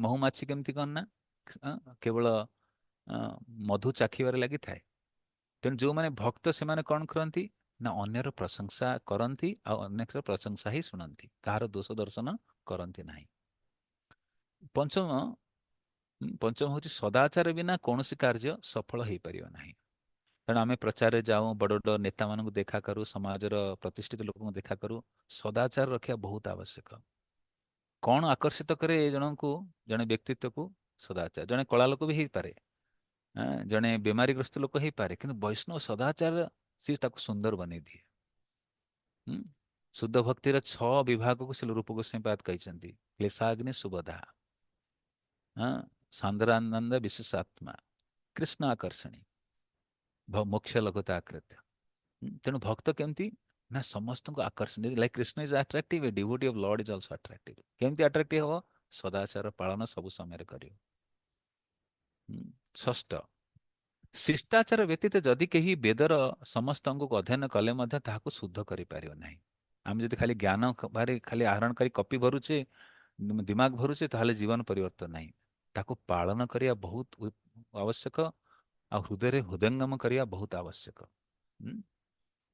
ମହୁମାଛି କେମିତି କଣ ନା କେବଳ ମଧୁ ଚାଖିବାରେ ଲାଗିଥାଏ। ତେଣୁ ଯୋଉମାନେ ଭକ୍ତ, ସେମାନେ କଣ କରନ୍ତି ନା ଅନ୍ୟର ପ୍ରଶଂସା କରନ୍ତି ଆଉ ଅନ୍ୟର ପ୍ରଶଂସା ହିଁ ଶୁଣନ୍ତି, କାହାର ଦୋଷ ଦର୍ଶନ କରନ୍ତି ନାହିଁ। ପଞ୍ଚମ ପଞ୍ଚମ ହେଉଛି ସଦାଚାର ବିନା କୌଣସି କାର୍ଯ୍ୟ ସଫଳ ହେଇପାରିବ ନାହିଁ। ତେଣୁ ଆମେ ପ୍ରଚାରରେ ଯାଉ, ବଡ଼ ବଡ଼ ନେତାମାନଙ୍କୁ ଦେଖା କରୁ, ସମାଜର ପ୍ରତିଷ୍ଠିତ ଲୋକଙ୍କୁ ଦେଖା କରୁ, ସଦାଚାର ରଖିବା ବହୁତ ଆବଶ୍ୟକ। କଣ ଆକର୍ଷିତ କରେ ଜଣଙ୍କୁ, ଜଣେ ବ୍ୟକ୍ତିତ୍ୱକୁ? ସଦାଚାର। ଜଣେ କଳା ଲୋକ ବି ହେଇପାରେ, ଜଣେ ବେମାରୀଗ୍ରସ୍ତ ଲୋକ ହେଇପାରେ, କିନ୍ତୁ ବୈଷ୍ଣବ ସଦାଚାର ସିଏ ତାକୁ ସୁନ୍ଦର ବନେଇ ଦିଏ। शुद्ध भक्तिर 6 विभाग को शिल रूप गोस्वामी पाद କହିଛନ୍ତି। क्लेशाग्नि सुबोधा, हाँ, सान्द्रानंद विशेषात्मा, कृष्ण आकर्षणी, मोक्ष लघुताकृत। ତେଣୁ ଭକ୍ତ କେମିତି ନା ସମସ୍ତଙ୍କୁ ଆକର୍ଷଣ, like Krishna is attractive, A devotee of Lord is also attractive. କେମିତି ଆଟ୍ରାକ୍ଟିଭ ହବ? ସଦାଚାର ପାଳନ ସବୁ ସମୟରେ କରିବ। ହୁଁ। ଷଷ୍ଠ, ଶିଷ୍ଟାଚାର ବ୍ୟତୀତ ଯଦି କେହି ବେଦର ସମସ୍ତ ଅଙ୍ଗକୁ ଅଧ୍ୟୟନ କଲେ ମଧ୍ୟ ତାହାକୁ ଶୁଦ୍ଧ କରିପାରିବ ନାହିଁ। ଆମେ ଯଦି ଖାଲି ଜ୍ଞାନ ଭାରି ଖାଲି ଆହରଣ କରି କପି ଭରୁଛେ, ଦିମାଗ ଭରୁଛେ, ତାହେଲେ ଜୀବନ ପରିବର୍ତ୍ତନ ନାହିଁ। ତାକୁ ପାଳନ କରିବା ବହୁତ ଆବଶ୍ୟକ, ଆଉ ହୃଦୟରେ ହୃଦୟଙ୍ଗମ କରିବା ବହୁତ ଆବଶ୍ୟକ। ହୁଁ।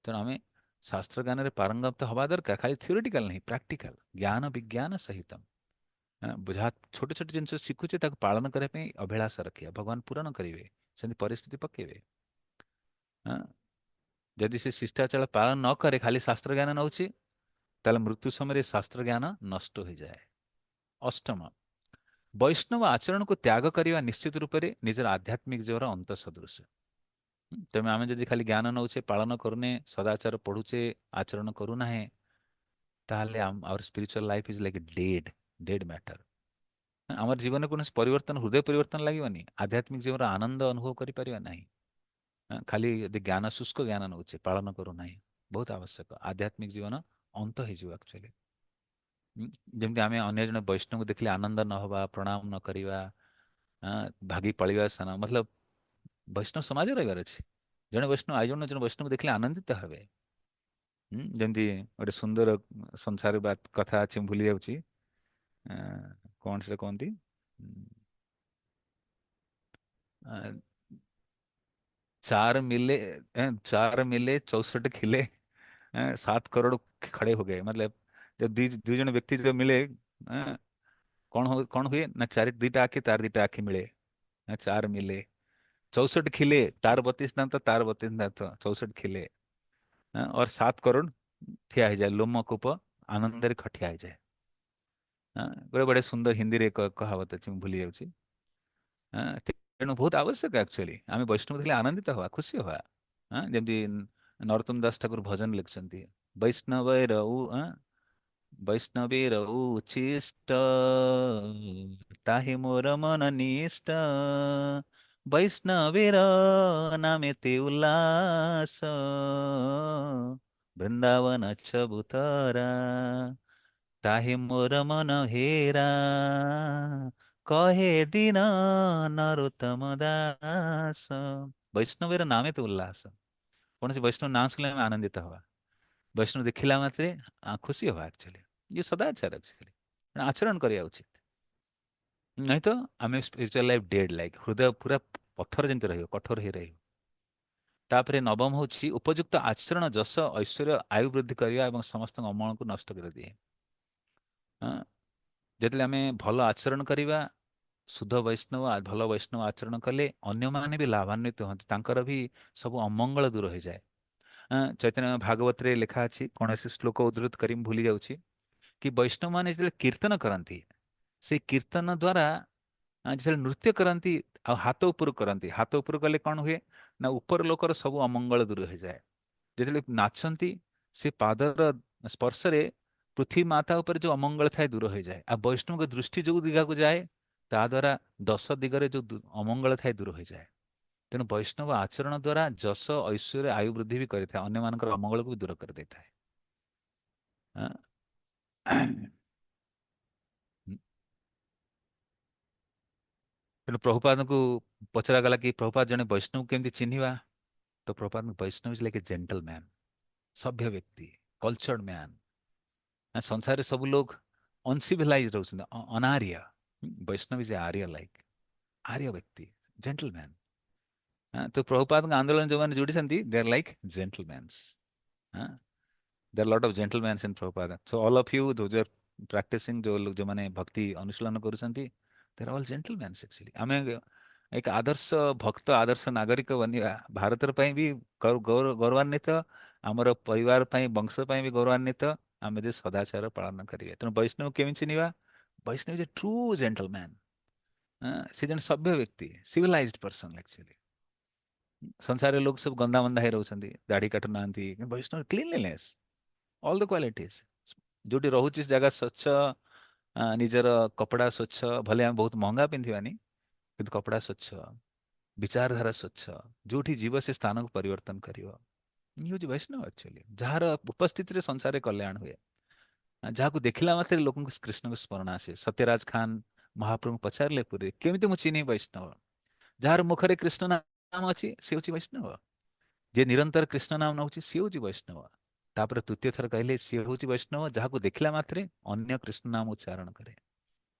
ତେଣୁ ଆମେ ଶାସ୍ତ୍ର ଜ୍ଞାନରେ ପାରଙ୍ଗମ ହବା ଦରକାର, ଖାଲି ଥିଓରିଟିକାଲ ନାହିଁ, ପ୍ରାକ୍ଟିକାଲ ଜ୍ଞାନ ବିଜ୍ଞାନ ସହିତ। ବୁଝା ଛୋଟ ଛୋଟ ଜିନିଷ ଶିଖୁଛେ, ତାକୁ ପାଳନ କରିବା ପାଇଁ ଅଭିଳାଷ ରଖିବା, ଭଗବାନ ପୂରଣ କରିବେ, ସେମିତି ପରିସ୍ଥିତି ପକେଇବେ। ହଁ। ଯଦି ସେ ଶିଷ୍ଟାଚାର ପାଳନ ନ କରେ, ଖାଲି ଶାସ୍ତ୍ର ଜ୍ଞାନ ନେଉଛି, ତାହେଲେ ମୃତ୍ୟୁ ସମୟରେ ଶାସ୍ତ୍ର ଜ୍ଞାନ ନଷ୍ଟ ହୋଇଯାଏ। ଅଷ୍ଟମ, ବୈଷ୍ଣବ ଆଚରଣକୁ ତ୍ୟାଗ କରିବା ନିଶ୍ଚିତ ରୂପରେ ନିଜର ଆଧ୍ୟାତ୍ମିକ ଜୀବନର ଅନ୍ତ ସଦୃଶ। ତେଣୁ ଆମେ ଯଦି ଖାଲି ଜ୍ଞାନ ନେଉଛେ, ପାଳନ କରୁନେ, ସଦାଚାର ପଢୁଛେ, ଆଚରଣ କରୁନାହେଁ, ତାହେଲେ our spiritual life is like dead, dead matter. ଆମର ଜୀବନରେ କୌଣସି ପରିବର୍ତ୍ତନ, ହୃଦୟ ପରିବର୍ତ୍ତନ ଲାଗିବନି, ଆଧ୍ୟାତ୍ମିକ ଜୀବନର ଆନନ୍ଦ ଅନୁଭବ କରିପାରିବା ନାହିଁ। ଖାଲି ଯଦି ଜ୍ଞାନ, ଶୁଷ୍କ ଜ୍ଞାନ ନେଉଛେ, ପାଳନ କରୁନାହିଁ, ବହୁତ ଆବଶ୍ୟକ। ଆଧ୍ୟାତ୍ମିକ ଜୀବନ ଅନ୍ତ ହେଇଯିବ ଆକ୍ଚୁଆଲି। ଯେମିତି ଆମେ ଅନ୍ୟ ଜଣେ ବୈଷ୍ଣବଙ୍କୁ ଦେଖିଲେ ଆନନ୍ଦ ନ ହେବା, ପ୍ରଣାମ ନ କରିବା, ଭାଗି ପଳେଇବା ସ୍ଥାନ, ମତଲବ ବୈଷ୍ଣବ ସମାଜ ରହିବାର ଅଛି। ଜଣେ ବୈଷ୍ଣବ ଆଉ ଜଣେ ବୈଷ୍ଣବ ଦେଖିଲେ ଆନନ୍ଦିତ ହେବେ। ଯେମିତି ଗୋଟେ ସୁନ୍ଦର ସଂସାର କଥା ଅଛି, ମୁଁ ଭୁଲି ଯାଉଛି, କଣ ସେଟା କହନ୍ତି, ଆ, चार मिले, चार मिले 64 खिले, 7 करोड़ खड़े हो गए। मतलब जब दी जन व्यक्ति जब मिले, कौन हुए ना, चार दीटा आखि तार दीटा आखि मिले, 4 मिले 64 खिले, तार 32 दांत, तार 32 दांत, 64 खिले, और 7 करोड़ ठिया हो जाए, लोमकूप आनंद खटिया हो जाए। ଗୋଟେ ବଢିଆ ସୁନ୍ଦର ହିନ୍ଦୀରେ କହାବତ ଅଛି, ମୁଁ ଭୁଲି ଯାଉଛି। ତେଣୁ ବହୁତ ଆବଶ୍ୟକ ଆକ୍ଚୁଆଲି, ଆମେ ବୈଷ୍ଣବ ଥିଲେ ଆନନ୍ଦିତ ହବା, ଖୁସି ହବା। ଯେମିତି ନରୋତ୍ତମ ଦାସ ଠାକୁର ଭଜନ ଲେଖିଛନ୍ତି, ବୈଷ୍ଣବ ରଉ ବୈଷ୍ଣବୀ ରଉ ଉଚ୍ଛିଷ୍ଟ, ତାହି ମୋର ମନ ନିଷ୍ଠ, ବୈଷ୍ଣବୀର ନାମେତେ ଉଲ୍ଲାସ, ବୃନ୍ଦାବନ ଛବୁତରା, ତାହି ମୋର ମନ ହେରା, କହେ ଦିନ ନରୋତ୍ତମ ଦାସ। ବୈଷ୍ଣବୀର ନାମେ ତ ଉଲ୍ଲାସ, କୌଣସି ବୈଷ୍ଣବ ନାଁ ଶୁଣିଲେ ଆମେ ଆନନ୍ଦିତ ହବା, ବୈଷ୍ଣବ ଦେଖିଲା ମାତ୍ରେ ଖୁସି ହବା ଆକ୍ଚୁଆଲି। ଇଏ ସଦାଚାର ଆକ୍ଚୁଆଲି, ଆଚରଣ କରିବା ଉଚିତ। ନାହିଁ ତ ଆମେ ସ୍ପିରିଚୁଆଲ ଲାଇଫ ଡେଡ୍, ଲାଇକ୍ ହୃଦୟ ପୁରା ପଥର ଯେମିତି ରହିବ, କଠୋର ହେଇ ରହିବ। ତାପରେ ନବମ ହେଉଛି ଉପଯୁକ୍ତ ଆଚରଣ ଯଶ ଐଶ୍ୱର୍ଯ୍ୟ ଆୟୁ ବୃଦ୍ଧି କରିବା ଏବଂ ସମସ୍ତଙ୍କ ଅମଳକୁ ନଷ୍ଟ କରିଦିଏ। ଯେତେବେଳେ ଆମେ ଭଲ ଆଚରଣ କରିବା, ଶୁଦ୍ଧ ବୈଷ୍ଣବ ଭଲ ବୈଷ୍ଣବ ଆଚରଣ କଲେ, ଅନ୍ୟମାନେ ବି ଲାଭାନ୍ୱିତ ହୁଅନ୍ତି, ତାଙ୍କର ବି ସବୁ ଅମଙ୍ଗଳ ଦୂର ହୋଇଯାଏ। ଚୈତନ୍ୟ ଭାଗବତରେ ଲେଖା ଅଛି, କୌଣସି ଶ୍ଲୋକ ଉଦ୍ଧୃତ କରି ମୁଁ ଭୁଲି ଯାଉଛି, କି ବୈଷ୍ଣବ ମାନେ ଯେତେବେଳେ କୀର୍ତ୍ତନ କରନ୍ତି, ସେଇ କୀର୍ତ୍ତନ ଦ୍ୱାରା ଯେତେବେଳେ ନୃତ୍ୟ କରନ୍ତି ଆଉ ହାତ ଉପରକୁ କରନ୍ତି, ହାତ ଉପରକୁ କଲେ କଣ ହୁଏ ନା, ଉପର ଲୋକର ସବୁ ଅମଙ୍ଗଳ ଦୂର ହେଇଯାଏ। ଯେତେବେଳେ ନାଚନ୍ତି, ସେ ପାଦର ସ୍ପର୍ଶରେ ପୃଥିବୀ ମାତା ଉପରେ ଯୋଉ ଅମଙ୍ଗଳ ଥାଏ ଦୂର ହୋଇଯାଏ, ଆଉ ବୈଷ୍ଣବଙ୍କ ଦୃଷ୍ଟି ଯୋଉ ଦିଗକୁ ଯାଏ, ତା ଦ୍ୱାରା 10 ଦିଗରେ ଯୋଉ ଅମଙ୍ଗଳ ଥାଏ ଦୂର ହୋଇଯାଏ। ତେଣୁ ବୈଷ୍ଣବ ଆଚରଣ ଦ୍ୱାରା ଯଶ ଐଶ୍ୱର୍ଯ୍ୟ ଆୟୁ ବୃଦ୍ଧି ବି କରିଥାଏ, ଅନ୍ୟମାନଙ୍କର ଅମଙ୍ଗଳକୁ ବି ଦୂର କରିଦେଇଥାଏ। ଆଁ? ତେଣୁ ପ୍ରଭୁପାଦଙ୍କୁ ପଚରାଗଲା କି ପ୍ରଭୁପାଦ ଜଣେ ବୈଷ୍ଣବ କେମିତି ଚିହ୍ନିବା? ତ ପ୍ରଭୁପାଦ, ବୈଷ୍ଣବ ଇଜ ଲାଇକ୍ ଏ ଜେଣ୍ଟଲମ୍ୟାନ, ସଭ୍ୟ ବ୍ୟକ୍ତି, କଲଚର୍ଡ ମ୍ୟାନ। ସଂସାରରେ ସବୁ ଲୋକ ଅନସିଭିଲାଇଜ ରହୁଛନ୍ତି, ଅନାର୍ୟ। ବୈଷ୍ଣବ ଇଜ ଆର୍ୟ, ଲାଇକ୍ ଆର୍ୟ ବ୍ୟକ୍ତି, ଜେଣ୍ଟଲମ୍ୟାନ। ତ ପ୍ରଭୁପାଦଙ୍କ ଆନ୍ଦୋଳନ ଯୋଉମାନେ ଯୋଡ଼ିଛନ୍ତି, ଦେ ଆର୍ like ଜେଣ୍ଟଲମ୍ୟାନ୍ସ। There are a lot of gentlemen in Prabhupada. So all of you, those who are practicing, ଯୋଉମାନେ ଭକ୍ତି ଅନୁଶୀଳନ କରୁଛନ୍ତି, they are all gentlemen actually. ଆମେ ଏକ ଆଦର୍ଶ ଭକ୍ତ, ଆଦର୍ଶ ନାଗରିକ ବନିବା, ଭାରତର ପାଇଁ ବି ଗୌରବାନ୍ୱିତ, ଆମର ପରିବାର ପାଇଁ, ବଂଶ ପାଇଁ ବି ଗୌରବାନ୍ୱିତ, ଆମେ ଯଦି ସଦାଚାର ପାଳନ କରିବା। ତେଣୁ ବୈଷ୍ଣବ କେମିତି ଚିହ୍ନିବା? ବୈଷ୍ଣବ ଇଜ ଏ ଟ୍ରୁ ଜେଣ୍ଟଲମ୍ୟାନ। ସେ ଜଣେ ସଭ୍ୟ ବ୍ୟକ୍ତି, ସିଭିଲାଇଜଡ ପର୍ସନ ଆକ୍ଚୁଆଲି। ସଂସାରରେ ଲୋକ ସବୁ ଗନ୍ଧା ମନ୍ଦା ହେଇ ରହୁଛନ୍ତି, ଦାଢି କାଟୁ ନାହାନ୍ତି, ବୈଷ୍ଣବ କ୍ଲିନଲିନେସ୍, ଅଲ୍ ଦ କ୍ୱାଲିଟିଜ। ଯୋଉଠି ରହୁଛି ସେ ଜାଗା ସ୍ୱଚ୍ଛ, ନିଜର କପଡ଼ା ସ୍ୱଚ୍ଛ, ଭଲେ ଆମେ ବହୁତ ମହଙ୍ଗା ପିନ୍ଧିବାନି କିନ୍ତୁ କପଡ଼ା ସ୍ୱଚ୍ଛ, ବିଚାରଧାରା ସ୍ୱଚ୍ଛ, ଯୋଉଠି ଯିବ ସେ ସ୍ଥାନକୁ ପରିବର୍ତ୍ତନ କରିବ। ଇଏ ହଉଛି ବୈଷ୍ଣବ ଆକ୍ଚୁଆଲି, ଯାହାର ଉପସ୍ଥିତିରେ ସଂସାରରେ କଲ୍ୟାଣ ହୁଏ। ଯାହାକୁ ଦେଖିଲା ମାତ୍ରେ ଲୋକଙ୍କୁ କୃଷ୍ଣଙ୍କ ସ୍ମରଣ ଆସେ। ସତ୍ୟରାଜ ଖାନ ମହାପ୍ରଭୁଙ୍କୁ ପଚାରିଲେ ପୁରୀ, କେମିତି ମୁଁ ଚିହ୍ନି ବୈଷ୍ଣବ? ଯାହାର ମୁଖରେ କୃଷ୍ଣ ନାମ ଅଛି ସେ ହଉଛି ବୈଷ୍ଣବ। ଯେ ନିରନ୍ତର କୃଷ୍ଣ ନାମ ନଉଛି ସିଏ ହଉଛି ବୈଷ୍ଣବ। ତାପରେ ତୃତୀୟ ଥର କହିଲେ ସିଏ ହଉଛି ବୈଷ୍ଣବ ଯାହାକୁ ଦେଖିଲା ମାତ୍ରେ ଅନ୍ୟ କୃଷ୍ଣ ନାମ ଉଚ୍ଚାରଣ କରେ।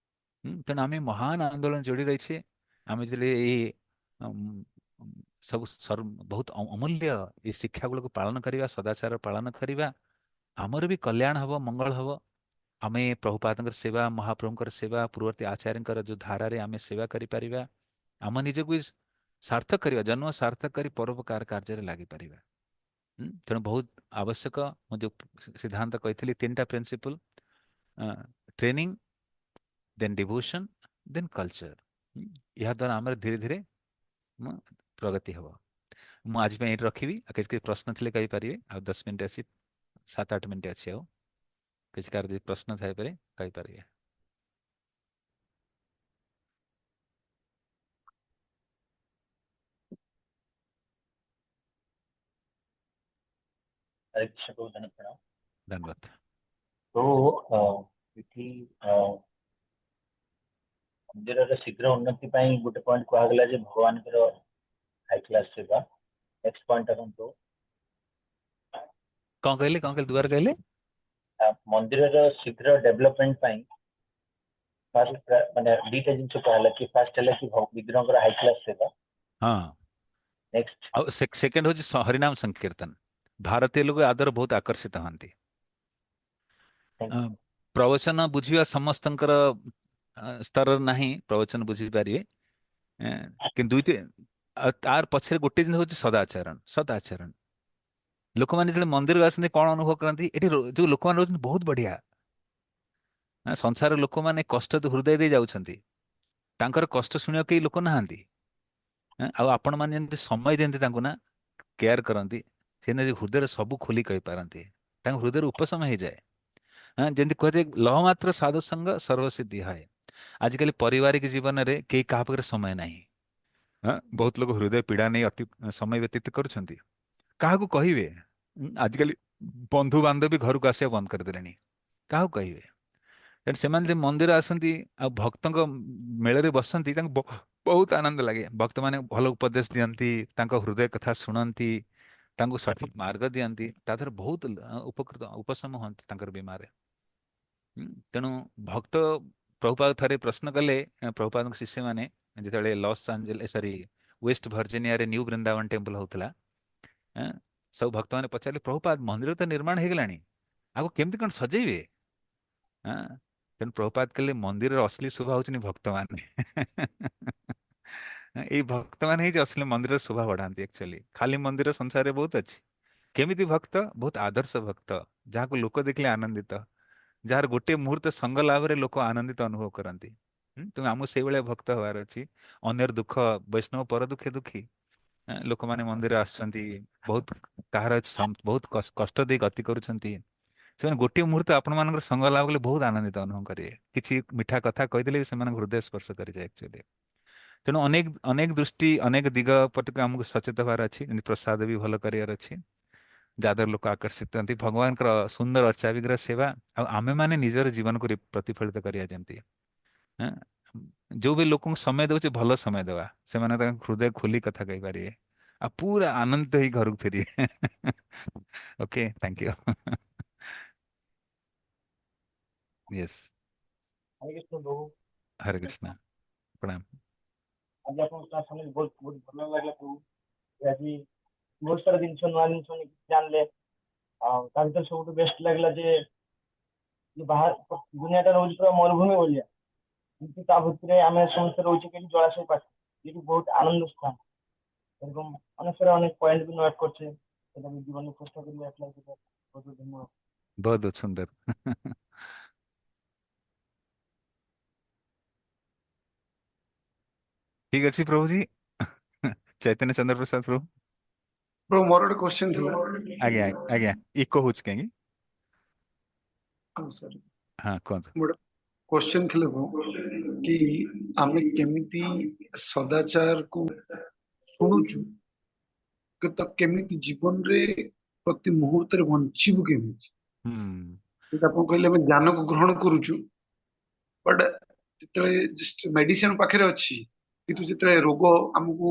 ତେଣୁ ଆମେ ମହାନ ଆନ୍ଦୋଳନ ଯୋଡ଼ି ରହିଛେ। ଆମେ ଯଦି ଏଇ ଉମ୍, ଉମ୍, ସବୁ ବହୁତ ଅମୂଲ୍ୟ ଏଇ ଶିକ୍ଷା ଗୁଡିକୁ ପାଳନ କରିବା, ସଦାଚାର ପାଳନ କରିବା, ଆମର ବି କଲ୍ୟାଣ ହବ, ମଙ୍ଗଳ ହବ। ଆମେ ପ୍ରଭୁପାଦଙ୍କର ସେବା, ମହାପ୍ରଭୁଙ୍କର ସେବା, ପୂର୍ବବର୍ତ୍ତୀ ଆଚାର୍ଯ୍ୟଙ୍କର ଯୋଉ ଧାରାରେ ଆମେ ସେବା କରିପାରିବା, ଆମ ନିଜକୁ ବି ସାର୍ଥକ କରିବା, ଜନ୍ମ ସାର୍ଥକ କରି ପରୋପକାର କାର୍ଯ୍ୟରେ ଲାଗିପାରିବା। ତେଣୁ ବହୁତ ଆବଶ୍ୟକ। ମୁଁ ଯୋଉ ସିଦ୍ଧାନ୍ତ କହିଥିଲି ତିନିଟା ପ୍ରିନ୍ସିପଲ, ଟ୍ରେନିଂ, ଦେନ୍ ଡିଭୋସନ, ଦେନ୍ କଲଚର। ଏହା ଦ୍ୱାରା ଆମର ଧୀରେ ଧୀରେ ପ୍ରଗତି ହବ। ମୁଁ ଆଜି ପାଇଁ ଏଇଠି ରଖିବି। ଆଉ କିଛି କିଛି ପ୍ରଶ୍ନ ଥିଲେ କହିପାରିବେ। ଆଉ 10 ମିନିଟ୍ ଅଛି, 7-8 ମିନିଟ୍ ଅଛି। ଆଉ କିଛି କାହାର ଯଦି ପ୍ରଶ୍ନ ଥାଇପାରେ କହିପାରିବେ।
हरे कृष्ण को धन्यवाद प्रणाम।
धन्यवाद।
तो ଏଠି ମନ୍ଦିରର ଶୀଘ୍ର ଉନ୍ନତି ପାଇଁ ଗୋଟେ ପଏଣ୍ଟ କୁହାଗଲା ଯେ ଭଗବାନଙ୍କର ହାଇ କ୍ଲାସ ସେବା। ନେକ୍ସଟ ପଏଣ୍ଟ ଦେଖନ୍ତୁ,
କଣ କହିଲେ, କଣ କହିଲେ, ଦୁବାରା କହିଲେ?
ମନ୍ଦିରର ଶୀଘ୍ର ଡେଭଲପମେଣ୍ଟ ପାଇଁ ଫାଷ୍ଟ ମାନେ ଦିଟା ଜିନିଷ କୁହାଗଲା କି ଫାଷ୍ଟ ହେଲା କି ବିଗ୍ରହଙ୍କର ହାଇ କ୍ଲାସ ସେବା।
ହଁ।
ନେକ୍ସଟ
ଆଉ ସେକେଣ୍ଡ ହଉଛି ହରିନାମ ସଂକୀର୍ତ୍ତନ। ଭାରତୀୟ ଲୋକ ଆଦର ବହୁତ ଆକର୍ଷିତ ହୁଅନ୍ତି। ଅ, ପ୍ରବଚନ ବୁଝିବା ସମସ୍ତଙ୍କର ସ୍ତରରେ ନାହିଁ, ପ୍ରବଚନ ବୁଝିପାରିବେ। କିନ୍ତୁ ଦୁଇଟି, ଆଉ ତାର ପଛରେ ଗୋଟେ ଜିନିଷ ହଉଛି ସଦାଚରଣ। ସଦାଚରଣ, ଲୋକମାନେ ଯେତେବେଳେ ମନ୍ଦିରକୁ ଆସନ୍ତି କଣ ଅନୁଭବ କରନ୍ତି? ଏଠି ଯୋଉ ଲୋକମାନେ ରହୁଛନ୍ତି ବହୁତ ବଢିଆ। ସଂସାର ଲୋକମାନେ କଷ୍ଟ ତ ହୃଦୟ ଦେଇ ଯାଉଛନ୍ତି, ତାଙ୍କର କଷ୍ଟ ଶୁଣିବାକୁ କେହି ଲୋକ ନାହାନ୍ତି। ଆଉ ଆପଣମାନେ ଯେମିତି ସମୟ ଦିଅନ୍ତି ତାଙ୍କୁ, ନା କେୟାର କରନ୍ତି, ସେ ନିଜ ହୃଦୟରେ ସବୁ ଖୋଲି କହିପାରନ୍ତି, ତାଙ୍କ ହୃଦୟରେ ଉପଶମ ହେଇଯାଏ। ଯେମିତି କୁହାଯାଏ ଲହ ମାତ୍ର ସାଧୁ ସଙ୍ଗ ସର୍ବସିଦ୍ଧି ହଏ। ଆଜିକାଲି ପାରିବାରିକ ଜୀବନରେ କେହି କାହା ପାଖରେ ସମୟ ନାହିଁ। ବହୁତ ଲୋକ ହୃଦୟ ପୀଡା ନେଇ ଅତି ସମୟ ବ୍ୟତୀତ କରୁଛନ୍ତି। କାହାକୁ କହିବେ? ଆଜିକାଲି ବନ୍ଧୁ ବାନ୍ଧବ ବି ଘରକୁ ଆସିବା ବନ୍ଦ କରିଦେଲେଣି। କାହାକୁ କହିବେ? ତେଣୁ ସେମାନେ ଯେ ମନ୍ଦିର ଆସନ୍ତି ଆଉ ଭକ୍ତଙ୍କ ମେଳରେ ବସନ୍ତି, ତାଙ୍କୁ ବହୁତ ଆନନ୍ଦ ଲାଗେ। ଭକ୍ତମାନେ ଭଲ ଉପଦେଶ ଦିଅନ୍ତି, ତାଙ୍କ ହୃଦୟ କଥା ଶୁଣନ୍ତି, ତାଙ୍କୁ ସଠିକ ମାର୍ଗ ଦିଅନ୍ତି, ତା ଦେହରେ ବହୁତ ଉପକୃତ ଉପଶମ ହୁଅନ୍ତି ତାଙ୍କର ବିମାରେ। ତେଣୁ ଭକ୍ତ, ପ୍ରଭୁପାଦ ଥରେ ପ୍ରଶ୍ନ କଲେ ପ୍ରଭୁପାଦଙ୍କ ଶିଷ୍ୟମାନେ, ଯେତେବେଳେ ଲସ୍ ଆଞ୍ଜେଲେସ୍ ସରି ୱେଷ୍ଟ ଭର୍ଜିନିଆରେ ନ୍ୟୁ ବୃନ୍ଦାବନ ଟେମ୍ପଲ ହଉଥିଲା, ସବୁ ଭକ୍ତମାନେ ପଚାରିଲେ, ପ୍ରଭୁପାଦ ମନ୍ଦିର ତ ନିର୍ମାଣ ହେଇଗଲାଣି, ଆଗକୁ କେମିତି କଣ ସଜେଇବେ? ତେଣୁ ପ୍ରଭୁପାଦ କହିଲେ, ମନ୍ଦିରର ଅଶ୍ଲି ଶୋଭା ହଉଛନ୍ତି ଭକ୍ତମାନେ। ଏଇ ଭକ୍ତମାନେ ହିଁ ଯେ ଅଶ୍ଲି ମନ୍ଦିରର ଶୋଭା ବଢାନ୍ତି। ଆକ୍ଚୁଆଲି ଖାଲି ମନ୍ଦିର ସଂସାରରେ ବହୁତ ଅଛି। କେମିତି ଭକ୍ତ? ବହୁତ ଆଦର୍ଶ ଭକ୍ତ, ଯାହାକୁ ଲୋକ ଦେଖିଲେ ଆନନ୍ଦିତ, ଯାହାର ଗୋଟିଏ ମୁହୂର୍ତ୍ତ ସଙ୍ଗ ଲାଭରେ ଲୋକ ଆନନ୍ଦିତ ଅନୁଭବ କରନ୍ତି। ତେଣୁ ଆମକୁ ସେଇଭଳିଆ ଭକ୍ତ ହବାର ଅଛି। ଅନ୍ୟର ଦୁଃଖ, ବୈଷ୍ଣବ ପର ଦୁଃଖେ ଦୁଃଖୀ। ଲୋକମାନେ ମନ୍ଦିର ଆସୁଛନ୍ତି, ବହୁତ କାହାର ବହୁତ କଷ୍ଟ ଦେଇ ଗତି କରୁଛନ୍ତି, ସେମାନେ ଗୋଟିଏ ମୁହୂର୍ତ୍ତ ଆପଣମାନଙ୍କର ସଙ୍ଗ ଲାଭ କଲେ ବହୁତ ଆନନ୍ଦିତ ଅନୁଭବ କରିବେ। କିଛି ମିଠା କଥା କହିଦେଲେ ବି ସେମାନଙ୍କ ହୃଦୟ ସ୍ପର୍ଶ କରିଯାଏ ଆକ୍ଚୁଆଲି। ତେଣୁ ଅନେକ ଅନେକ ଦୃଷ୍ଟି, ଅନେକ ଦିଗ ପଟକୁ ଆମକୁ ସଚେତ ହବାର ଅଛି। ଯେମିତି ପ୍ରସାଦ ବି ଭଲ କରିବାର ଅଛି, ଯାହାଦ୍ୱାରା ଲୋକ ଆକର୍ଷିତ ହୁଅନ୍ତି। ଭଗବାନଙ୍କର ସୁନ୍ଦର ଅର୍ଚ୍ଚା ବିଗ୍ରହ ସେବା, ଆଉ ଆମେମାନେ ନିଜର ଜୀବନକୁ ପ୍ରତିଫଳିତ କରିବା ଯେମିତି। ହଁ, ଯୋଉ ବି ଲୋକଙ୍କୁ ସମୟ ଦଉଛି ଭଲ ସମୟ ଦେବା, ସେମାନେ ତାଙ୍କ ହୃଦୟ ଖୋଲି କଥା କହିପାରିବେ ଆଉ ପୁରା ଆନନ୍ଦିତ ହେଇ ଘରକୁ ଫେରିବେ। Okay, thank you. Yes.
Hare Krishna Prabhu.
Hare Krishna, ପ୍ରଣାମ।
ଆଜି ଆପଣଙ୍କ କ୍ଲାସ ଶୁଣିକି ବହୁତ ବହୁତ ଭଲ ଲାଗିଲା ପ୍ରଭୁ। ଆଜି ବହୁତ ସାରା ଜିନିଷ, ନୂଆ ଜିନିଷ ଜାଣିଲେ। ଆଉ ତା ଭିତରେ ସବୁଠୁ ବେଷ୍ଟ ଲାଗିଲା ଯେ ବାହାର ଦୁନିଆଟା ରହୁଛି ପୁରା ମରୁଭୂମି ଭଳିଆ, କିନ୍ତୁ ତା ଭିତରେ ଆମେ ସମସ୍ତେ ରହୁଛେ କେମିତି ଜଳାଶୟ ପାଖରେ, ଯେହେତୁ ବହୁତ ଆନନ୍ଦ ସ୍ଥାନ। ଏরকম অনেক সারা অনেক পয়েন্ট ବି নোট করছে, সেটা আমি জীবনে চেষ্টা করি অ্যাপ্লাই করতে। বহুত বহুত ধন্যবাদ।
बहुत बहुत सुंदर। ଠିକ ଅଛି ପ୍ରଭୁଜୀ। ଚୈତନ୍ୟ ଚନ୍ଦ୍ର ପ୍ରସାଦ ପ୍ରଭୁ।
ମୋର ଗୋଟେ କ୍ୱେଶ୍ଚନ ଥିଲା।
ଆଜ୍ଞା, ଆଜ୍ଞା, ଇକୋ ହଉଛି କାହିଁକି?
I'm sorry.
हाँ कौन?
ଗୋଟେ क्वेश्चन ଥିଲେ କି ଆମେ କେମିତି ସଦାଚାରକୁ ଶୁଣୁଛୁ ତ କେମିତି ଜୀବନରେ ପ୍ରତି ମୁହୂର୍ତ୍ତରେ ବଞ୍ଚିବୁ କେମିତି
हम्म
ଯେମିତି ଆପଣ କହିଲେ ଆମେ ଜ୍ଞାନକୁ ଗ୍ରହଣ କରୁଛୁ ବଟ୍ ଯେତେବେଳେ ଜଷ୍ଟ ମେଡିସିନ ପାଖରେ ଅଛି କିନ୍ତୁ ଯେତେବେଳେ ରୋଗ ଆମକୁ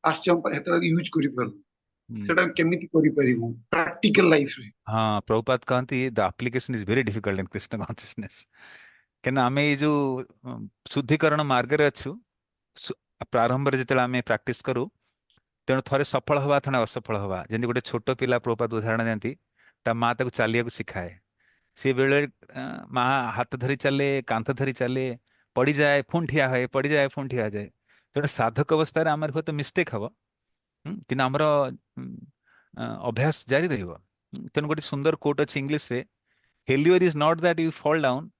ଆସୁଛି ଆମ ସେତେବେଳେ ୟୁଜ କରିପାରୁନୁ
हम्म
ସେଟା କେମିତି କରିପାରିବୁ ପ୍ରାକ୍ଟିକାଲ ଲାଇଫରେ।
हाँ प्रभुपाद कहती the application is very difficult in Krishna consciousness कि आमे ये जो शुद्धिकरण मार्ग रे अच्छु प्रारंभ रे जिते आमे प्रैक्टिस करू तेणु थरे सफल हवा थणे असफल हवा जेंति गोटे छोट पिला प्रभुपाद उदाहरण दियंती ता माँ ताको चालिया शिखाए सी बेले माँ हाथ धरी चले कांथ धरी चले पड़ी जाए पुणी ठिया हुए पड़ी जाए पुणी ठिया जाए तेणु साधक अवस्था आमर हुए तो मिस्टेक हम कि आमर अभ्यास जारी रहिबो तेणु गोटे सुंदर कोट अच्छी इंग्लिश रे failure is not that you fall down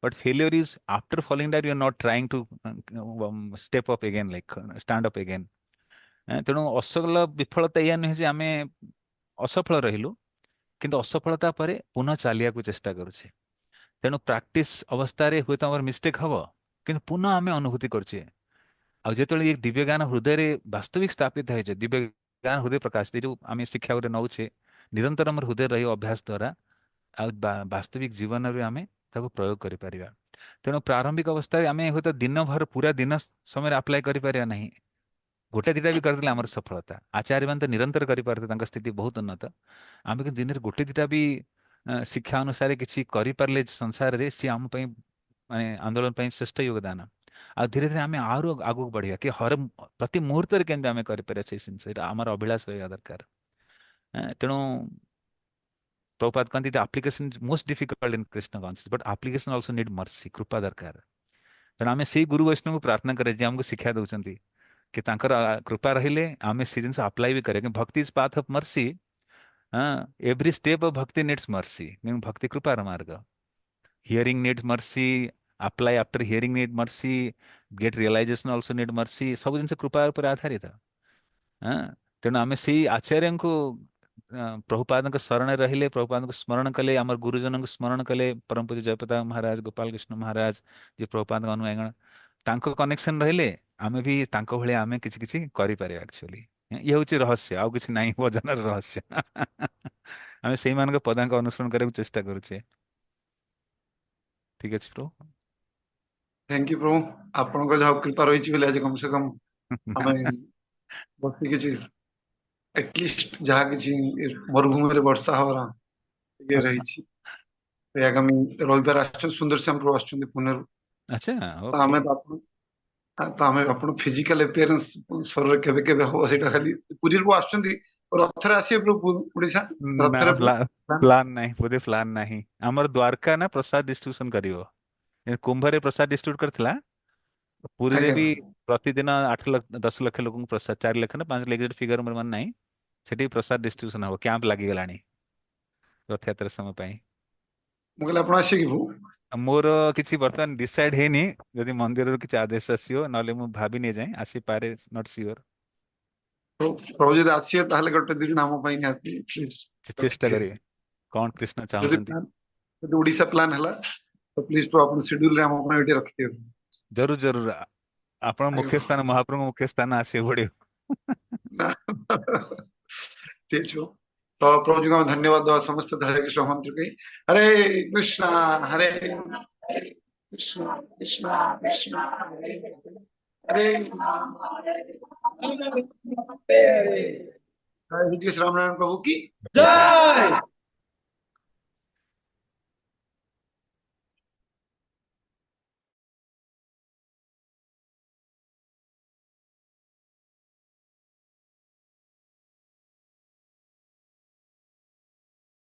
but failure is after falling down you are not trying to step up again like stand up again तेणु असफल विफलता या नुहे जे आमे असफल रहिलु किंतु असफलता परे पुनः चलिया को चेष्टा करुछे तेणु प्रैक्टिस अवस्था रे हुए तो हमर मिस्टेक हबो किंतु पुनः आमे अनुभूति करछे आ जेतले एक दिव्य ज्ञान हृदय रे वास्तविक स्थापित है दिव्य ज्ञान हृदय प्रकाश जो आम शिक्षा गोटे नौछे निरंतर आम हृदय रही अभ्यास द्वारा वास्तविक जीवन में आम प्रयोग करिपारिबा तेणु प्रारंभिक अवस्था आम हूँ तो दिन भर पूरा दिन समय अप्लाई करिपारिबा नहीं गोटे दिटा भी करदेले आमर सफलता आचार्य मान तो निरंतर करिपारते स्थिति बहुत उन्नत आम कि दिन गोटे दिटा भी शिक्षा अनुसार किसी करिपारले संसार रे सी आम पई माने आंदोलन पई श्रेष्ठ योगदान आ धीरे धीरे आम आरु आगु बढ़िया कि हर प्रति मुहूर्त केमती आम करें से जिन आमर अभिलाष रहा दरकार तेणु प्रभुपाद कहते application most difficult in Krishna conscious but application also need mercy कृपा दरकार तेणु आम से गुरु वैष्णव को प्रार्थना करें जे आमको शिक्षा दौरान कि तांकर कृपा रहिले आम से जिन अप्लाई भी करें bhakti is path of mercy हाँ every step of bhakti needs mercy भक्ति कृपार मार्ग hearing needs mercy apply after hearing need mercy get realisation also need mercy सब जिन कृपा उपर आधारित हाँ तेणु आम से आचार्य को प्रभुपाद शरण रहिले प्रभुपाद स्मरण कले आम गुरुजन को स्मरण कले परम पूज्य जयप्रताप महाराज गोपाल कृष्ण महाराज जी प्रभुपाद अनुयायीगण तांको कनेक्शन रहिले आमे भी तांको भले आमे किछि किछि करि पारे एक्चुअली ये हଉଛି रहस्य आउ किछि नाही भजन रहस्य आमे सेही मान पदांक अनुसरण କରିବାକୁ चेष्टा करूछे ठीक अछि प्रभु
थैंक यू प्रभु ଆପଣଙ୍କର ଯାହା कृपा रही बोले आज कम से कम ଆମେ ବସି କିଛି एटलिस्ट जहाँ किसी मरुभूमि रे वर्षा हवा ये रही आगामी रविवार सुंदर श्याम प्रभु आछुंदी पुणे
अच्छा
तो
ओके
आमे तो आमे अपन फिजिकल अपीयरेंस शरीर केबे केबे हो सेटा खाली पुरी रो आछुंदी रथरे आसी प्रभु ओडिसा
ना
रथरे
प्लान नहीं बोधे प्लान नहीं हमर द्वारका ना प्रसाद डिस्ट्रीब्यूशन करिवो कुंभ रे प्रसाद डिस्ट्रीब्यूट करथिला पुरी रे
आगे
भी प्रतिदिन 8 लाख 10 लाख लोक प्रसाद 4 लाख ना 5 लाख फिगर मोर मन नहीं सेठी प्रसाद डिस्ट्रीब्यूशन हो कैंप लागी गलानी रथ यात्रा समय ପାଇଁ
मुगल अपन आसी कि
मोर किछि वर्तमान डिसाइड हेनी जदि मंदिर किछि आदेश आसीओ नले मु भाबी नै जाय आसी पारे नॉट श्योर
प्रभु जदि आसी ताहले गोटे दिन नाम पई निहाती प्लीज
चेष्टा
रखिए
करिए कौन कृष्ण
जदि
चाहुचंती
प्लान जदि ओडिसा प्लान हला तो प्लीज तो अपन शेड्यूल रे हम पई एटी रखिए
जरूर जरूर आपण मुख्य स्थान महाप्रभु मुख्य स्थान आसे पड़ियो
ठीक छो तो प्रभु जी को धन्यवाद दवा समस्त हरे कृष्ण मंत्र के हरे कृष्णा हरे कृष्णा कृष्णा कृष्णा हरे हरे राम जय श्री राम नारायण प्रभु की
जय जय
जय